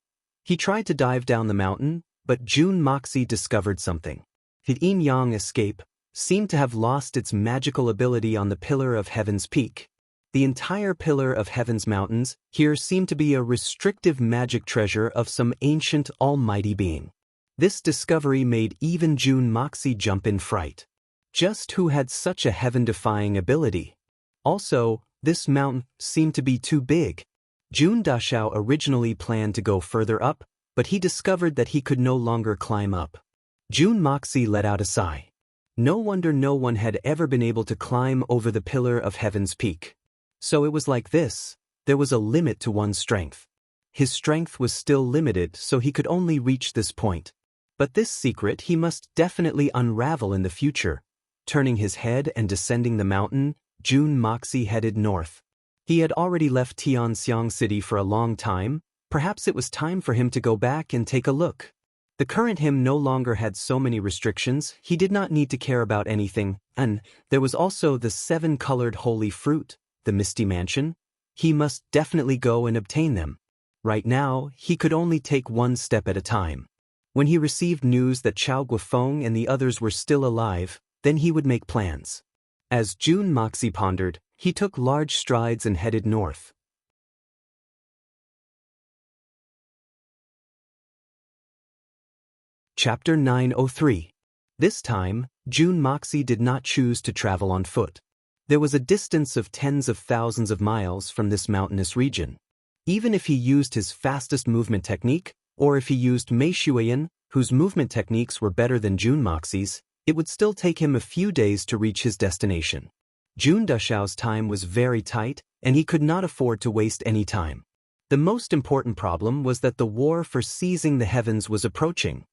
He tried to dive down the mountain, but Jun Moxie discovered something. His yin-yang escape seemed to have lost its magical ability on the pillar of Heaven's Peak. The entire pillar of Heaven's mountains here seemed to be a restrictive magic treasure of some ancient almighty being. This discovery made even Jun Moxie jump in fright. Just who had such a heaven-defying ability? Also, this mountain seemed to be too big. Jun Dashao originally planned to go further up, but he discovered that he could no longer climb up. Jun Moxie let out a sigh. No wonder no one had ever been able to climb over the pillar of heaven's peak. So it was like this: there was a limit to one's strength. His strength was still limited, so he could only reach this point. But this secret he must definitely unravel in the future. Turning his head and descending the mountain, Jun Moxie headed north. He had already left Tianxiang City for a long time. Perhaps it was time for him to go back and take a look. The current him no longer had so many restrictions, he did not need to care about anything, and there was also the 7-colored holy fruit, the Misty Mansion. He must definitely go and obtain them. Right now, he could only take one step at a time. When he received news that Chao Guofeng and the others were still alive, then he would make plans. As Jun Moxie pondered, he took large strides and headed north. Chapter 903. This time, Jun Moxie did not choose to travel on foot. There was a distance of tens of thousands of miles from this mountainous region. Even if he used his fastest movement technique, or if he used Mei Shuiyan, whose movement techniques were better than Jun Moxie's, it would still take him a few days to reach his destination. Jun Dashao's time was very tight, and he could not afford to waste any time. The most important problem was that the war for seizing the heavens was approaching.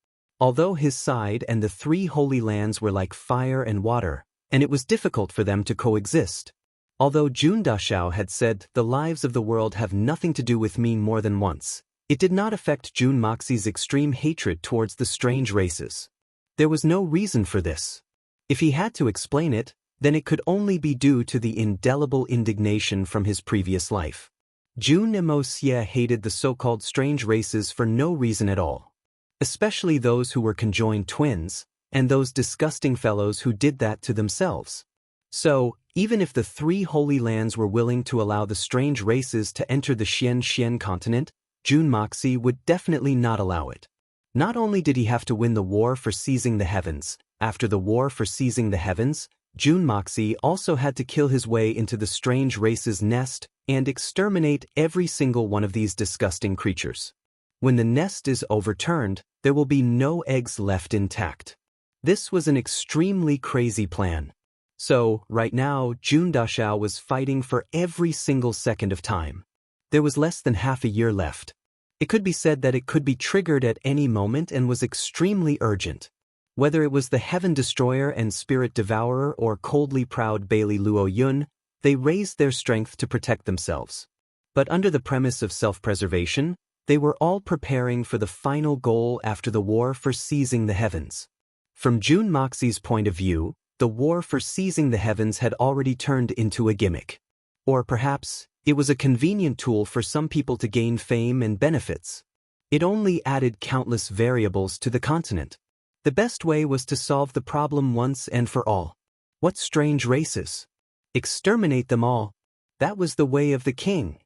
Although his side and the 3 holy lands were like fire and water, and it was difficult for them to coexist. Although Jun Dashao had said, "The lives of the world have nothing to do with me," more than once, it did not affect Jun Moxie's extreme hatred towards the strange races. There was no reason for this. If he had to explain it, then it could only be due to the indelible indignation from his previous life. Jun Moxie hated the so-called strange races for no reason at all. Especially those who were conjoined twins, and those disgusting fellows who did that to themselves. So, even if the 3 holy lands were willing to allow the strange races to enter the Xian continent, Jun Moxie would definitely not allow it. Not only did he have to win the war for seizing the heavens, after the war for seizing the heavens, Jun Moxie also had to kill his way into the strange race's nest and exterminate every single one of these disgusting creatures. When the nest is overturned, there will be no eggs left intact. This was an extremely crazy plan. So, right now, Jun Dashao was fighting for every single second of time. There was less than half a year left. It could be said that it could be triggered at any moment and was extremely urgent. Whether it was the Heaven Destroyer and Spirit Devourer or coldly proud Bailey Luo Yun, they raised their strength to protect themselves. But under the premise of self-preservation, they were all preparing for the final goal after the war for seizing the heavens. From Jun Moxie's point of view, the war for seizing the heavens had already turned into a gimmick. Or perhaps, it was a convenient tool for some people to gain fame and benefits. It only added countless variables to the continent. The best way was to solve the problem once and for all. What strange races? Exterminate them all. That was the way of the king.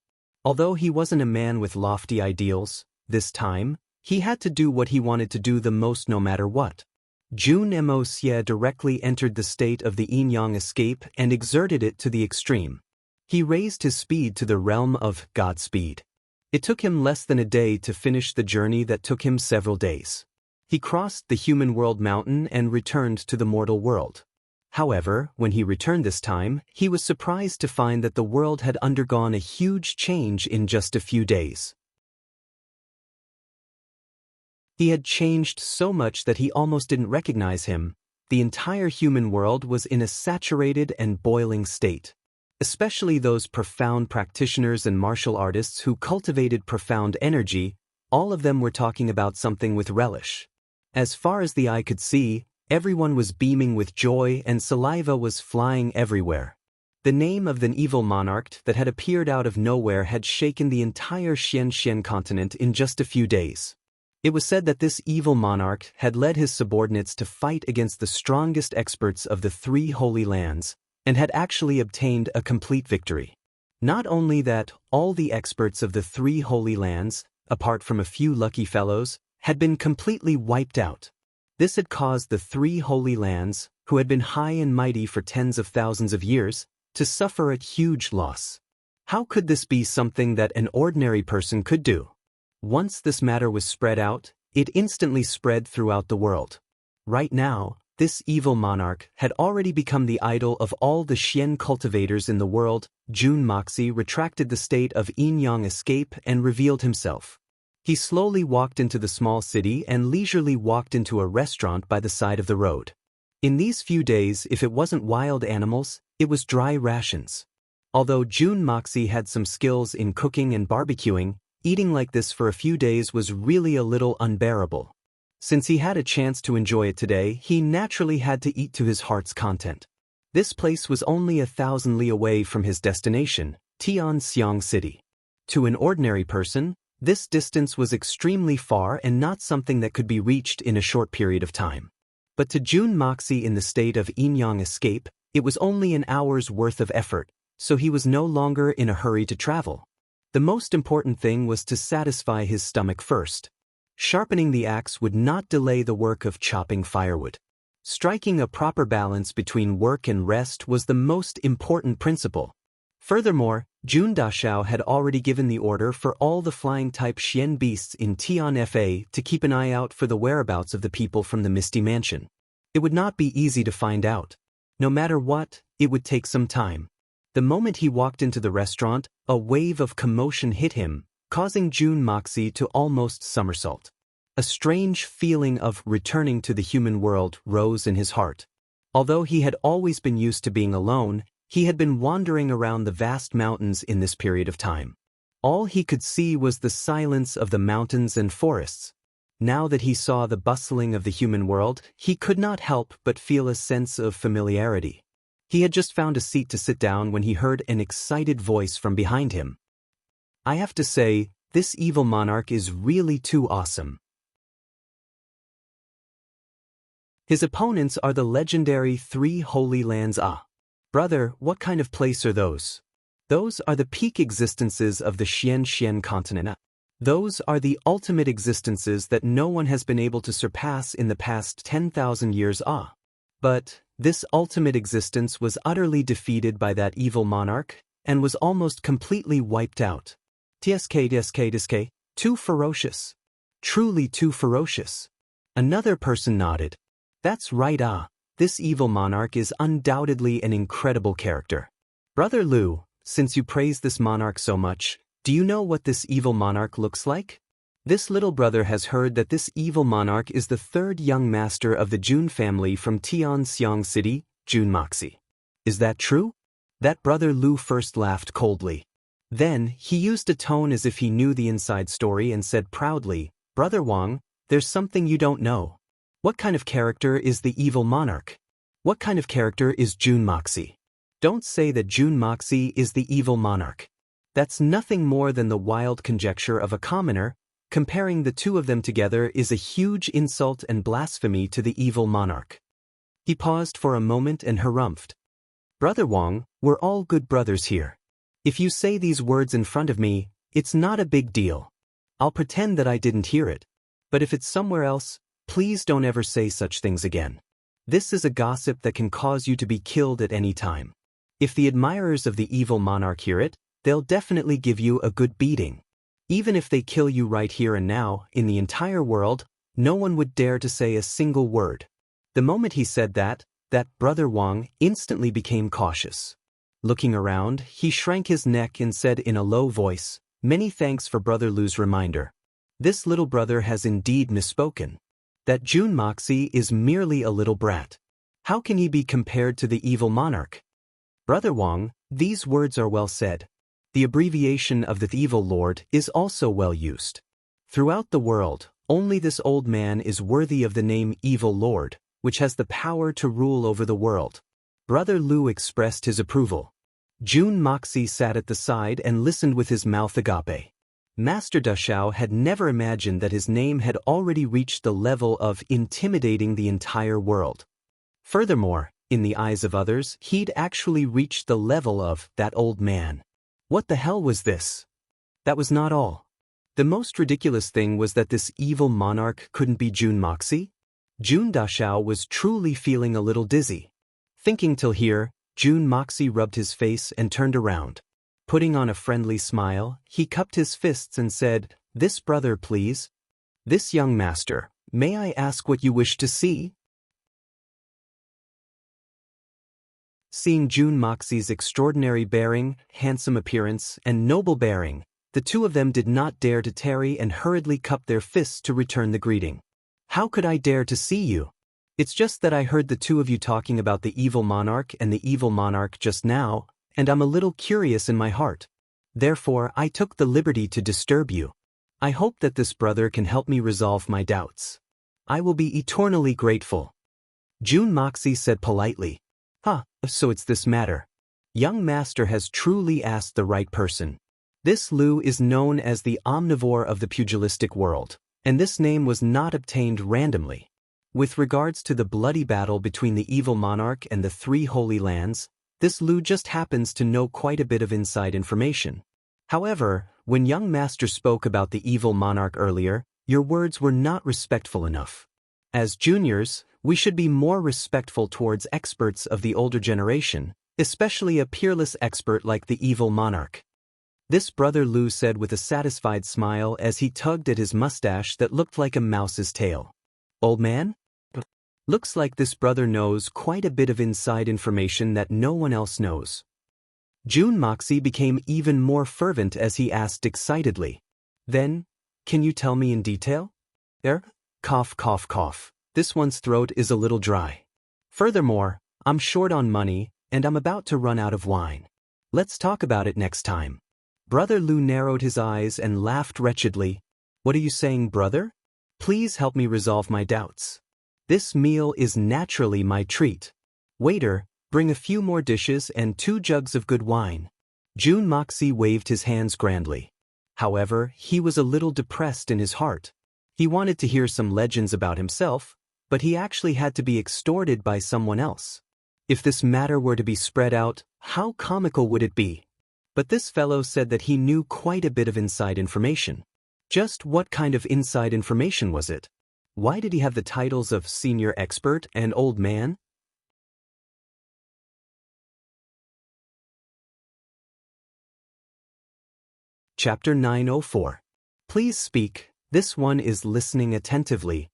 Although he wasn't a man with lofty ideals, this time, he had to do what he wanted to do the most no matter what. Jun Moxie directly entered the state of the yin-yang escape and exerted it to the extreme. He raised his speed to the realm of God speed. It took him less than a day to finish the journey that took him several days. He crossed the human world mountain and returned to the mortal world. However, when he returned this time, he was surprised to find that the world had undergone a huge change in just a few days. He had changed so much that he almost didn't recognize him. The entire human world was in a saturated and boiling state. Especially those profound practitioners and martial artists who cultivated profound energy, all of them were talking about something with relish. As far as the eye could see, everyone was beaming with joy and saliva was flying everywhere. The name of the evil monarch that had appeared out of nowhere had shaken the entire Xian continent in just a few days. It was said that this evil monarch had led his subordinates to fight against the strongest experts of the 3 holy lands, and had actually obtained a complete victory. Not only that, all the experts of the 3 holy lands, apart from a few lucky fellows, had been completely wiped out. This had caused the 3 holy lands, who had been high and mighty for tens of thousands of years, to suffer a huge loss. How could this be something that an ordinary person could do? Once this matter was spread out, it instantly spread throughout the world. Right now, this evil monarch had already become the idol of all the Xian cultivators in the world. Jun Moxie retracted the state of yin-yang escape and revealed himself. He slowly walked into the small city and leisurely walked into a restaurant by the side of the road. In these few days, if it wasn't wild animals, it was dry rations. Although Jun Moxie had some skills in cooking and barbecuing, eating like this for a few days was really a little unbearable. Since he had a chance to enjoy it today, he naturally had to eat to his heart's content. This place was only 1,000 li away from his destination, Tianxiang City. To an ordinary person, this distance was extremely far and not something that could be reached in a short period of time. But to Jun Moxie in the state of yin-yang escape, it was only an hour's worth of effort, so he was no longer in a hurry to travel. The most important thing was to satisfy his stomach first. Sharpening the axe would not delay the work of chopping firewood. Striking a proper balance between work and rest was the most important principle. Furthermore, Jun Dashao had already given the order for all the flying-type Xian beasts in Tian Fa to keep an eye out for the whereabouts of the people from the Misty Mansion. It would not be easy to find out. No matter what, it would take some time. The moment he walked into the restaurant, a wave of commotion hit him, causing Jun Moxie to almost somersault. A strange feeling of returning to the human world rose in his heart. Although he had always been used to being alone, he had been wandering around the vast mountains in this period of time. All he could see was the silence of the mountains and forests. Now that he saw the bustling of the human world, he could not help but feel a sense of familiarity. He had just found a seat to sit down when he heard an excited voice from behind him. I have to say, this evil monarch is really too awesome. His opponents are the legendary 3 Holy Lands. Brother, what kind of place are those? Those are the peak existences of the Xian continent. Those are the ultimate existences that no one has been able to surpass in the past 10,000 years. But this ultimate existence was utterly defeated by that evil monarch, and was almost completely wiped out. Tsk, too ferocious. Truly too ferocious. Another person nodded. That's right. This evil monarch is undoubtedly an incredible character. Brother Lu, since you praise this monarch so much, do you know what this evil monarch looks like? This little brother has heard that this evil monarch is the 3rd young master of the Jun family from Tianxiang City, Jun Moxie. Is that true? That brother Lu first laughed coldly. Then, he used a tone as if he knew the inside story and said proudly, Brother Wang, there's something you don't know. What kind of character is the evil monarch? What kind of character is Jun Moxie? Don't say that Jun Moxie is the evil monarch. That's nothing more than the wild conjecture of a commoner. Comparing the two of them together is a huge insult and blasphemy to the evil monarch. He paused for a moment and harumphed. Brother Wang, we're all good brothers here. If you say these words in front of me, it's not a big deal. I'll pretend that I didn't hear it. But if it's somewhere else, please don't ever say such things again. This is a gossip that can cause you to be killed at any time. If the admirers of the evil monarch hear it, they'll definitely give you a good beating. Even if they kill you right here and now, in the entire world, no one would dare to say a single word. The moment he said that Brother Wang instantly became cautious. Looking around, he shrank his neck and said in a low voice, Many thanks for Brother Lu's reminder. This little brother has indeed misspoken. That Jun Moxie is merely a little brat. How can he be compared to the evil monarch? Brother Wang, these words are well said. The abbreviation of the evil lord is also well used. Throughout the world, only this old man is worthy of the name evil lord, which has the power to rule over the world. Brother Lu expressed his approval. Jun Moxie sat at the side and listened with his mouth agape. Master Dashao had never imagined that his name had already reached the level of intimidating the entire world. Furthermore, in the eyes of others, he'd actually reached the level of that old man. What the hell was this? That was not all. The most ridiculous thing was that this evil monarch couldn't be Jun Moxie. Jun Dashao was truly feeling a little dizzy. Thinking till here, Jun Moxie rubbed his face and turned around. Putting on a friendly smile, he cupped his fists and said, "This brother, please. This young master, may I ask what you wish to see?" Seeing Jun Moxie's extraordinary bearing, handsome appearance, and noble bearing, the two of them did not dare to tarry and hurriedly cupped their fists to return the greeting. "How could I dare to see you? It's just that I heard the two of you talking about the evil monarch and the evil monarch just now, and I'm a little curious in my heart. Therefore, I took the liberty to disturb you. I hope that this brother can help me resolve my doubts. I will be eternally grateful." Jun Moxie said politely. So it's this matter. Young master has truly asked the right person. This Lu is known as the omnivore of the pugilistic world, and this name was not obtained randomly. With regards to the bloody battle between the evil monarch and the three holy lands, this Lu just happens to know quite a bit of inside information. However, when young master spoke about the evil monarch earlier, your words were not respectful enough. As juniors, we should be more respectful towards experts of the older generation, especially a peerless expert like the evil monarch. This brother Lu said with a satisfied smile as he tugged at his mustache that looked like a mouse's tail. "Old man? Looks like this brother knows quite a bit of inside information that no one else knows." Jun Moxie became even more fervent as he asked excitedly, "Then, can you tell me in detail?" Cough, cough, cough. This one's throat is a little dry. Furthermore, I'm short on money, and I'm about to run out of wine. Let's talk about it next time." Brother Lu narrowed his eyes and laughed wretchedly. "What are you saying, brother? Please help me resolve my doubts. This meal is naturally my treat. Waiter, bring a few more dishes and 2 jugs of good wine." Jun Moxie waved his hands grandly. However, he was a little depressed in his heart. He wanted to hear some legends about himself, but he actually had to be extorted by someone else. If this matter were to be spread out, how comical would it be? But this fellow said that he knew quite a bit of inside information. Just what kind of inside information was it? Why did he have the titles of senior expert and old man? Chapter 904. Please speak, this one is listening attentively.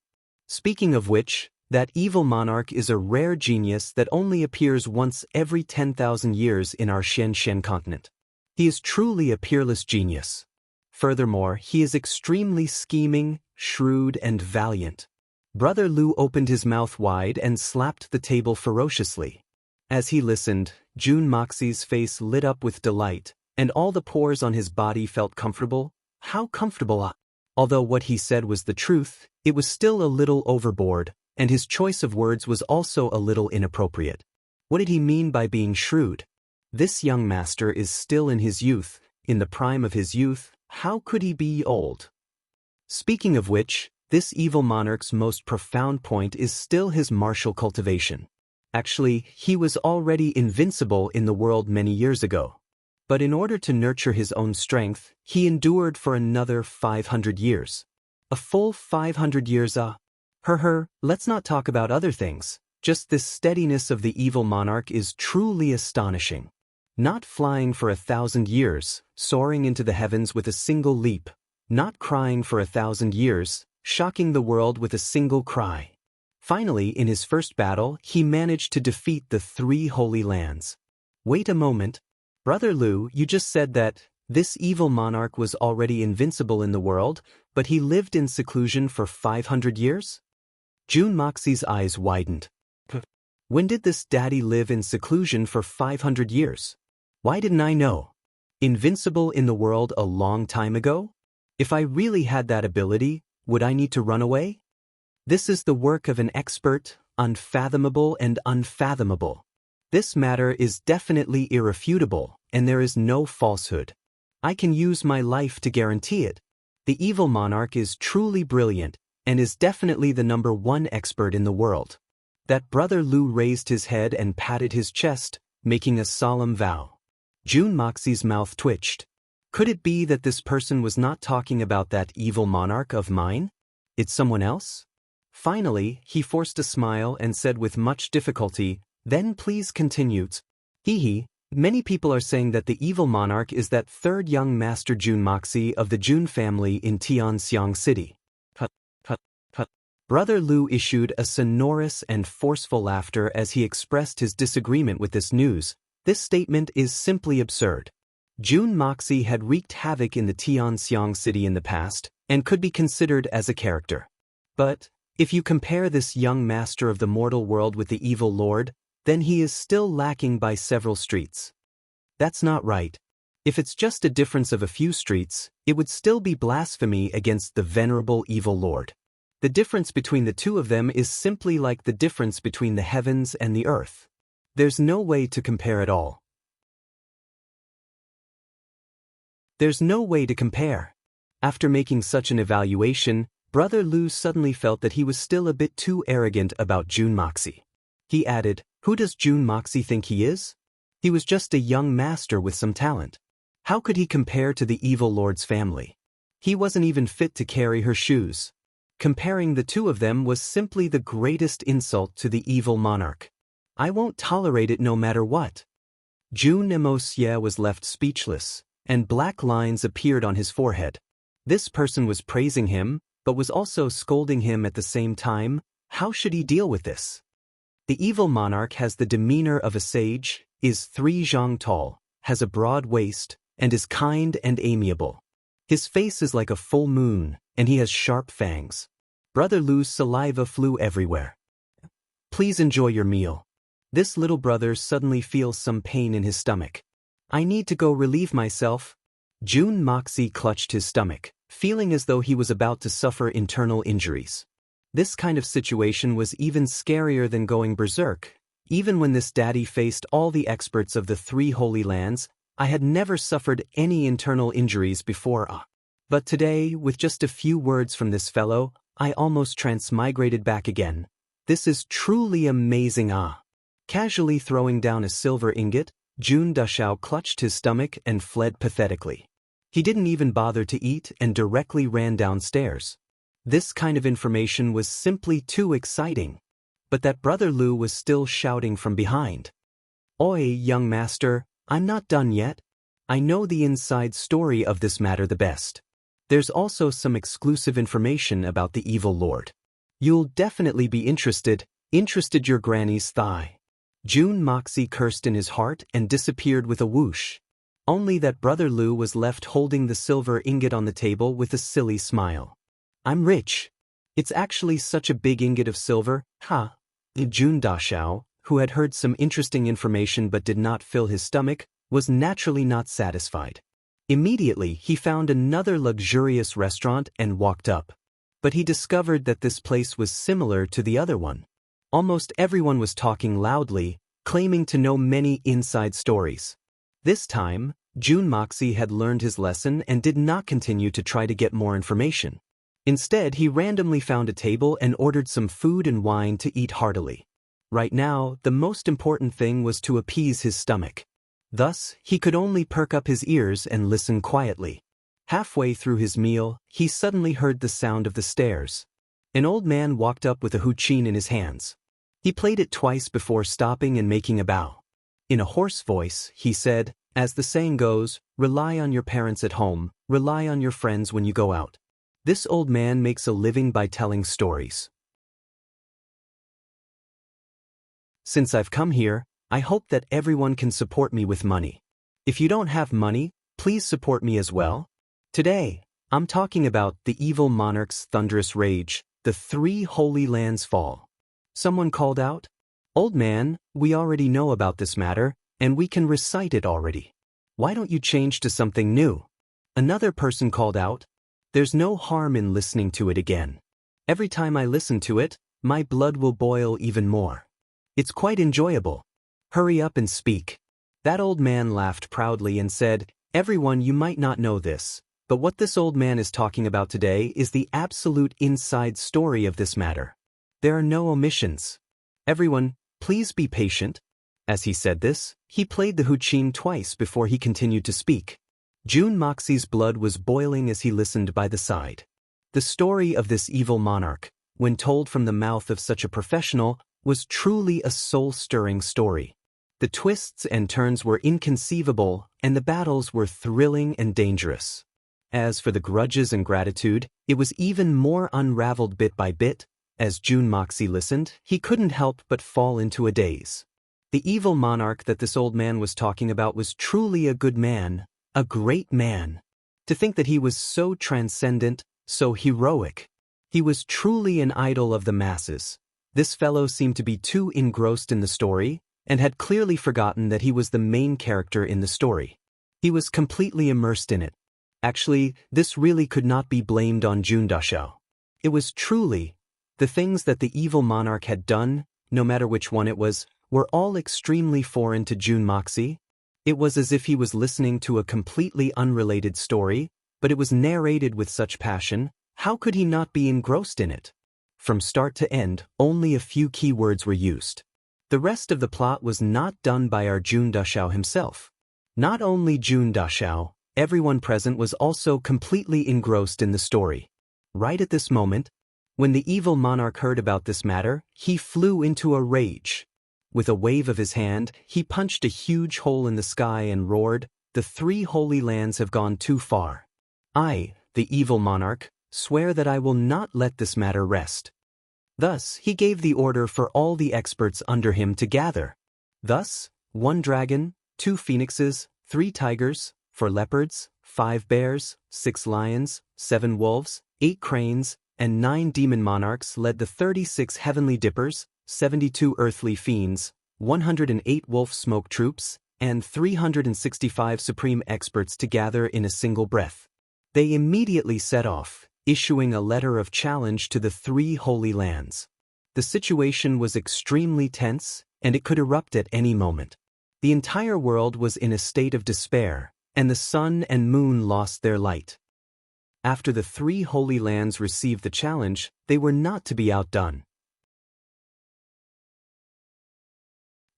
Speaking of which, that evil monarch is a rare genius that only appears once every 10,000 years in our Shen continent. He is truly a peerless genius. Furthermore, he is extremely scheming, shrewd, and valiant. Brother Lu opened his mouth wide and slapped the table ferociously. As he listened, Jun Moxie's face lit up with delight, and all the pores on his body felt comfortable. How comfortable! Although what he said was the truth, it was still a little overboard, and his choice of words was also a little inappropriate. What did he mean by being shrewd? This young master is still in his youth, in the prime of his youth. How could he be old? Speaking of which, this evil monarch's most profound point is still his martial cultivation. Actually, he was already invincible in the world many years ago. But in order to nurture his own strength, he endured for another 500 years. A full 500 years, let's not talk about other things. Just this steadiness of the evil monarch is truly astonishing. Not flying for 1,000 years, soaring into the heavens with a single leap. Not crying for 1,000 years, shocking the world with a single cry. Finally, in his first battle, he managed to defeat the 3 holy lands. Wait a moment. Brother Lu, you just said that this evil monarch was already invincible in the world, but he lived in seclusion for 500 years? Jun Moxie's eyes widened. When did this daddy live in seclusion for 500 years? Why didn't I know? Invincible in the world a long time ago? If I really had that ability, would I need to run away? This is the work of an expert, unfathomable and unfathomable. This matter is definitely irrefutable, and there is no falsehood. I can use my life to guarantee it. The evil monarch is truly brilliant, and is definitely the #1 expert in the world. That brother Lu raised his head and patted his chest, making a solemn vow. Jun Moxie's mouth twitched. Could it be that this person was not talking about that evil monarch of mine? It's someone else? Finally, he forced a smile and said with much difficulty, "Then please continue." Hee. Many people are saying that the evil monarch is that third young master Jun Moxie of the Jun family in Tianxiang City. Hut, hut, hut. Brother Lu issued a sonorous and forceful laughter as he expressed his disagreement with this news. This statement is simply absurd. Jun Moxie had wreaked havoc in the Tianxiang City in the past, and could be considered as a character. But, if you compare this young master of the mortal world with the evil lord, then he is still lacking by several streets. That's not right. If it's just a difference of a few streets, it would still be blasphemy against the venerable evil lord. The difference between the two of them is simply like the difference between the heavens and the earth. There's no way to compare at all. There's no way to compare. After making such an evaluation, Brother Lu suddenly felt that he was still a bit too arrogant about Jun Moxie. He added, "Who does Jun Moxie think he is? He was just a young master with some talent. How could he compare to the evil lord's family? He wasn't even fit to carry her shoes." Comparing the two of them was simply the greatest insult to the evil monarch. "I won't tolerate it no matter what." Jun Moxie was left speechless, and black lines appeared on his forehead. This person was praising him, but was also scolding him at the same time. How should he deal with this? The evil monarch has the demeanor of a sage, is 3 zhang tall, has a broad waist, and is kind and amiable. His face is like a full moon, and he has sharp fangs. Brother Lu's saliva flew everywhere. "Please enjoy your meal." This little brother suddenly feels some pain in his stomach. "I need to go relieve myself." Jun Moxie clutched his stomach, feeling as though he was about to suffer internal injuries. This kind of situation was even scarier than going berserk. Even when this daddy faced all the experts of the 3 holy lands, I had never suffered any internal injuries before. But today, with just a few words from this fellow, I almost transmigrated back again. This is truly amazing. Casually throwing down a silver ingot, Jun Dashao clutched his stomach and fled pathetically. He didn't even bother to eat and directly ran downstairs. This kind of information was simply too exciting. But that Brother Lu was still shouting from behind. "Oi, young master, I'm not done yet. I know the inside story of this matter the best. There's also some exclusive information about the evil lord. You'll definitely be interested your granny's thigh." Jun Moxie cursed in his heart and disappeared with a whoosh. Only that Brother Lu was left holding the silver ingot on the table with a silly smile. "I'm rich. It's actually such a big ingot of silver, ha." Jun Dashao, who had heard some interesting information but did not fill his stomach, was naturally not satisfied. Immediately, he found another luxurious restaurant and walked up. But he discovered that this place was similar to the other one. Almost everyone was talking loudly, claiming to know many inside stories. This time, Jun Moxie had learned his lesson and did not continue to try to get more information. Instead, he randomly found a table and ordered some food and wine to eat heartily. Right now, the most important thing was to appease his stomach. Thus, he could only perk up his ears and listen quietly. Halfway through his meal, he suddenly heard the sound of the stairs. An old man walked up with a huqin in his hands. He played it twice before stopping and making a bow. In a hoarse voice, he said, "As the saying goes, rely on your parents at home, rely on your friends when you go out." This old man makes a living by telling stories. Since I've come here, I hope that everyone can support me with money. If you don't have money, please support me as well. Today, I'm talking about the evil monarch's thunderous rage, the 3 holy lands fall. Someone called out, "Old man, we already know about this matter, and we can recite it already. Why don't you change to something new?" Another person called out, "There's no harm in listening to it again. Every time I listen to it, my blood will boil even more. It's quite enjoyable. Hurry up and speak." That old man laughed proudly and said, "Everyone, you might not know this, but what this old man is talking about today is the absolute inside story of this matter. There are no omissions. Everyone, please be patient." As he said this, he played the huqin twice before he continued to speak. Jun Moxie's blood was boiling as he listened by the side. The story of this evil monarch, when told from the mouth of such a professional, was truly a soul-stirring story. The twists and turns were inconceivable, and the battles were thrilling and dangerous. As for the grudges and gratitude, it was even more unraveled bit by bit. As June Moxie listened, he couldn't help but fall into a daze. The evil monarch that this old man was talking about was truly a good man, a great man. To think that he was so transcendent, so heroic. He was truly an idol of the masses. This fellow seemed to be too engrossed in the story, and had clearly forgotten that he was the main character in the story. He was completely immersed in it. Actually, this really could not be blamed on June Dashao. It was truly, the things that the evil monarch had done, no matter which one it was, were all extremely foreign to June Moxie. It was as if he was listening to a completely unrelated story, but it was narrated with such passion. How could he not be engrossed in it? From start to end, only a few key words were used. The rest of the plot was not done by our June Dashao himself. Not only June Dashao, everyone present was also completely engrossed in the story. Right at this moment, when the evil monarch heard about this matter, he flew into a rage. With a wave of his hand, he punched a huge hole in the sky and roared, "The 3 Holy Lands have gone too far. I, the evil monarch, swear that I will not let this matter rest." Thus, he gave the order for all the experts under him to gather. Thus, 1 dragon, 2 phoenixes, 3 tigers, 4 leopards, 5 bears, 6 lions, 7 wolves, 8 cranes, and 9 demon monarchs led the 36 heavenly dippers, 72 earthly fiends, 108 wolf smoke troops, and 365 supreme experts to gather in a single breath. They immediately set off, issuing a letter of challenge to the 3 Holy Lands. The situation was extremely tense, and it could erupt at any moment. The entire world was in a state of despair, and the sun and moon lost their light. After the 3 Holy Lands received the challenge, they were not to be outdone.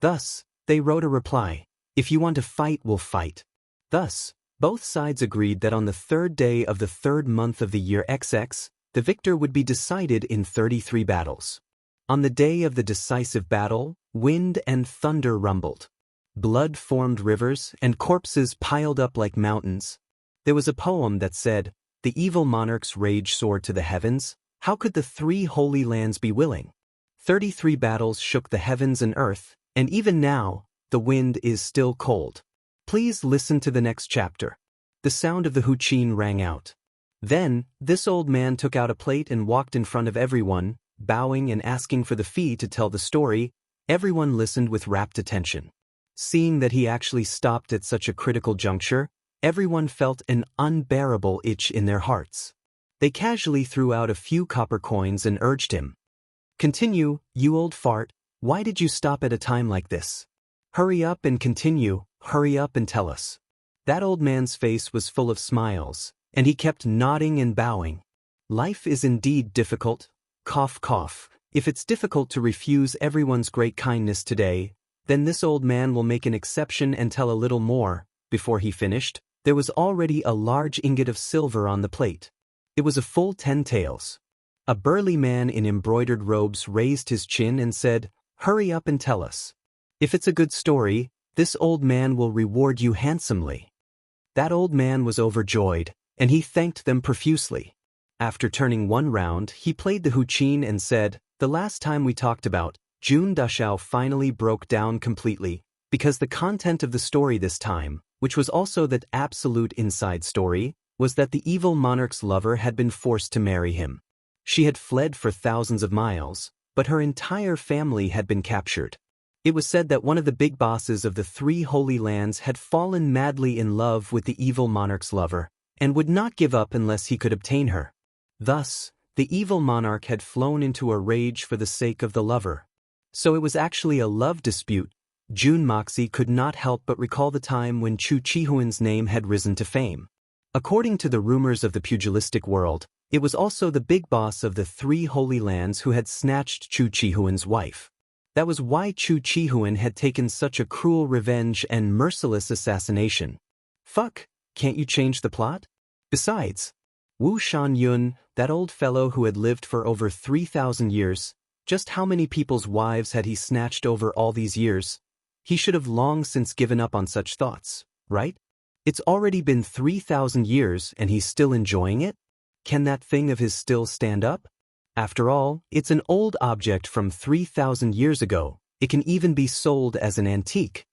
Thus, they wrote a reply, "If you want to fight, we'll fight." Thus, both sides agreed that on the 3rd day of the 3rd month of the year XX, the victor would be decided in 33 battles. On the day of the decisive battle, wind and thunder rumbled. Blood formed rivers and corpses piled up like mountains. There was a poem that said, "The evil monarch's rage soared to the heavens. How could the 3 Holy Lands be willing?" 33 battles shook the heavens and earth, and even now, the wind is still cold. Please listen to the next chapter. The sound of the huqin rang out. Then, this old man took out a plate and walked in front of everyone, bowing and asking for the fee to tell the story. Everyone listened with rapt attention. Seeing that he actually stopped at such a critical juncture, everyone felt an unbearable itch in their hearts. They casually threw out a few copper coins and urged him. "Continue, you old fart. Why did you stop at a time like this? Hurry up and continue, hurry up and tell us." That old man's face was full of smiles, and he kept nodding and bowing. Life is indeed difficult. Cough, cough. If it's difficult to refuse everyone's great kindness today, then this old man will make an exception and tell a little more. Before he finished, there was already a large ingot of silver on the plate. It was a full 10 taels. A burly man in embroidered robes raised his chin and said, "Hurry up and tell us. If it's a good story, this old man will reward you handsomely." That old man was overjoyed, and he thanked them profusely. After turning 1 round, he played the huqin and said, "The last time we talked about, June Dashao finally broke down completely, because the content of the story this time, which was also that absolute inside story, was that the evil monarch's lover had been forced to marry him. She had fled for thousands of miles, but her entire family had been captured. It was said that one of the big bosses of the 3 Holy Lands had fallen madly in love with the evil monarch's lover, and would not give up unless he could obtain her. Thus, the evil monarch had flown into a rage for the sake of the lover. So it was actually a love dispute. June Moxie could not help but recall the time when Chu Chihuan's name had risen to fame. According to the rumors of the pugilistic world, it was also the big boss of the 3 Holy Lands who had snatched Chu Chihuan's wife. That was why Chu Chihuan had taken such a cruel revenge and merciless assassination. Fuck, can't you change the plot? Besides, Wu Shan-yun, that old fellow who had lived for over 3,000 years, just how many people's wives had he snatched over all these years? He should have long since given up on such thoughts, right? It's already been 3,000 years and he's still enjoying it? Can that thing of his still stand up? After all, it's an old object from 3,000 years ago. It can even be sold as an antique.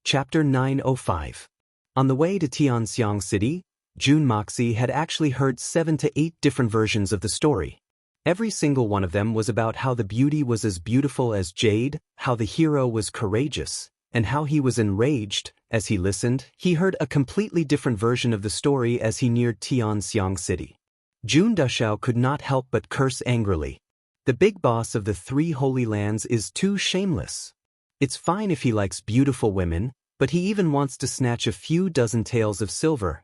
Chapter 905. On the way to Tianxiang City, Jun Moxie had actually heard 7 to 8 different versions of the story. Every single one of them was about how the beauty was as beautiful as jade, how the hero was courageous, and how he was enraged. As he listened, he heard a completely different version of the story as he neared Tianxiang City. Jun Dushao could not help but curse angrily. The big boss of the 3 Holy Lands is too shameless. It's fine if he likes beautiful women, but he even wants to snatch a few dozen taels of silver.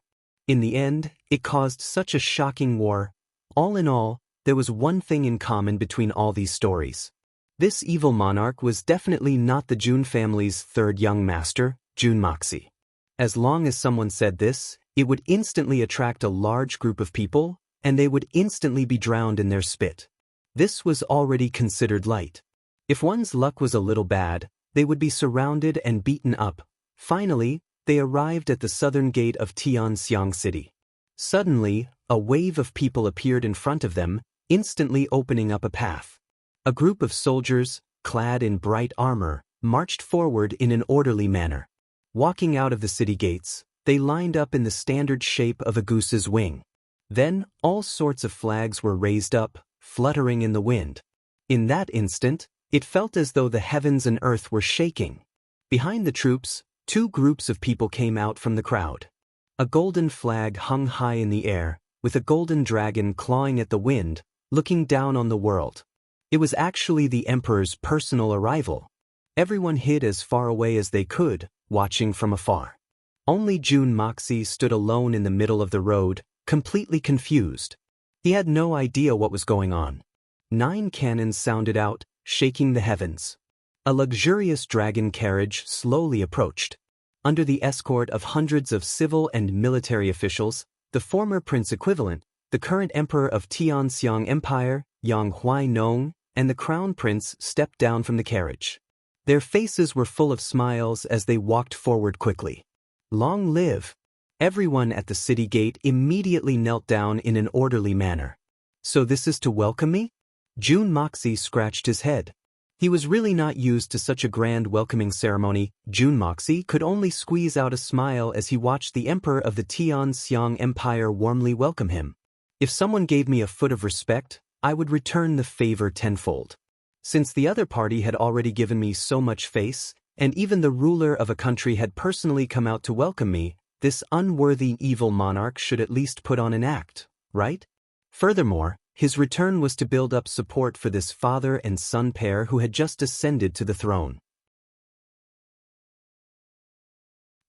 In the end, it caused such a shocking war. All in all, there was one thing in common between all these stories. This evil monarch was definitely not the Jun family's 3rd young master, Jun Moxie. As long as someone said this, it would instantly attract a large group of people, and they would instantly be drowned in their spit. This was already considered light. If one's luck was a little bad, they would be surrounded and beaten up. Finally, they arrived at the southern gate of Tianxiang City. Suddenly, a wave of people appeared in front of them, instantly opening up a path. A group of soldiers, clad in bright armor, marched forward in an orderly manner. Walking out of the city gates, they lined up in the standard shape of a goose's wing. Then, all sorts of flags were raised up, fluttering in the wind. In that instant, it felt as though the heavens and earth were shaking. Behind the troops, 2 groups of people came out from the crowd. A golden flag hung high in the air, with a golden dragon clawing at the wind, looking down on the world. It was actually the emperor's personal arrival. Everyone hid as far away as they could, watching from afar. Only Jun Moxie stood alone in the middle of the road, completely confused. He had no idea what was going on. 9 cannons sounded out, shaking the heavens. A luxurious dragon carriage slowly approached. Under the escort of hundreds of civil and military officials, the former prince equivalent, the current emperor of Tianxiang Empire, Yang Huainong, and the crown prince stepped down from the carriage. Their faces were full of smiles as they walked forward quickly. Long live! Everyone at the city gate immediately knelt down in an orderly manner. So this is to welcome me? Jun Moxie scratched his head. He was really not used to such a grand welcoming ceremony. Jun Moxie could only squeeze out a smile as he watched the emperor of the Tianxiang Empire warmly welcome him. If someone gave me a foot of respect, I would return the favor tenfold. Since the other party had already given me so much face, and even the ruler of a country had personally come out to welcome me, this unworthy evil monarch should at least put on an act, right? Furthermore, his return was to build up support for this father and son pair who had just ascended to the throne.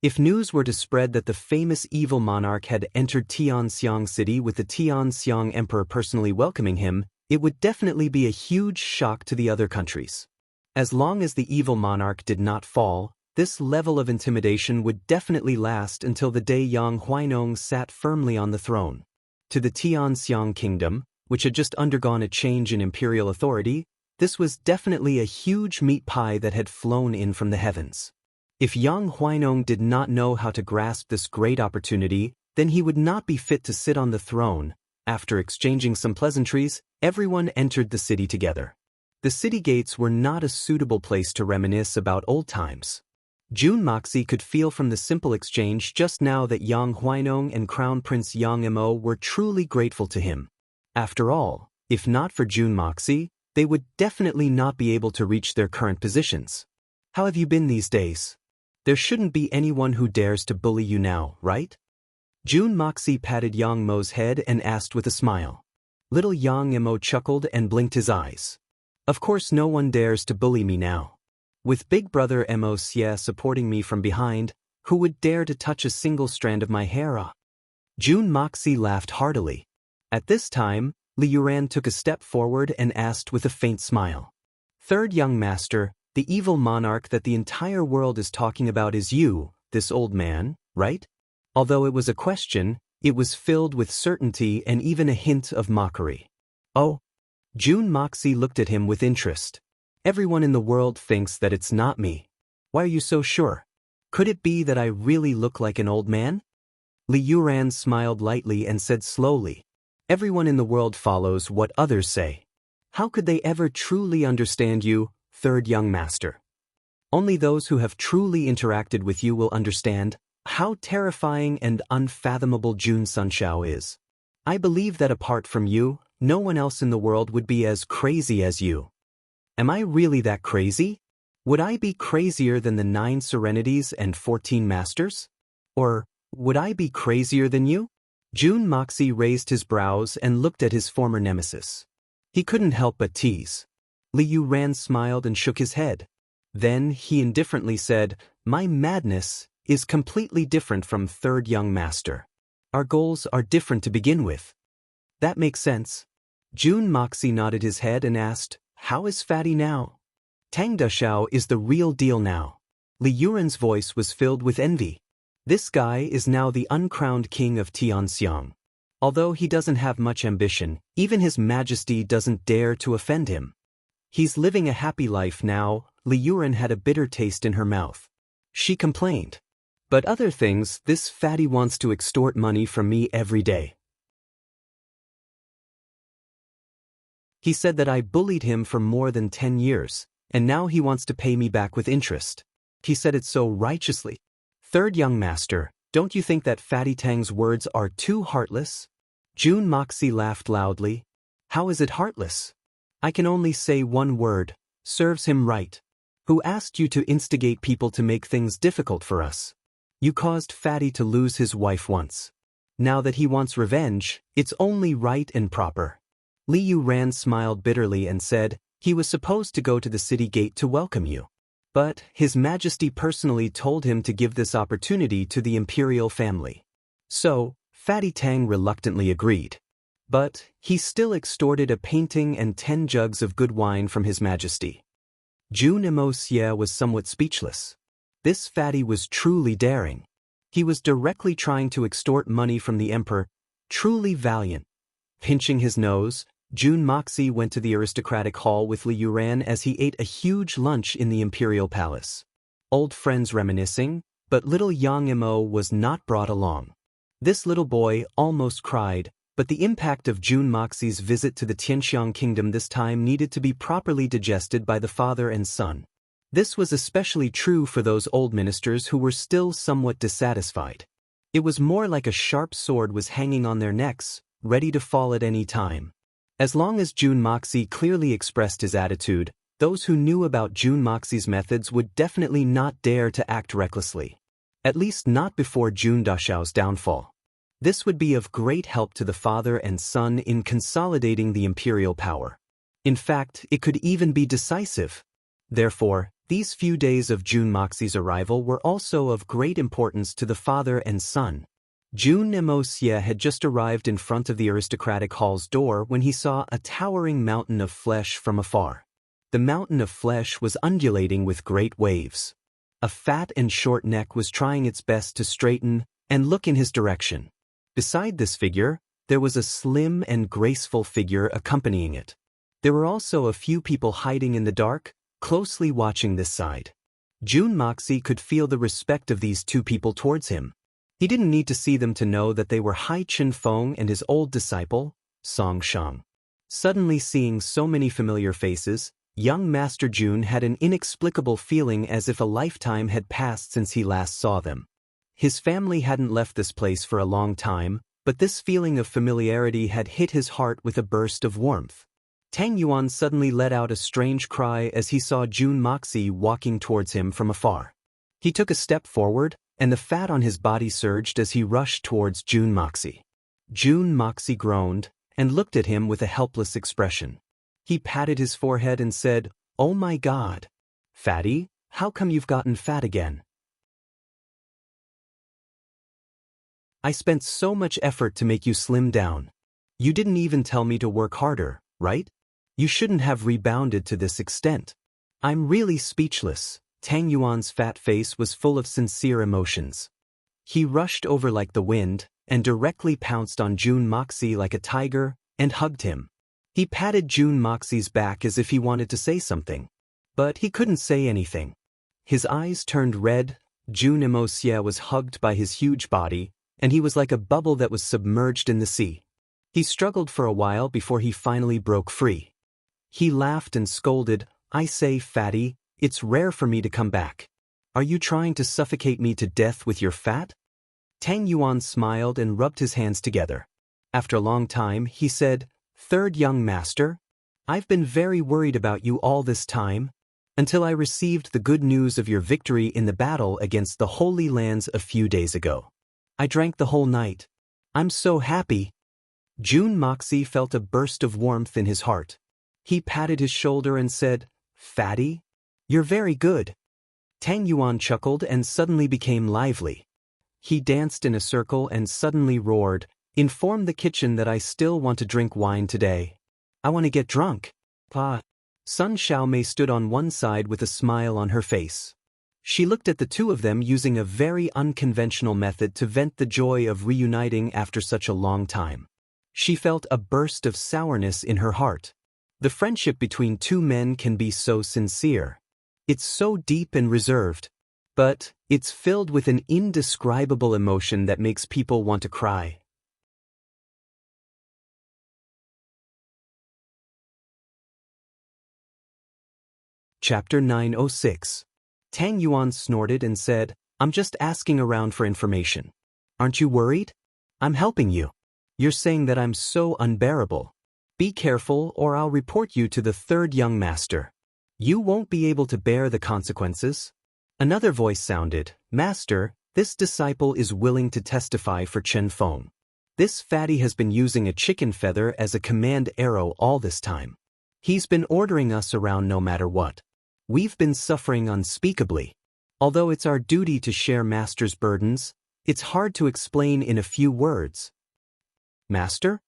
If news were to spread that the famous evil monarch had entered Tianxiang City with the Tianxiang Emperor personally welcoming him, it would definitely be a huge shock to the other countries. As long as the evil monarch did not fall, this level of intimidation would definitely last until the day Yang Huainong sat firmly on the throne. To the Tianxiang kingdom, which had just undergone a change in imperial authority, this was definitely a huge meat pie that had flown in from the heavens. If Yang Huainong did not know how to grasp this great opportunity, then he would not be fit to sit on the throne. After exchanging some pleasantries, everyone entered the city together. The city gates were not a suitable place to reminisce about old times. Jun Moxie could feel from the simple exchange just now that Yang Huainong and Crown Prince Yang Mo were truly grateful to him. After all, if not for Jun Moxie, they would definitely not be able to reach their current positions. How have you been these days? There shouldn't be anyone who dares to bully you now, right? Jun Moxie patted Yang Mo's head and asked with a smile. Little Yang Mo chuckled and blinked his eyes. Of course no one dares to bully me now. With big brother Mo Xie supporting me from behind, who would dare to touch a single strand of my hair? Jun Moxie laughed heartily. At this time, Li Yuran took a step forward and asked with a faint smile. Third young master, The evil monarch that the entire world is talking about is you, this old man, right? Although it was a question, it was filled with certainty and even a hint of mockery. Oh? June Moxie looked at him with interest. Everyone in the world thinks that it's not me. Why are you so sure? Could it be that I really look like an old man? Li Yuran smiled lightly and said slowly, everyone in the world follows what others say. How could they ever truly understand you, third young master? Only those who have truly interacted with you will understand how terrifying and unfathomable Jun Sunshao is. I believe that apart from you, no one else in the world would be as crazy as you. Am I really that crazy? Would I be crazier than the 9 Serenities and 14 Masters? Or would I be crazier than you? Jun Moxie raised his brows and looked at his former nemesis. He couldn't help but tease. Li Yuran smiled and shook his head. Then he indifferently said, my madness is completely different from third young master. Our goals are different to begin with. That makes sense. Jun Moxie nodded his head and asked, how is Fatty now? Tang Dashao is the real deal now. Li Yuran's voice was filled with envy. This guy is now the uncrowned king of Tianxiang. Although he doesn't have much ambition, even his majesty doesn't dare to offend him. He's living a happy life now. Li Yuran had a bitter taste in her mouth. She complained. But other things, this fatty wants to extort money from me every day. He said that I bullied him for more than 10 years, and now he wants to pay me back with interest. He said it so righteously. Third young master, don't you think that Fatty Tang's words are too heartless? Jun Moxie laughed loudly. How is it heartless? I can only say one word, serves him right. Who asked you to instigate people to make things difficult for us? You caused Fatty to lose his wife once. Now that he wants revenge, it's only right and proper. Li Yuran smiled bitterly and said, he was supposed to go to the city gate to welcome you. But His Majesty personally told him to give this opportunity to the imperial family. So, Fatty Tang reluctantly agreed. But he still extorted a painting and 10 jugs of good wine from His Majesty. Jun Xie was somewhat speechless. This fatty was truly daring. He was directly trying to extort money from the emperor, truly valiant. Pinching his nose, Jun Moxie went to the aristocratic hall with Li Yuran as he ate a huge lunch in the imperial palace. Old friends reminiscing, but little Yang Mo was not brought along. This little boy almost cried, but the impact of Jun Moxie's visit to the Tianxiang kingdom this time needed to be properly digested by the father and son. This was especially true for those old ministers who were still somewhat dissatisfied. It was more like a sharp sword was hanging on their necks, ready to fall at any time. As long as Jun Moxie clearly expressed his attitude, those who knew about Jun Moxie's methods would definitely not dare to act recklessly. At least not before Jun Dashao's downfall. This would be of great help to the father and son in consolidating the imperial power. In fact, it could even be decisive. Therefore, these few days of Jun Moxie's arrival were also of great importance to the father and son. Jun Xie had just arrived in front of the aristocratic hall's door when he saw a towering mountain of flesh from afar. The mountain of flesh was undulating with great waves. A fat and short neck was trying its best to straighten and look in his direction. Beside this figure, there was a slim and graceful figure accompanying it. There were also a few people hiding in the dark, closely watching this side. Jun Moxie could feel the respect of these two people towards him. He didn't need to see them to know that they were Hai Chen Feng and his old disciple, Song Shang. Suddenly seeing so many familiar faces, young Master Jun had an inexplicable feeling as if a lifetime had passed since he last saw them. His family hadn't left this place for a long time, but this feeling of familiarity had hit his heart with a burst of warmth. Tang Yuan suddenly let out a strange cry as he saw Jun Moxie walking towards him from afar. He took a step forward, and the fat on his body surged as he rushed towards Jun Moxie. Jun Moxie groaned and looked at him with a helpless expression. He patted his forehead and said, "Oh my God! Fatty, how come you've gotten fat again? I spent so much effort to make you slim down. You didn't even tell me to work harder, right? You shouldn't have rebounded to this extent." I'm really speechless. Tang Yuan's fat face was full of sincere emotions. He rushed over like the wind, and directly pounced on Jun Moxie like a tiger, and hugged him. He patted Jun Moxie's back as if he wanted to say something. But he couldn't say anything. His eyes turned red. Jun Emosia was hugged by his huge body, and he was like a bubble that was submerged in the sea. He struggled for a while before he finally broke free. He laughed and scolded, "I say, fatty, it's rare for me to come back. Are you trying to suffocate me to death with your fat?" Tang Yuan smiled and rubbed his hands together. After a long time, he said, "Third young master, I've been very worried about you all this time, until I received the good news of your victory in the battle against the Holy Lands a few days ago. I drank the whole night. I'm so happy." Jun Moxie felt a burst of warmth in his heart. He patted his shoulder and said, "Fatty, you're very good." Tang Yuan chuckled and suddenly became lively. He danced in a circle and suddenly roared, "Inform the kitchen that I still want to drink wine today. I want to get drunk." Pa. Sun Xiaomei stood on one side with a smile on her face. She looked at the two of them using a very unconventional method to vent the joy of reuniting after such a long time. She felt a burst of sourness in her heart. The friendship between two men can be so sincere. It's so deep and reserved. But it's filled with an indescribable emotion that makes people want to cry. Chapter 906. Tang Yuan snorted and said, "I'm just asking around for information. Aren't you worried? I'm helping you. You're saying that I'm so unbearable. Be careful or I'll report you to the third young master. You won't be able to bear the consequences." Another voice sounded, "Master, this disciple is willing to testify for Chen Feng. This fatty has been using a chicken feather as a command arrow all this time. He's been ordering us around no matter what. We've been suffering unspeakably. Although it's our duty to share Master's burdens, it's hard to explain in a few words." "Master?"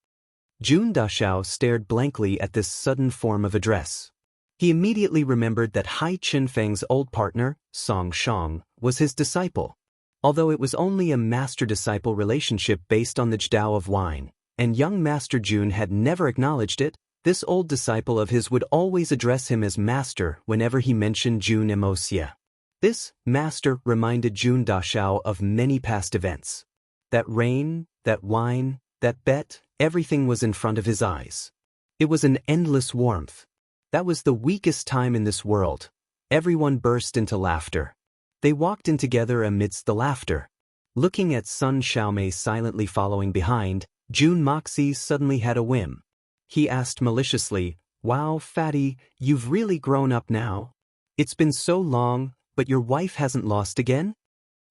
Jun Dashao stared blankly at this sudden form of address. He immediately remembered that Hai Qinfeng's old partner, Song Shang, was his disciple. Although it was only a master-disciple relationship based on the Jiao of wine, and young Master Jun had never acknowledged it, this old disciple of his would always address him as master whenever he mentioned Jun Emosia. This master reminded Jun Dashao of many past events. That rain, that wine, that bet, everything was in front of his eyes. It was an endless warmth. That was the weakest time in this world. Everyone burst into laughter. They walked in together amidst the laughter. Looking at Sun Xiaomei silently following behind, Jun Moxie suddenly had a whim. He asked maliciously, "Wow, fatty, you've really grown up now. It's been so long, but your wife hasn't lost again?"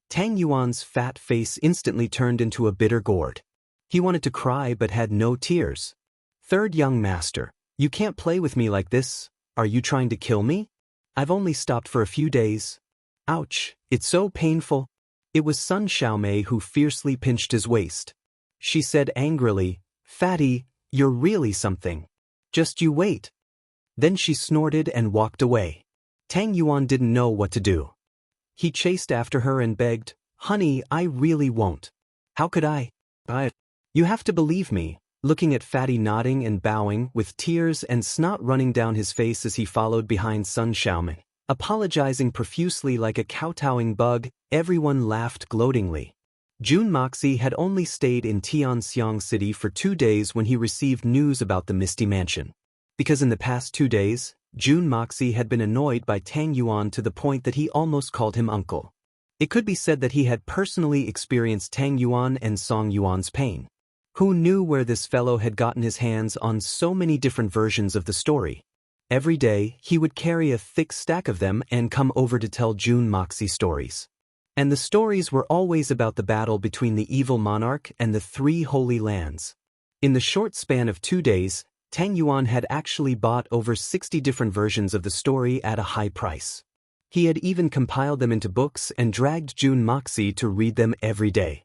Tang Yuan's fat face instantly turned into a bitter gourd. He wanted to cry but had no tears. "Third young master, you can't play with me like this. Are you trying to kill me? I've only stopped for a few days. Ouch, it's so painful." It was Sun Xiaomei who fiercely pinched his waist. She said angrily, "Fatty, you're really something. Just you wait." Then she snorted and walked away. Tang Yuan didn't know what to do. He chased after her and begged, "Honey, I really won't. How could I? But you have to believe me." Looking at Fatty nodding and bowing with tears and snot running down his face as he followed behind Sun Xiaomei, apologizing profusely like a kowtowing bug, everyone laughed gloatingly. Jun Moxie had only stayed in Tianxiang City for 2 days when he received news about the Misty Mansion. Because in the past 2 days, Jun Moxie had been annoyed by Tang Yuan to the point that he almost called him uncle. It could be said that he had personally experienced Tang Yuan and Song Yuan's pain. Who knew where this fellow had gotten his hands on so many different versions of the story? Every day, he would carry a thick stack of them and come over to tell Jun Moxie stories. And the stories were always about the battle between the evil monarch and the 3 holy lands. In the short span of 2 days, Tang Yuan had actually bought over 60 different versions of the story at a high price. He had even compiled them into books and dragged Jun Moxie to read them every day.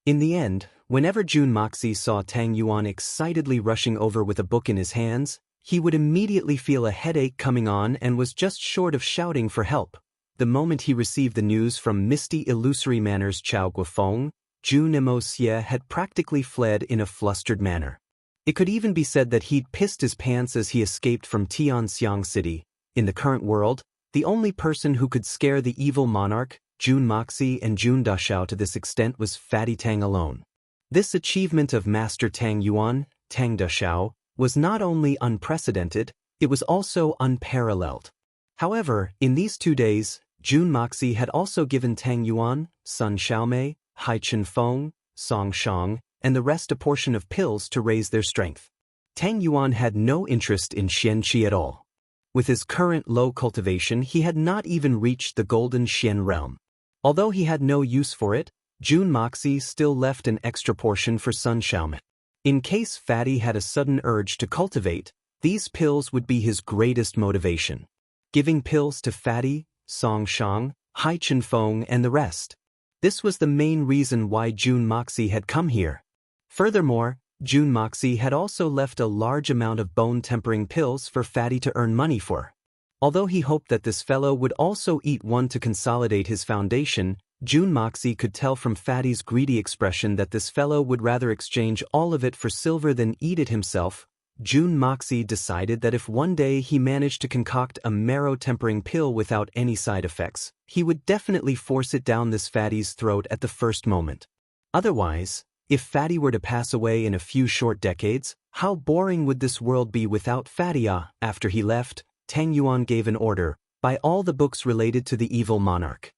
In the end, whenever Jun Moxie saw Tang Yuan excitedly rushing over with a book in his hands, he would immediately feel a headache coming on and was just short of shouting for help. The moment he received the news from misty illusory manners Chao Guofeng, Jun Emosia had practically fled in a flustered manner. It could even be said that he'd pissed his pants as he escaped from Tianxiang City. In the current world, the only person who could scare the evil monarch, Jun Moxie and Jun Dashao to this extent was Fatty Tang alone. This achievement of Master Tang Yuan, Tang Dashao, was not only unprecedented, it was also unparalleled. However, in these 2 days, Jun Moxie had also given Tang Yuan, Sun Xiaomei, Hai Chenfeng, Song Shang, and the rest a portion of pills to raise their strength. Tang Yuan had no interest in Xianqi at all. With his current low cultivation, he had not even reached the golden Xian realm. Although he had no use for it, Jun Moxie still left an extra portion for Sun Xiaomei. In case Fatty had a sudden urge to cultivate, these pills would be his greatest motivation. Giving pills to Fatty, Song Shang, Hai Chenfeng and the rest. This was the main reason why Jun Moxie had come here. Furthermore, Jun Moxie had also left a large amount of bone-tempering pills for Fatty to earn money for. Although he hoped that this fellow would also eat one to consolidate his foundation, Jun Moxie could tell from Fatty's greedy expression that this fellow would rather exchange all of it for silver than eat it himself. Jun Moxie decided that if one day he managed to concoct a marrow-tempering pill without any side effects, he would definitely force it down this Fatty's throat at the first moment. Otherwise, if Fatty were to pass away in a few short decades, how boring would this world be without Fatty? After he left, Tang Yuan gave an order, buy all the books related to the evil monarch.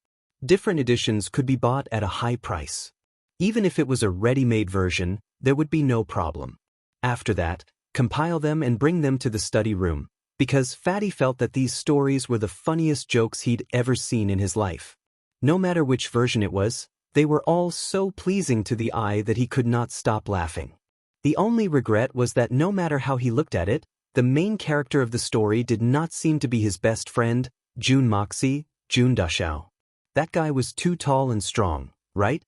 Different editions could be bought at a high price. Even if it was a ready-made version, there would be no problem. After that, compile them and bring them to the study room, because Fatty felt that these stories were the funniest jokes he'd ever seen in his life. No matter which version it was, they were all so pleasing to the eye that he could not stop laughing. The only regret was that no matter how he looked at it, the main character of the story did not seem to be his best friend, Jun Moxie, Jun Dashao. That guy was too tall and strong, right?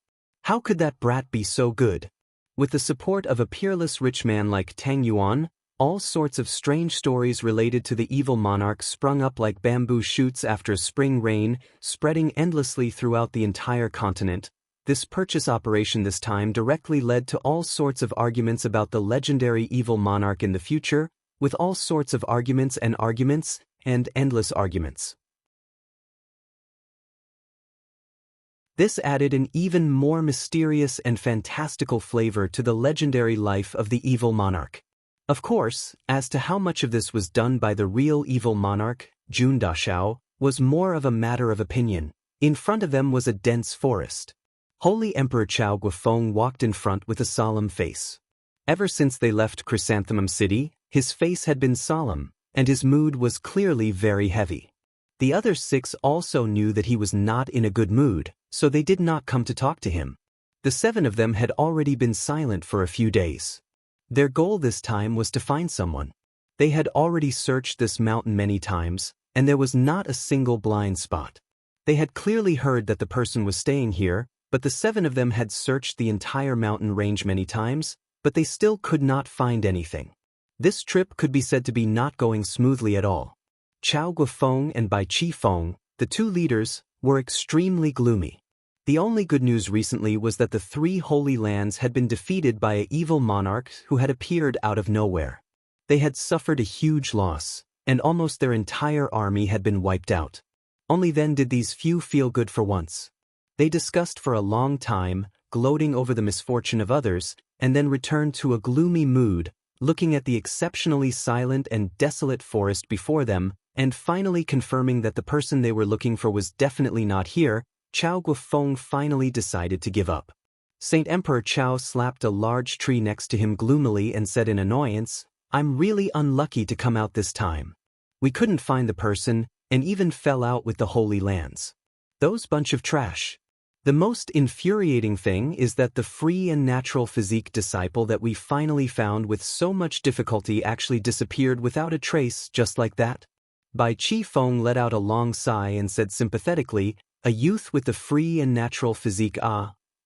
How could that brat be so good? With the support of a peerless rich man like Tang Yuan, all sorts of strange stories related to the evil monarch sprung up like bamboo shoots after a spring rain, spreading endlessly throughout the entire continent. This purchase operation this time directly led to all sorts of arguments about the legendary evil monarch in the future, with all sorts of arguments and endless arguments. This added an even more mysterious and fantastical flavor to the legendary life of the evil monarch. Of course, as to how much of this was done by the real evil monarch, Jun Dashao, was more of a matter of opinion. In front of them was a dense forest. Holy Emperor Chao Guofeng walked in front with a solemn face. Ever since they left Chrysanthemum City, his face had been solemn, and his mood was clearly very heavy. The other 6 also knew that he was not in a good mood, so they did not come to talk to him. The 7 of them had already been silent for a few days. Their goal this time was to find someone. They had already searched this mountain many times, and there was not a single blind spot. They had clearly heard that the person was staying here, but the 7 of them had searched the entire mountain range many times, but they still could not find anything. This trip could be said to be not going smoothly at all. Chao Guofeng and Bai Qifeng, the 2 leaders, were extremely gloomy. The only good news recently was that the 3 holy lands had been defeated by an evil monarch who had appeared out of nowhere. They had suffered a huge loss, and almost their entire army had been wiped out. Only then did these few feel good for once. They discussed for a long time, gloating over the misfortune of others, and then returned to a gloomy mood, looking at the exceptionally silent and desolate forest before them, and finally confirming that the person they were looking for was definitely not here. Chao Guofeng finally decided to give up. Saint Emperor Chao slapped a large tree next to him gloomily and said in annoyance, "I'm really unlucky to come out this time. We couldn't find the person, and even fell out with the Holy Lands. Those bunch of trash." The most infuriating thing is that the free and natural physique disciple that we finally found with so much difficulty actually disappeared without a trace just like that. Bai Qifeng let out a long sigh and said sympathetically, "A youth with the free and natural physique,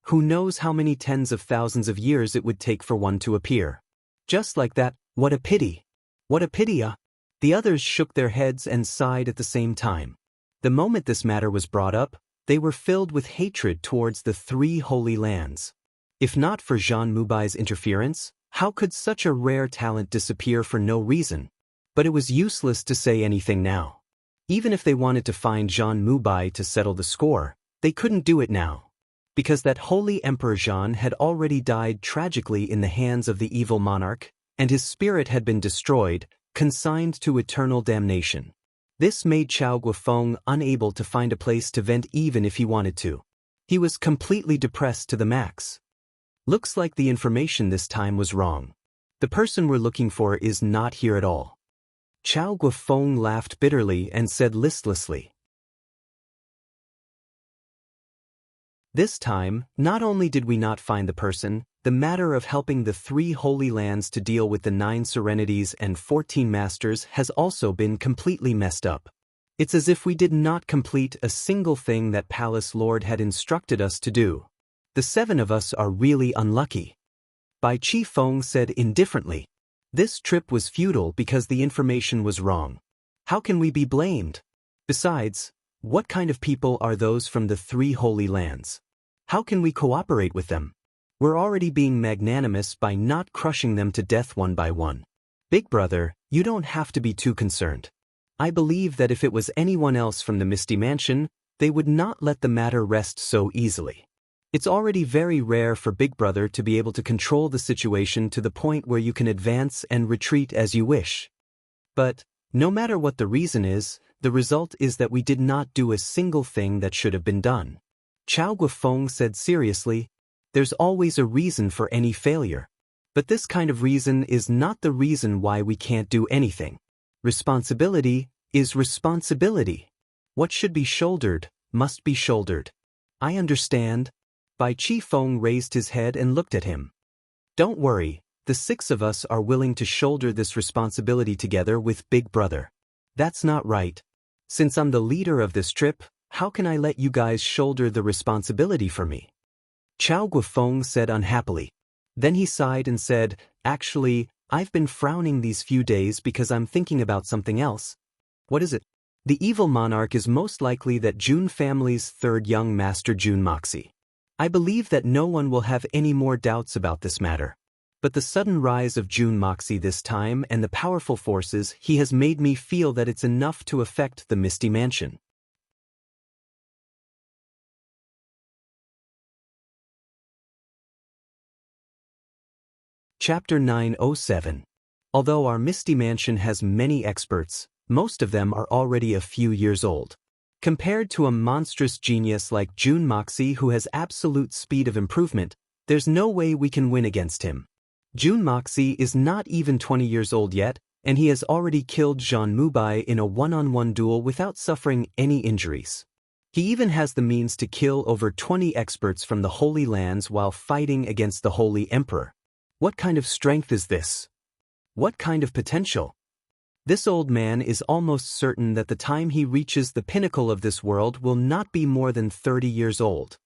who knows how many tens of thousands of years it would take for one to appear. Just like that, what a pity. What a pity! The others shook their heads and sighed at the same time. The moment this matter was brought up, they were filled with hatred towards the three holy lands. If not for Jean Mubai's interference, how could such a rare talent disappear for no reason? But it was useless to say anything now. Even if they wanted to find Jean Mubai to settle the score, they couldn't do it now. Because that holy Emperor Jean had already died tragically in the hands of the evil monarch, and his spirit had been destroyed, consigned to eternal damnation. This made Chao Guofeng unable to find a place to vent even if he wanted to. He was completely depressed to the max. Looks like the information this time was wrong. The person we're looking for is not here at all. Chao Guofeng laughed bitterly and said listlessly. This time, not only did we not find the person, the matter of helping the three holy lands to deal with the 9 serenities and 14 masters has also been completely messed up. It's as if we did not complete a single thing that Palace Lord had instructed us to do. The 7 of us are really unlucky. Bai Chi Feng said indifferently. This trip was futile because the information was wrong. How can we be blamed? Besides, what kind of people are those from the 3 holy lands? How can we cooperate with them? We're already being magnanimous by not crushing them to death one by one. Big brother, you don't have to be too concerned. I believe that if it was anyone else from the Misty Mansion, they would not let the matter rest so easily. It's already very rare for Big Brother to be able to control the situation to the point where you can advance and retreat as you wish. But, no matter what the reason is, the result is that we did not do a single thing that should have been done. Chao Guofeng said seriously, there's always a reason for any failure. But this kind of reason is not the reason why we can't do anything. Responsibility is responsibility. What should be shouldered must be shouldered. I understand. Bai Chi Feng raised his head and looked at him. Don't worry, the 6 of us are willing to shoulder this responsibility together with Big Brother. That's not right. Since I'm the leader of this trip, how can I let you guys shoulder the responsibility for me? Chao Guofeng said unhappily. Then he sighed and said, actually, I've been frowning these few days because I'm thinking about something else. What is it? The evil monarch is most likely that Jun family's 3rd young master Jun Moxie. I believe that no one will have any more doubts about this matter. But the sudden rise of Jun Moxie this time and the powerful forces he has made me feel that it's enough to affect the Misty Mansion. Chapter 907. Although our Misty Mansion has many experts, most of them are already a few years old. Compared to a monstrous genius like Jun Moxie who has absolute speed of improvement, there's no way we can win against him. Jun Moxie is not even 20 years old yet, and he has already killed Jean Mubai in a one-on-one duel without suffering any injuries. He even has the means to kill over 20 experts from the Holy Lands while fighting against the Holy Emperor. What kind of strength is this? What kind of potential? This old man is almost certain that the time he reaches the pinnacle of this world will not be more than 30 years old.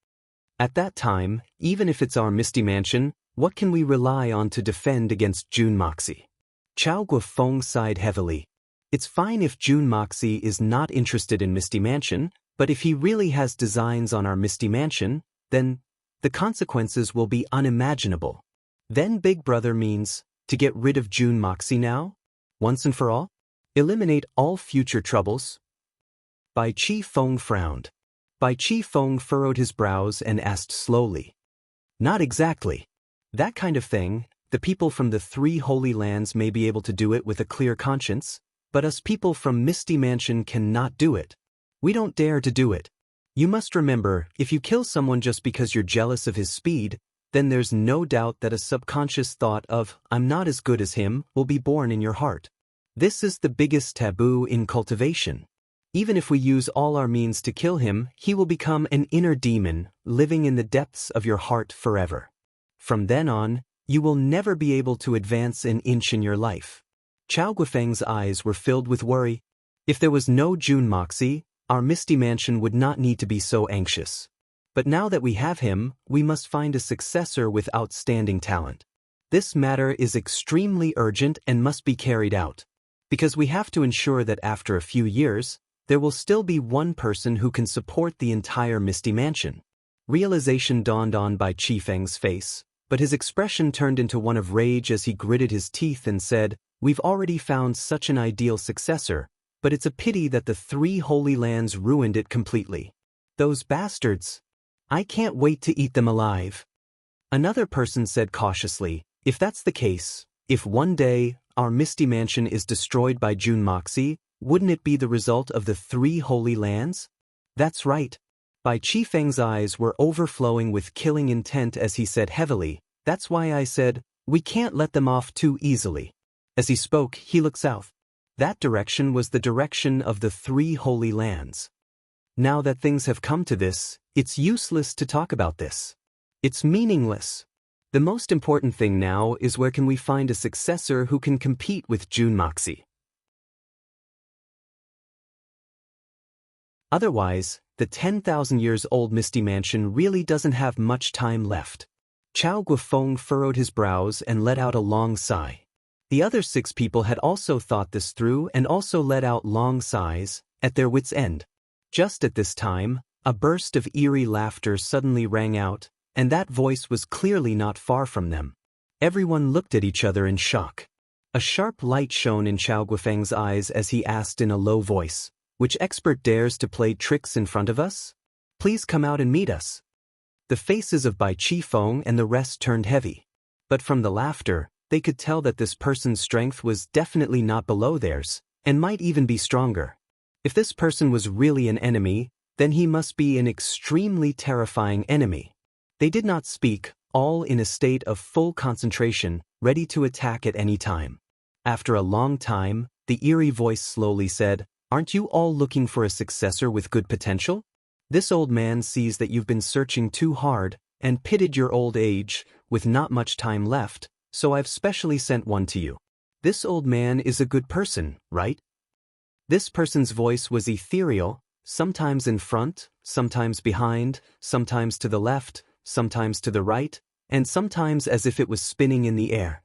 At that time, even if it's our Misty Mansion, what can we rely on to defend against Jun Moxie? Chao Guofeng sighed heavily. It's fine if Jun Moxie is not interested in Misty Mansion, but if he really has designs on our Misty Mansion, then the consequences will be unimaginable. Then Big Brother means to get rid of Jun Moxie now? Once and for all? Eliminate all future troubles? Bai Chi Feng frowned. Bai Chi Feng furrowed his brows and asked slowly. Not exactly. That kind of thing, the people from the 3 holy lands may be able to do it with a clear conscience, but us people from Misty Mansion cannot do it. We don't dare to do it. You must remember, if you kill someone just because you're jealous of his speed, then there's no doubt that a subconscious thought of, I'm not as good as him, will be born in your heart. This is the biggest taboo in cultivation. Even if we use all our means to kill him, he will become an inner demon, living in the depths of your heart forever. From then on, you will never be able to advance an inch in your life. Chao Guofeng's eyes were filled with worry. If there was no Jun Moxie, our Misty Mansion would not need to be so anxious. But now that we have him, we must find a successor with outstanding talent. This matter is extremely urgent and must be carried out. Because we have to ensure that after a few years, there will still be one person who can support the entire Misty Mansion. Realization dawned on Bai Qifeng's face, but his expression turned into one of rage as he gritted his teeth and said, "We've already found such an ideal successor, but it's a pity that the 3 Holy Lands ruined it completely. Those bastards! I can't wait to eat them alive." Another person said cautiously, "If that's the case, if one day our Misty Mansion is destroyed by Jun Moxie, wouldn't it be the result of the 3 Holy Lands?" "That's right." Bai Qifeng's eyes were overflowing with killing intent as he said heavily, "That's why I said, we can't let them off too easily." As he spoke, he looked south. That direction was the direction of the 3 Holy Lands. Now that things have come to this, it's useless to talk about this. It's meaningless. The most important thing now is where can we find a successor who can compete with Jun Moxie. Otherwise, the 10,000 years old Misty Mansion really doesn't have much time left. Chao Guofeng furrowed his brows and let out a long sigh. The other 6 people had also thought this through and also let out long sighs, at their wits' end. Just at this time, a burst of eerie laughter suddenly rang out, and that voice was clearly not far from them. Everyone looked at each other in shock. A sharp light shone in Chao Guofeng's eyes as he asked in a low voice, "Which expert dares to play tricks in front of us? Please come out and meet us." The faces of Bai Qifeng and the rest turned heavy. But from the laughter, they could tell that this person's strength was definitely not below theirs, and might even be stronger. If this person was really an enemy, then he must be an extremely terrifying enemy. They did not speak, all in a state of full concentration, ready to attack at any time. After a long time, the eerie voice slowly said, "Aren't you all looking for a successor with good potential? This old man sees that you've been searching too hard, and pitted your old age, with not much time left, so I've specially sent one to you. This old man is a good person, right?" This person's voice was ethereal, sometimes in front, sometimes behind, sometimes to the left, sometimes to the right, and sometimes as if it was spinning in the air.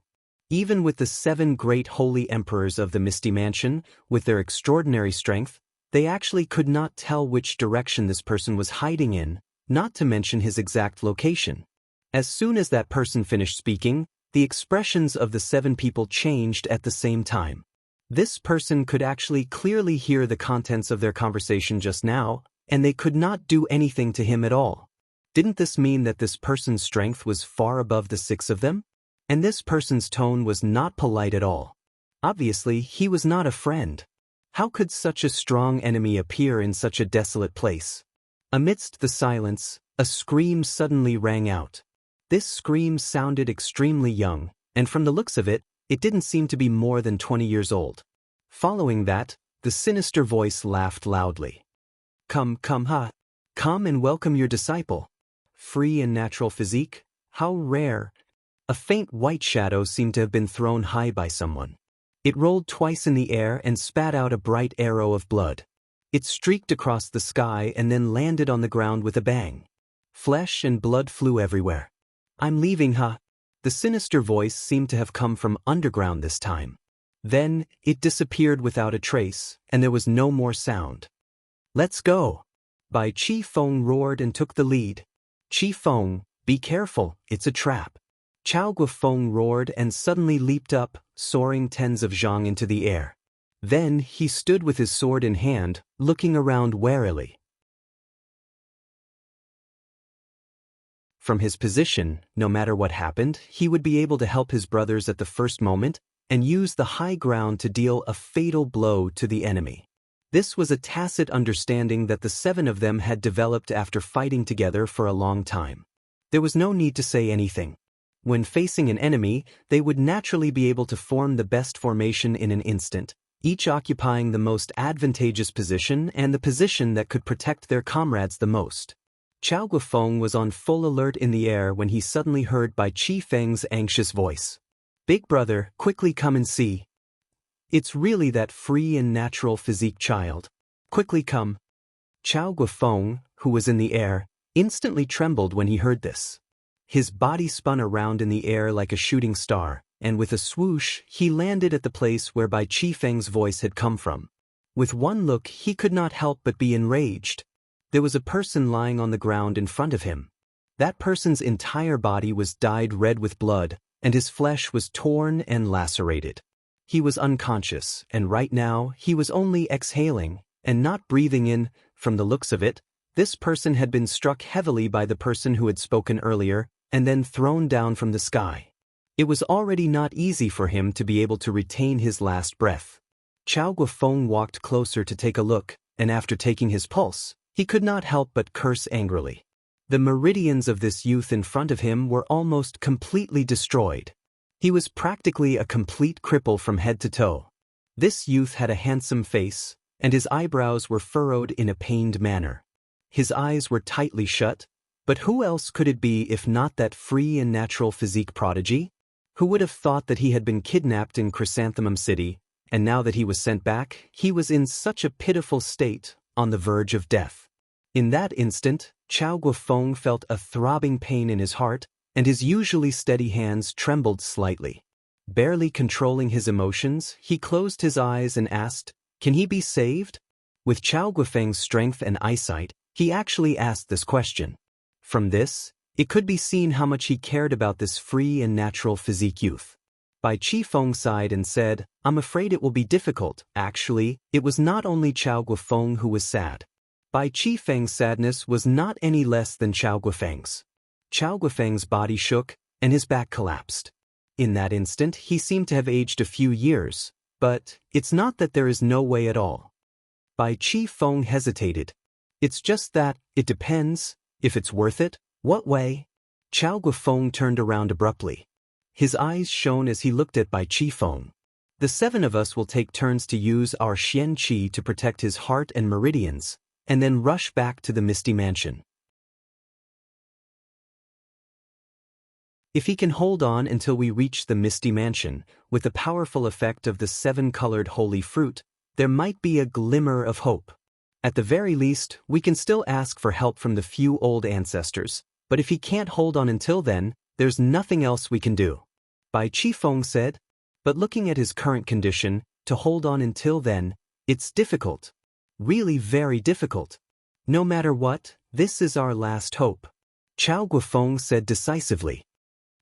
Even with the 7 great holy emperors of the Misty Mansion, with their extraordinary strength, they actually could not tell which direction this person was hiding in, not to mention his exact location. As soon as that person finished speaking, the expressions of the 7 people changed at the same time. This person could actually clearly hear the contents of their conversation just now, and they could not do anything to him at all. Didn't this mean that this person's strength was far above the 6 of them? And this person's tone was not polite at all. Obviously, he was not a friend. How could such a strong enemy appear in such a desolate place? Amidst the silence, a scream suddenly rang out. This scream sounded extremely young, and from the looks of it, it didn't seem to be more than 20 years old. Following that, the sinister voice laughed loudly. Come and welcome your disciple. Free and natural physique, how rare." A faint white shadow seemed to have been thrown high by someone. It rolled twice in the air and spat out a bright arrow of blood. It streaked across the sky and then landed on the ground with a bang. Flesh and blood flew everywhere. "I'm leaving, huh?" The sinister voice seemed to have come from underground this time. Then, it disappeared without a trace, and there was no more sound. "Let's go!" Bai Qifeng roared and took the lead. "Qifeng, be careful, it's a trap." Chao Guofeng roared and suddenly leaped up, soaring tens of zhang into the air. Then, he stood with his sword in hand, looking around warily. From his position, no matter what happened, he would be able to help his brothers at the first moment, and use the high ground to deal a fatal blow to the enemy. This was a tacit understanding that the 7 of them had developed after fighting together for a long time. There was no need to say anything. When facing an enemy, they would naturally be able to form the best formation in an instant, each occupying the most advantageous position and the position that could protect their comrades the most. Chao Guofeng was on full alert in the air when he suddenly heard Bai Qifeng's anxious voice. "Big brother, quickly come and see. It's really that free and natural physique child. Quickly come." Chao Guofeng, who was in the air, instantly trembled when he heard this. His body spun around in the air like a shooting star, and with a swoosh, he landed at the place where Bai Qifeng's voice had come from. With one look, he could not help but be enraged. There was a person lying on the ground in front of him. That person's entire body was dyed red with blood, and his flesh was torn and lacerated. He was unconscious, and right now, he was only exhaling, and not breathing in. From the looks of it, this person had been struck heavily by the person who had spoken earlier, and then thrown down from the sky. It was already not easy for him to be able to retain his last breath. Chao Guofeng walked closer to take a look, and after taking his pulse, he could not help but curse angrily. The meridians of this youth in front of him were almost completely destroyed. He was practically a complete cripple from head to toe. This youth had a handsome face, and his eyebrows were furrowed in a pained manner. His eyes were tightly shut, but who else could it be if not that free and natural physique prodigy? Who would have thought that he had been kidnapped in Chrysanthemum City, and now that he was sent back, he was in such a pitiful state, on the verge of death. In that instant, Chao Guofeng felt a throbbing pain in his heart, and his usually steady hands trembled slightly. Barely controlling his emotions, he closed his eyes and asked, "Can he be saved?" With Chao Guofeng's strength and eyesight, he actually asked this question. From this, it could be seen how much he cared about this free and natural physique youth. Bai Qifeng sighed and said, "I'm afraid it will be difficult." Actually, it was not only Chao Guofeng who was sad. Bai Qifeng's sadness was not any less than Chao Guofeng's. Chao Guofeng's body shook, and his back collapsed. In that instant, he seemed to have aged a few years, but it's not that there is no way at all. Bai Qifeng hesitated. It's just that, it depends, if it's worth it. What way? Chao Guofeng turned around abruptly. His eyes shone as he looked at Bai Qifeng. The 7 of us will take turns to use our Xian Qi to protect his heart and meridians, and then rush back to the Misty Mansion. If he can hold on until we reach the Misty Mansion, with the powerful effect of the 7-colored holy fruit, there might be a glimmer of hope. At the very least, we can still ask for help from the few old ancestors, but if he can't hold on until then, there's nothing else we can do. Bai Qifeng said, but looking at his current condition, to hold on until then, it's difficult. Really very difficult. No matter what, this is our last hope. Chao Guofeng said decisively.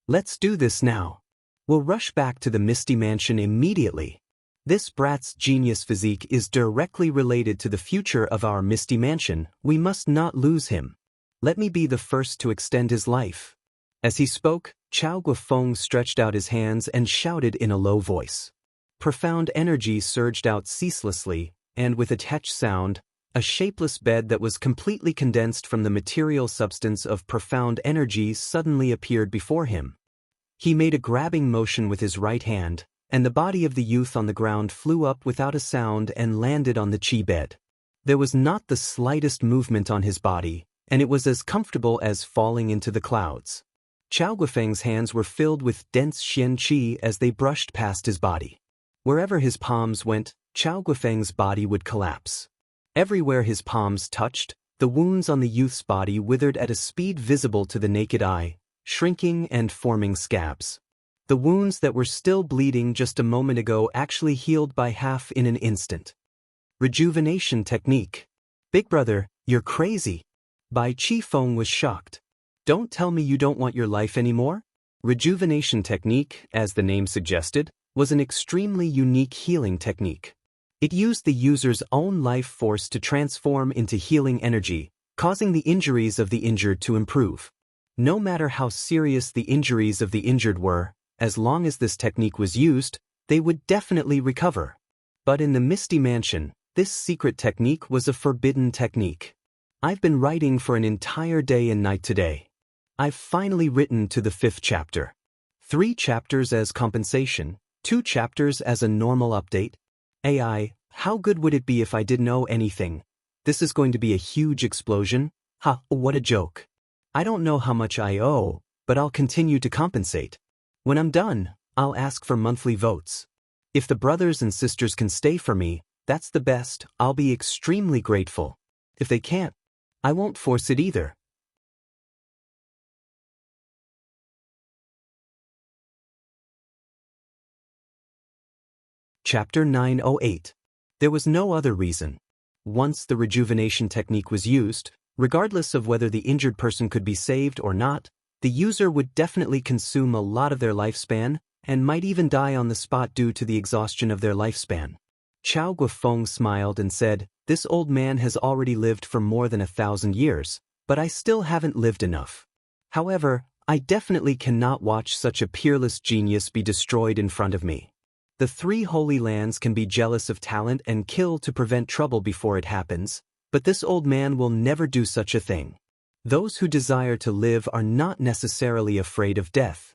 Let's do this now. We'll rush back to the Misty Mansion immediately. This brat's genius physique is directly related to the future of our Misty Mansion. We must not lose him. Let me be the first to extend his life. As he spoke, Chao Guofeng stretched out his hands and shouted in a low voice. Profound energy surged out ceaselessly, and with a touch sound, a shapeless bed that was completely condensed from the material substance of profound energy suddenly appeared before him. He made a grabbing motion with his right hand, and the body of the youth on the ground flew up without a sound and landed on the qi bed. There was not the slightest movement on his body, and it was as comfortable as falling into the clouds. Chao Guofeng's hands were filled with dense Xian Qi as they brushed past his body. Wherever his palms went, Chao Guofeng's body would collapse. Everywhere his palms touched, the wounds on the youth's body withered at a speed visible to the naked eye, shrinking and forming scabs. The wounds that were still bleeding just a moment ago actually healed by half in an instant. Rejuvenation technique. Big brother, you're crazy. Bai Qifeng was shocked. Don't tell me you don't want your life anymore? Rejuvenation technique, as the name suggested, was an extremely unique healing technique. It used the user's own life force to transform into healing energy, causing the injuries of the injured to improve. No matter how serious the injuries of the injured were, as long as this technique was used, they would definitely recover. But in the Misty Mansion, this secret technique was a forbidden technique. I've been writing for an entire day and night today. I've finally written to the 5th chapter. 3 chapters as compensation, 2 chapters as a normal update. AI, how good would it be if I didn't know anything? This is going to be a huge explosion? Ha, what a joke. I don't know how much I owe, but I'll continue to compensate. When I'm done, I'll ask for monthly votes. If the brothers and sisters can stay for me, that's the best. I'll be extremely grateful. If they can't, I won't force it either. Chapter 908. There was no other reason. Once the rejuvenation technique was used, regardless of whether the injured person could be saved or not, the user would definitely consume a lot of their lifespan and might even die on the spot due to the exhaustion of their lifespan. Chao Guofeng smiled and said, "This old man has already lived for more than 1,000 years, but I still haven't lived enough. However, I definitely cannot watch such a peerless genius be destroyed in front of me. The three holy lands can be jealous of talent and kill to prevent trouble before it happens, but this old man will never do such a thing. Those who desire to live are not necessarily afraid of death."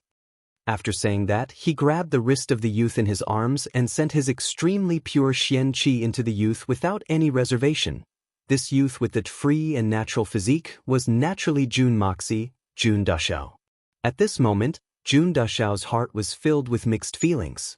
After saying that, he grabbed the wrist of the youth in his arms and sent his extremely pure Xian Qi into the youth without any reservation. This youth with the free and natural physique was naturally Jun Moxie, Jun Dashao. At this moment, Jun Dashao's heart was filled with mixed feelings.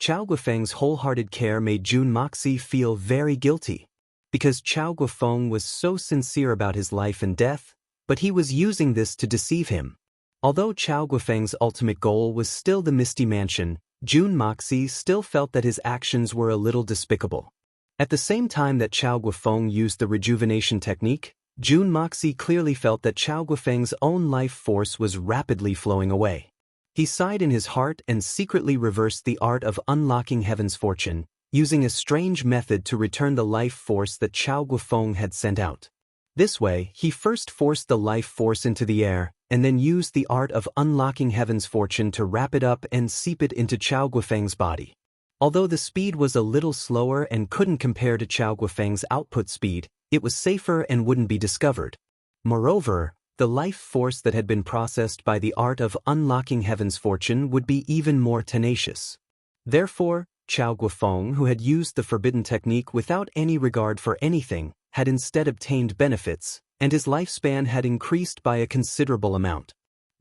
Chao Guofeng's wholehearted care made Jun Moxie feel very guilty. Because Chao Guofeng was so sincere about his life and death, but he was using this to deceive him. Although Chao Guofeng's ultimate goal was still the Misty Mansion, Jun Moxie still felt that his actions were a little despicable. At the same time that Chao Guofeng used the rejuvenation technique, Jun Moxie clearly felt that Chao Guofeng's own life force was rapidly flowing away. He sighed in his heart and secretly reversed the art of unlocking heaven's fortune, using a strange method to return the life force that Chao Guofeng had sent out. This way, he first forced the life force into the air, and then used the art of unlocking heaven's fortune to wrap it up and seep it into Chao Guofeng's body. Although the speed was a little slower and couldn't compare to Chao Guofeng's output speed, it was safer and wouldn't be discovered. Moreover, the life force that had been processed by the art of unlocking heaven's fortune would be even more tenacious. Therefore, Chao Guofeng, who had used the forbidden technique without any regard for anything, had instead obtained benefits, and his lifespan had increased by a considerable amount.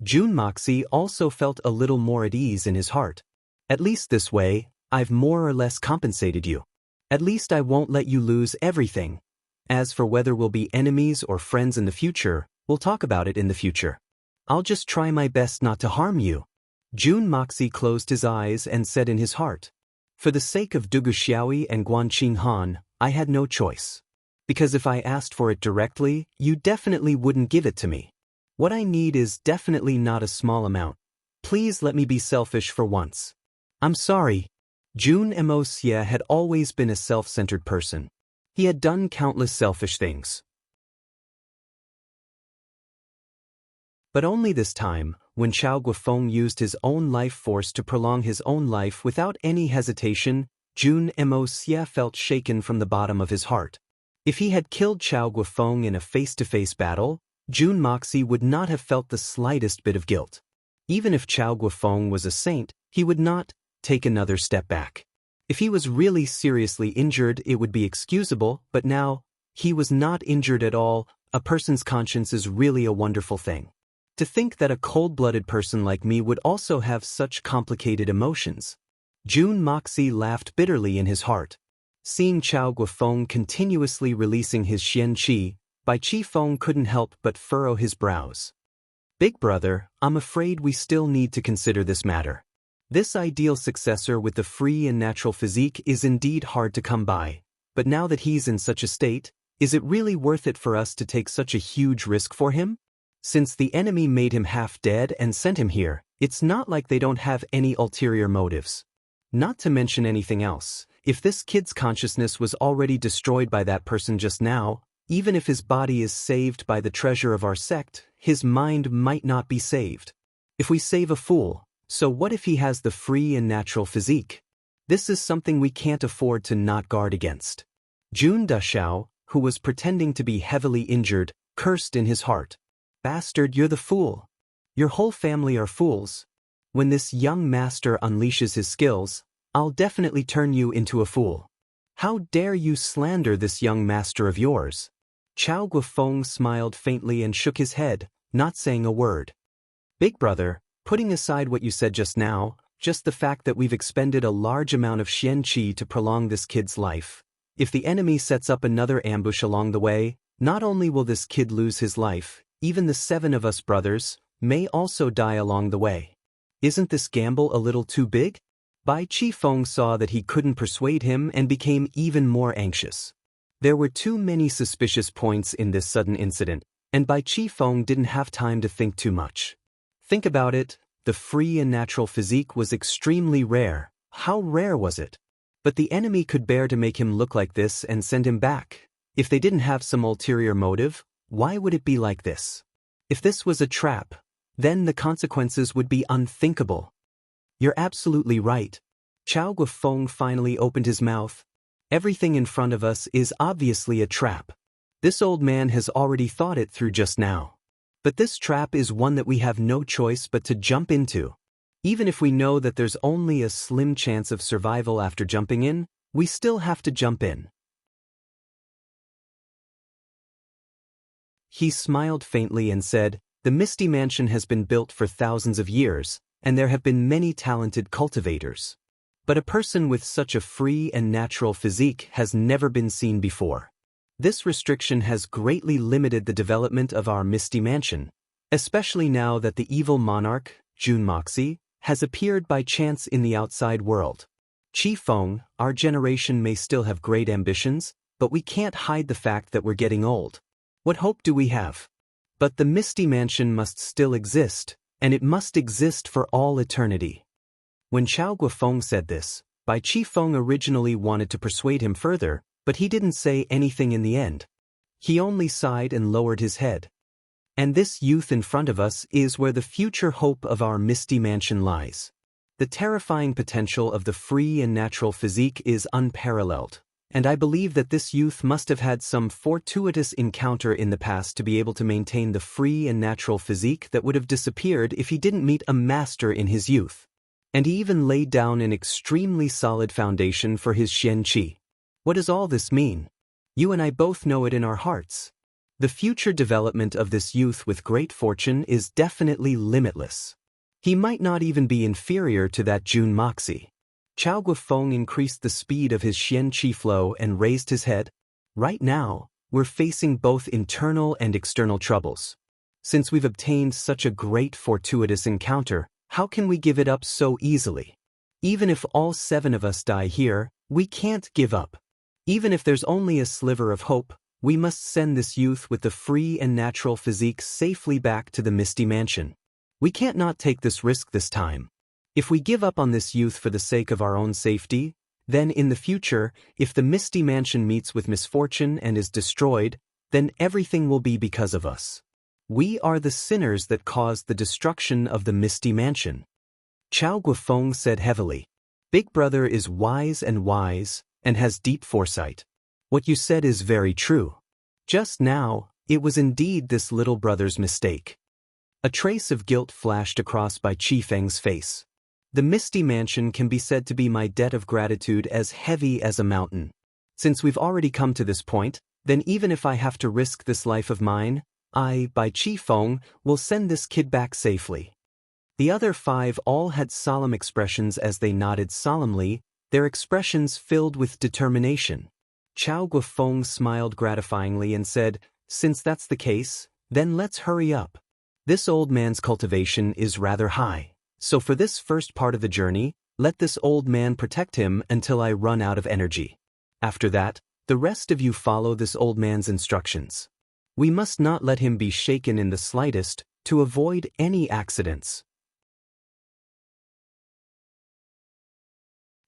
Jun Moxie also felt a little more at ease in his heart. At least this way, I've more or less compensated you. At least I won't let you lose everything. As for whether we'll be enemies or friends in the future, we'll talk about it in the future. I'll just try my best not to harm you." Jun Moxie closed his eyes and said in his heart, "For the sake of Dugu Xiaoyi and Guanqing Han, I had no choice. Because if I asked for it directly, you definitely wouldn't give it to me. What I need is definitely not a small amount. Please let me be selfish for once." "I'm sorry." Jun Moxie had always been a self-centered person. He had done countless selfish things. But only this time, when Chao Guofeng used his own life force to prolong his own life without any hesitation, Jun Moxie felt shaken from the bottom of his heart. If he had killed Chao Guofeng in a face-to-face battle, Jun Moxie would not have felt the slightest bit of guilt. Even if Chao Guofeng was a saint, he would not take another step back. If he was really seriously injured, it would be excusable, but now, he was not injured at all. A person's conscience is really a wonderful thing. To think that a cold-blooded person like me would also have such complicated emotions. Jun Moxie laughed bitterly in his heart. Seeing Chao Guofeng continuously releasing his Xian Qi, Bai Qifeng couldn't help but furrow his brows. "Big brother, I'm afraid we still need to consider this matter. This ideal successor with the free and natural physique is indeed hard to come by, but now that he's in such a state, is it really worth it for us to take such a huge risk for him? Since the enemy made him half dead and sent him here, it's not like they don't have any ulterior motives. Not to mention anything else, if this kid's consciousness was already destroyed by that person just now, even if his body is saved by the treasure of our sect, his mind might not be saved. If we save a fool, so what if he has the free and natural physique? This is something we can't afford to not guard against." Jun Dashao, who was pretending to be heavily injured, cursed in his heart. "Bastard, you're the fool. Your whole family are fools. When this young master unleashes his skills, I'll definitely turn you into a fool. How dare you slander this young master of yours?" Chao Guofeng smiled faintly and shook his head, not saying a word. "Big brother, putting aside what you said just now, just the fact that we've expended a large amount of Xian Qi to prolong this kid's life. If the enemy sets up another ambush along the way, not only will this kid lose his life, even the 7 of us brothers may also die along the way. Isn't this gamble a little too big?" Bai Qifeng saw that he couldn't persuade him and became even more anxious. There were too many suspicious points in this sudden incident, and Bai Qifeng didn't have time to think too much. Think about it, the free and natural physique was extremely rare. How rare was it? But the enemy could bear to make him look like this and send him back. If they didn't have some ulterior motive, why would it be like this? If this was a trap, then the consequences would be unthinkable. You're absolutely right. Chao Guofeng finally opened his mouth. Everything in front of us is obviously a trap. This old man has already thought it through just now. But this trap is one that we have no choice but to jump into. Even if we know that there's only a slim chance of survival after jumping in, we still have to jump in. He smiled faintly and said, "The Misty Mansion has been built for thousands of years, and there have been many talented cultivators. But a person with such a free and natural physique has never been seen before. This restriction has greatly limited the development of our Misty Mansion, especially now that the evil monarch, Jun Moxie, has appeared by chance in the outside world. Qifeng, our generation may still have great ambitions, but we can't hide the fact that we're getting old. What hope do we have? But the Misty Mansion must still exist, and it must exist for all eternity." When Chao Guofeng said this, Bai Qifeng originally wanted to persuade him further, but he didn't say anything in the end. He only sighed and lowered his head. And this youth in front of us is where the future hope of our Misty Mansion lies. The terrifying potential of the free and natural physique is unparalleled, and I believe that this youth must have had some fortuitous encounter in the past to be able to maintain the free and natural physique that would have disappeared if he didn't meet a master in his youth. And he even laid down an extremely solid foundation for his Xian Qi. What does all this mean? You and I both know it in our hearts. The future development of this youth with great fortune is definitely limitless. He might not even be inferior to that Jun Moxie. Chao Guofeng increased the speed of his Xian Qi flow and raised his head. Right now, we're facing both internal and external troubles. Since we've obtained such a great fortuitous encounter, how can we give it up so easily? Even if all 7 of us die here, we can't give up. Even if there's only a sliver of hope, we must send this youth with the free and natural physique safely back to the Misty Mansion. We can't not take this risk this time. If we give up on this youth for the sake of our own safety, then in the future, if the Misty Mansion meets with misfortune and is destroyed, then everything will be because of us. We are the sinners that caused the destruction of the Misty Mansion." Chao Guofeng said heavily. "Big Brother is wise and has deep foresight. What you said is very true. Just now, it was indeed this little brother's mistake." A trace of guilt flashed across Bai Qifeng's face. "The Misty Mansion can be said to be my debt of gratitude as heavy as a mountain. Since we've already come to this point, then even if I have to risk this life of mine, I, Bai Qifeng, will send this kid back safely." The other 5 all had solemn expressions as they nodded solemnly, their expressions filled with determination. Chao Guofeng smiled gratifyingly and said, "Since that's the case, then let's hurry up. This old man's cultivation is rather high. So for this first part of the journey, let this old man protect him until I run out of energy. After that, the rest of you follow this old man's instructions. We must not let him be shaken in the slightest, to avoid any accidents."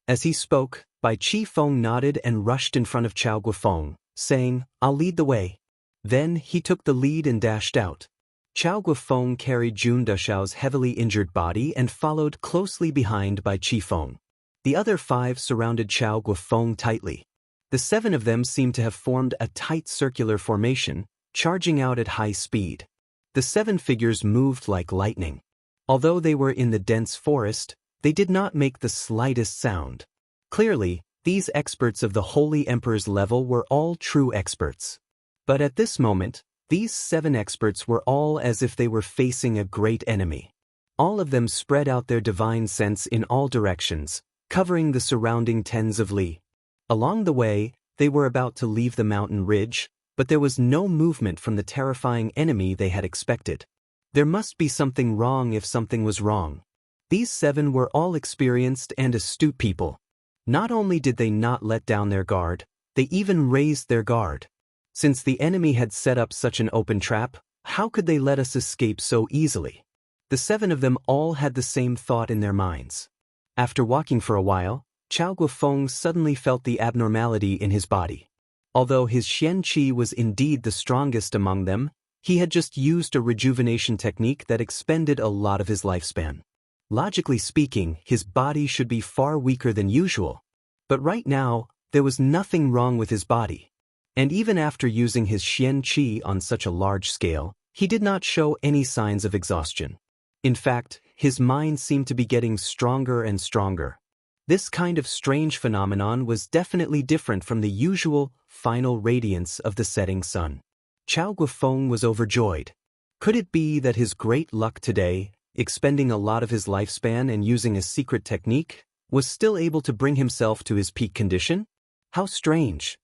As he spoke, Bai Qifeng nodded and rushed in front of Chao Guofeng, saying, "I'll lead the way." Then he took the lead and dashed out. Chao Guofeng carried Jun Dashao's heavily injured body and followed closely behind Bai Qifeng. The other 5 surrounded Chao Guofeng tightly. The 7 of them seemed to have formed a tight circular formation, charging out at high speed. The 7 figures moved like lightning. Although they were in the dense forest, they did not make the slightest sound. Clearly, these experts of the Holy Emperor's level were all true experts. But at this moment, these 7 experts were all as if they were facing a great enemy. All of them spread out their divine sense in all directions, covering the surrounding tens of li. Along the way, they were about to leave the mountain ridge, but there was no movement from the terrifying enemy they had expected. There must be something wrong if something was wrong. These 7 were all experienced and astute people. Not only did they not let down their guard, they even raised their guard. Since the enemy had set up such an open trap, how could they let us escape so easily? The 7 of them all had the same thought in their minds. After walking for a while, Chao Guofeng suddenly felt the abnormality in his body. Although his Xian Qi was indeed the strongest among them, he had just used a rejuvenation technique that expended a lot of his lifespan. Logically speaking, his body should be far weaker than usual. But right now, there was nothing wrong with his body. And even after using his Xian Qi on such a large scale, he did not show any signs of exhaustion. In fact, his mind seemed to be getting stronger and stronger. This kind of strange phenomenon was definitely different from the usual final radiance of the setting sun. Chao Guofeng was overjoyed. Could it be that his great luck today, expending a lot of his lifespan and using a secret technique, was still able to bring himself to his peak condition? How strange.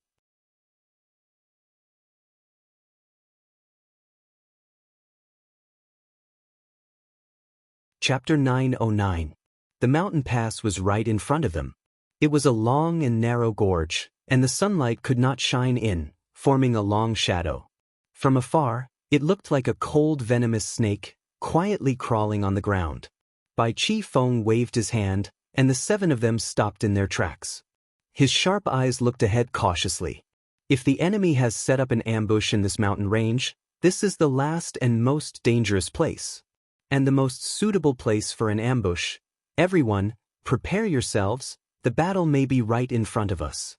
Chapter 909. The mountain pass was right in front of them. It was a long and narrow gorge, and the sunlight could not shine in, forming a long shadow. From afar, it looked like a cold venomous snake, quietly crawling on the ground. Bai Qi Feng waved his hand, and the 7 of them stopped in their tracks. His sharp eyes looked ahead cautiously. If the enemy has set up an ambush in this mountain range, this is the last and most dangerous place. And the most suitable place for an ambush. Everyone, prepare yourselves, the battle may be right in front of us.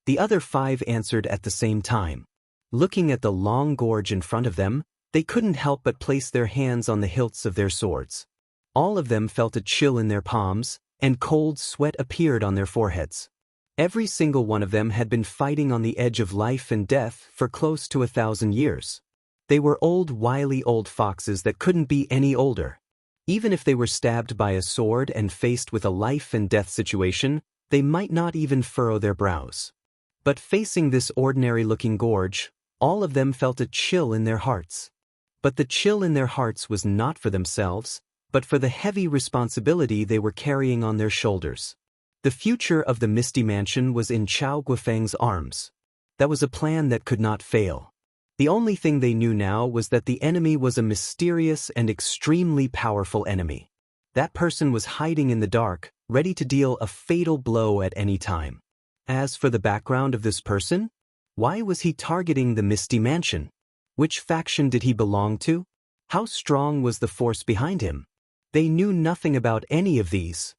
The other 5 answered at the same time. Looking at the long gorge in front of them, they couldn't help but place their hands on the hilts of their swords. All of them felt a chill in their palms, and cold sweat appeared on their foreheads. Every single one of them had been fighting on the edge of life and death for close to 1,000 years. They were old, wily old foxes that couldn't be any older. Even if they were stabbed by a sword and faced with a life and death situation, they might not even furrow their brows. But facing this ordinary-looking gorge, all of them felt a chill in their hearts. But the chill in their hearts was not for themselves, but for the heavy responsibility they were carrying on their shoulders. The future of the Misty Mansion was in Chao Guofeng's arms. That was a plan that could not fail. The only thing they knew now was that the enemy was a mysterious and extremely powerful enemy. That person was hiding in the dark, ready to deal a fatal blow at any time. As for the background of this person, why was he targeting the Misty Mansion? Which faction did he belong to? How strong was the force behind him? They knew nothing about any of these.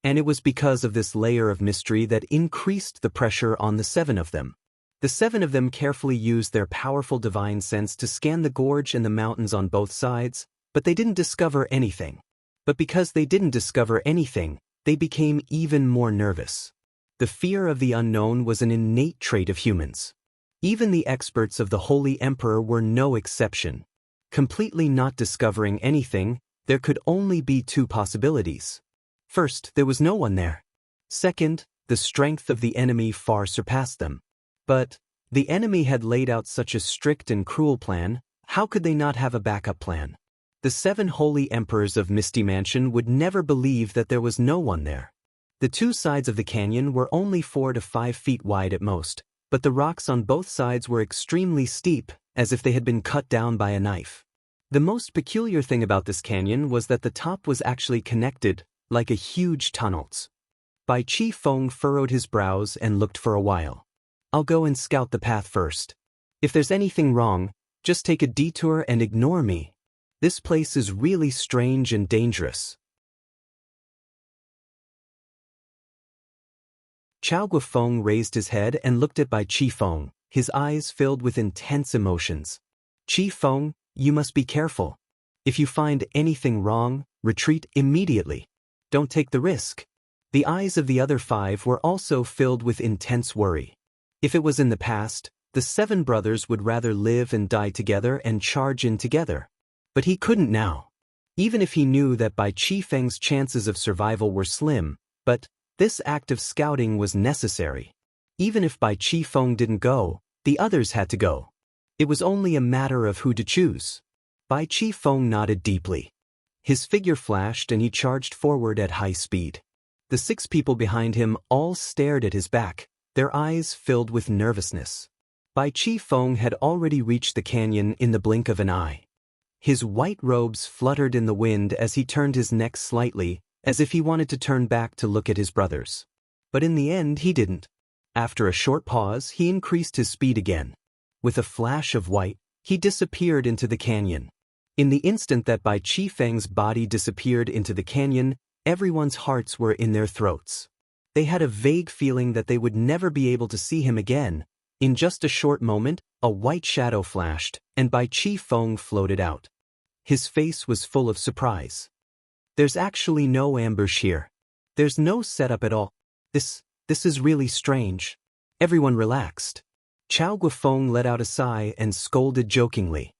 And it was because of this layer of mystery that increased the pressure on the 7 of them. The 7 of them carefully used their powerful divine sense to scan the gorge and the mountains on both sides, but they didn't discover anything. But because they didn't discover anything, they became even more nervous. The fear of the unknown was an innate trait of humans. Even the experts of the Holy Emperor were no exception. Completely not discovering anything, there could only be 2 possibilities. First, there was no one there. Second, the strength of the enemy far surpassed them. But the enemy had laid out such a strict and cruel plan, how could they not have a backup plan? The 7 holy emperors of Misty Mansion would never believe that there was no one there. The 2 sides of the canyon were only 4 to 5 feet wide at most, but the rocks on both sides were extremely steep, as if they had been cut down by a knife. The most peculiar thing about this canyon was that the top was actually connected, like a huge tunnels. Bai Qi Feng furrowed his brows and looked for a while. I'll go and scout the path first. If there's anything wrong, just take a detour and ignore me. This place is really strange and dangerous. Chao Guofeng raised his head and looked at Bai Qi Feng, his eyes filled with intense emotions. Qi Feng, you must be careful. If you find anything wrong, retreat immediately. Don't take the risk. The eyes of the other 5 were also filled with intense worry. If it was in the past, the 7 brothers would rather live and die together and charge in together. But he couldn't now. Even if he knew that Bai Qi Feng's chances of survival were slim, but this act of scouting was necessary. Even if Bai Qi Feng didn't go, the others had to go. It was only a matter of who to choose. Bai Qi Feng nodded deeply. His figure flashed and he charged forward at high speed. The 6 people behind him all stared at his back, their eyes filled with nervousness. Bai Chi Feng had already reached the canyon in the blink of an eye. His white robes fluttered in the wind as he turned his neck slightly, as if he wanted to turn back to look at his brothers. But in the end he didn't. After a short pause, he increased his speed again. With a flash of white, he disappeared into the canyon. In the instant that Bai Chi Feng's body disappeared into the canyon, everyone's hearts were in their throats. They had a vague feeling that they would never be able to see him again. In just a short moment, a white shadow flashed, and Bai Chi Feng floated out. His face was full of surprise. There's actually no ambush here. There's no setup at all. This is really strange. Everyone relaxed. Chao Guofeng let out a sigh and scolded jokingly.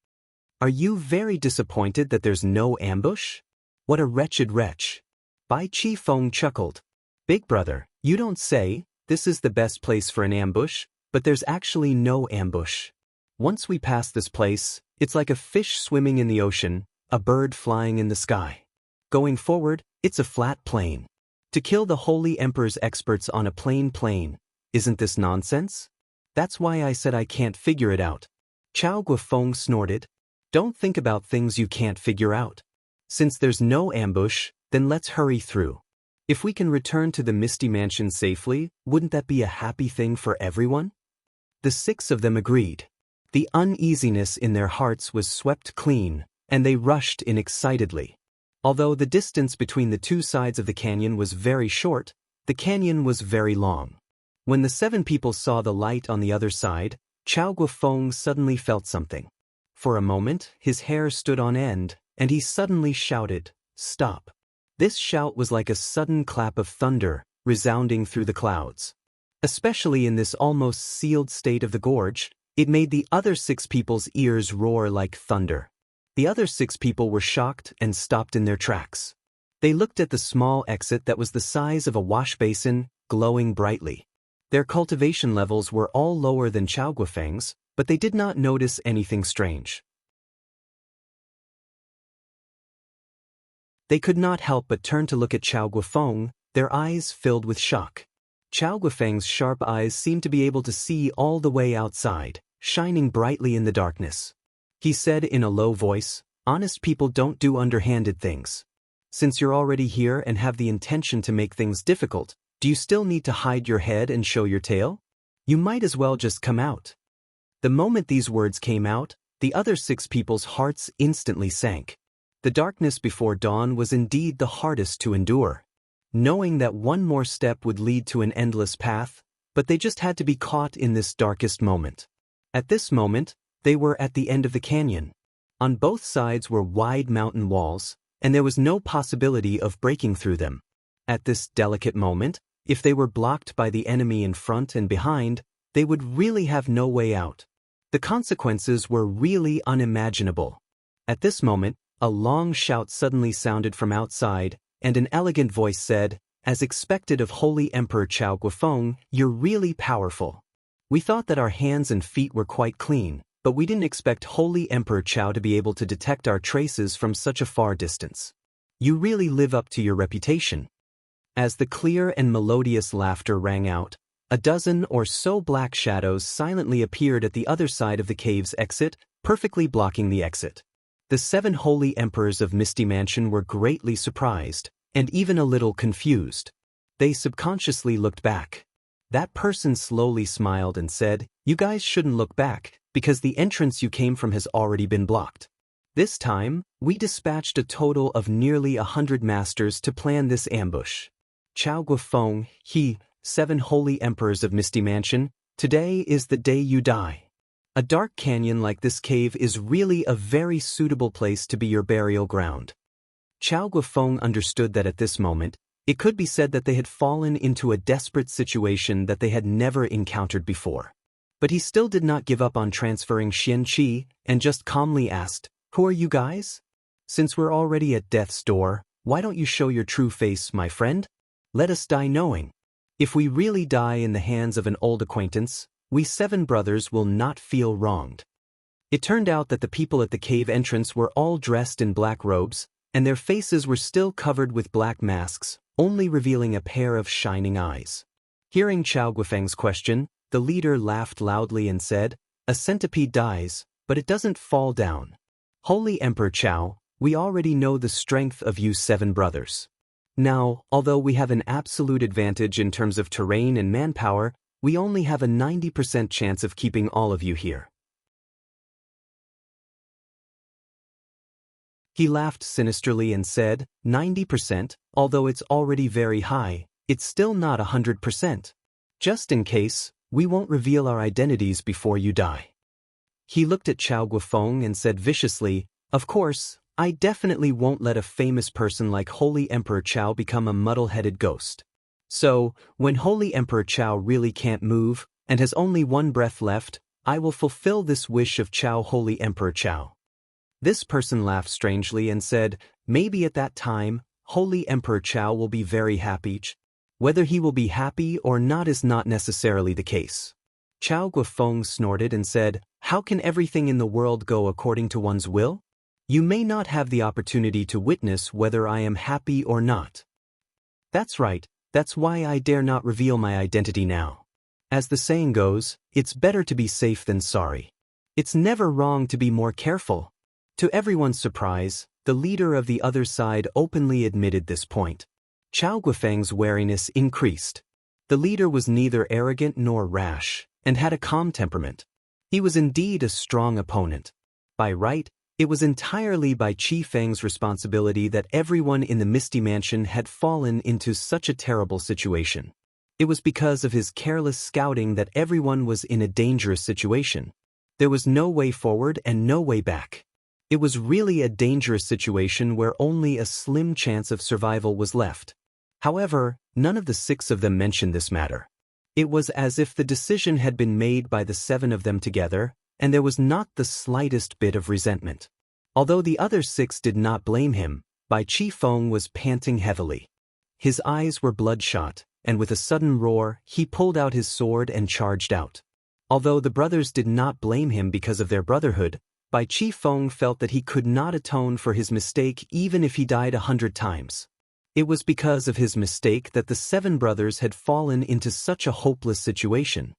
Are you very disappointed that there's no ambush? What a wretched wretch. Bai Chi Feng chuckled. Big brother, you don't say. This is the best place for an ambush, but there's actually no ambush. Once we pass this place, it's like a fish swimming in the ocean, a bird flying in the sky. Going forward, it's a flat plain. To kill the Holy Emperor's experts on a plain plain, isn't this nonsense? That's why I said I can't figure it out. Chao Guofeng snorted. Don't think about things you can't figure out. Since there's no ambush, then let's hurry through. If we can return to the Misty Mansion safely, wouldn't that be a happy thing for everyone? The 6 of them agreed. The uneasiness in their hearts was swept clean, and they rushed in excitedly. Although the distance between the 2 sides of the canyon was very short, the canyon was very long. When the 7 people saw the light on the other side, Chao Guofeng suddenly felt something. For a moment, his hair stood on end, and he suddenly shouted, "Stop!" This shout was like a sudden clap of thunder, resounding through the clouds. Especially in this almost sealed state of the gorge, it made the other 6 people's ears roar like thunder. The other 6 people were shocked and stopped in their tracks. They looked at the small exit that was the size of a wash basin, glowing brightly. Their cultivation levels were all lower than Chao Guofeng's, but they did not notice anything strange. They could not help but turn to look at Chao Guofeng, their eyes filled with shock. Chao Guofeng's sharp eyes seemed to be able to see all the way outside, shining brightly in the darkness. He said in a low voice, "Honest people don't do underhanded things. Since you're already here and have the intention to make things difficult, do you still need to hide your head and show your tail? You might as well just come out." The moment these words came out, the other 6 people's hearts instantly sank. The darkness before dawn was indeed the hardest to endure. Knowing that one more step would lead to an endless path, but they just had to be caught in this darkest moment. At this moment, they were at the end of the canyon. On both sides were wide mountain walls, and there was no possibility of breaking through them. At this delicate moment, if they were blocked by the enemy in front and behind, they would really have no way out. The consequences were really unimaginable. At this moment, a long shout suddenly sounded from outside, and an elegant voice said, "As expected of Holy Emperor Chao Guofeng, you're really powerful. We thought that our hands and feet were quite clean, but we didn't expect Holy Emperor Chao to be able to detect our traces from such a far distance. You really live up to your reputation." As the clear and melodious laughter rang out, a dozen or so black shadows silently appeared at the other side of the cave's exit, perfectly blocking the exit. The 7 holy emperors of Misty Mansion were greatly surprised, and even a little confused. They subconsciously looked back. That person slowly smiled and said, "You guys shouldn't look back, because the entrance you came from has already been blocked. This time, we dispatched a total of nearly 100 masters to plan this ambush. Chao Guofeng, 7 holy emperors of Misty Mansion, today is the day you die. A dark canyon like this cave is really a very suitable place to be your burial ground." Chao Guofeng understood that at this moment, it could be said that they had fallen into a desperate situation that they had never encountered before. But he still did not give up on transferring Xian Qi, and just calmly asked, "Who are you guys? Since we're already at death's door, why don't you show your true face, my friend? Let us die knowing. If we really die in the hands of an old acquaintance, we 7 brothers will not feel wronged." It turned out that the people at the cave entrance were all dressed in black robes, and their faces were still covered with black masks, only revealing a pair of shining eyes. Hearing Chao Guifeng's question, the leader laughed loudly and said, "A centipede dies, but it doesn't fall down. Holy Emperor Chao, we already know the strength of you 7 brothers. Now, although we have an absolute advantage in terms of terrain and manpower, we only have a 90% chance of keeping all of you here." He laughed sinisterly and said, 90%, although it's already very high, it's still not 100%. Just in case, we won't reveal our identities before you die. He looked at Chao Guifeng and said viciously, "Of course, I definitely won't let a famous person like Holy Emperor Chao become a muddle-headed ghost. So, when Holy Emperor Chao really can't move, and has only 1 breath left, I will fulfill this wish of Chao Holy Emperor Chao." This person laughed strangely and said, "Maybe at that time, Holy Emperor Chao will be very happy. Whether he will be happy or not is not necessarily the case." Chao Guifeng snorted and said, "How can everything in the world go according to one's will? You may not have the opportunity to witness whether I am happy or not." "That's right, that's why I dare not reveal my identity now. As the saying goes, it's better to be safe than sorry. It's never wrong to be more careful." To everyone's surprise, the leader of the other side openly admitted this point. Chao Guifeng's wariness increased. The leader was neither arrogant nor rash, and had a calm temperament. He was indeed a strong opponent. By right, it was entirely by Qi Feng's responsibility that everyone in the Misty Mansion had fallen into such a terrible situation. It was because of his careless scouting that everyone was in a dangerous situation. There was no way forward and no way back. It was really a dangerous situation where only a slim chance of survival was left. However, none of the 6 of them mentioned this matter. It was as if the decision had been made by the 7 of them together, and there was not the slightest bit of resentment. Although the other 6 did not blame him, Bai Qifeng was panting heavily. His eyes were bloodshot, and with a sudden roar, he pulled out his sword and charged out. Although the brothers did not blame him because of their brotherhood, Bai Qifeng felt that he could not atone for his mistake even if he died 100 times. It was because of his mistake that the 7 brothers had fallen into such a hopeless situation.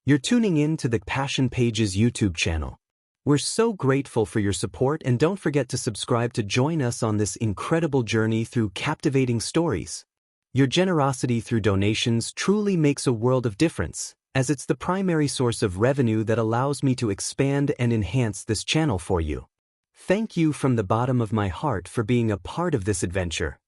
You're tuning in to the Passion Pages YouTube channel. We're so grateful for your support, and don't forget to subscribe to join us on this incredible journey through captivating stories. Your generosity through donations truly makes a world of difference, as it's the primary source of revenue that allows me to expand and enhance this channel for you. Thank you from the bottom of my heart for being a part of this adventure.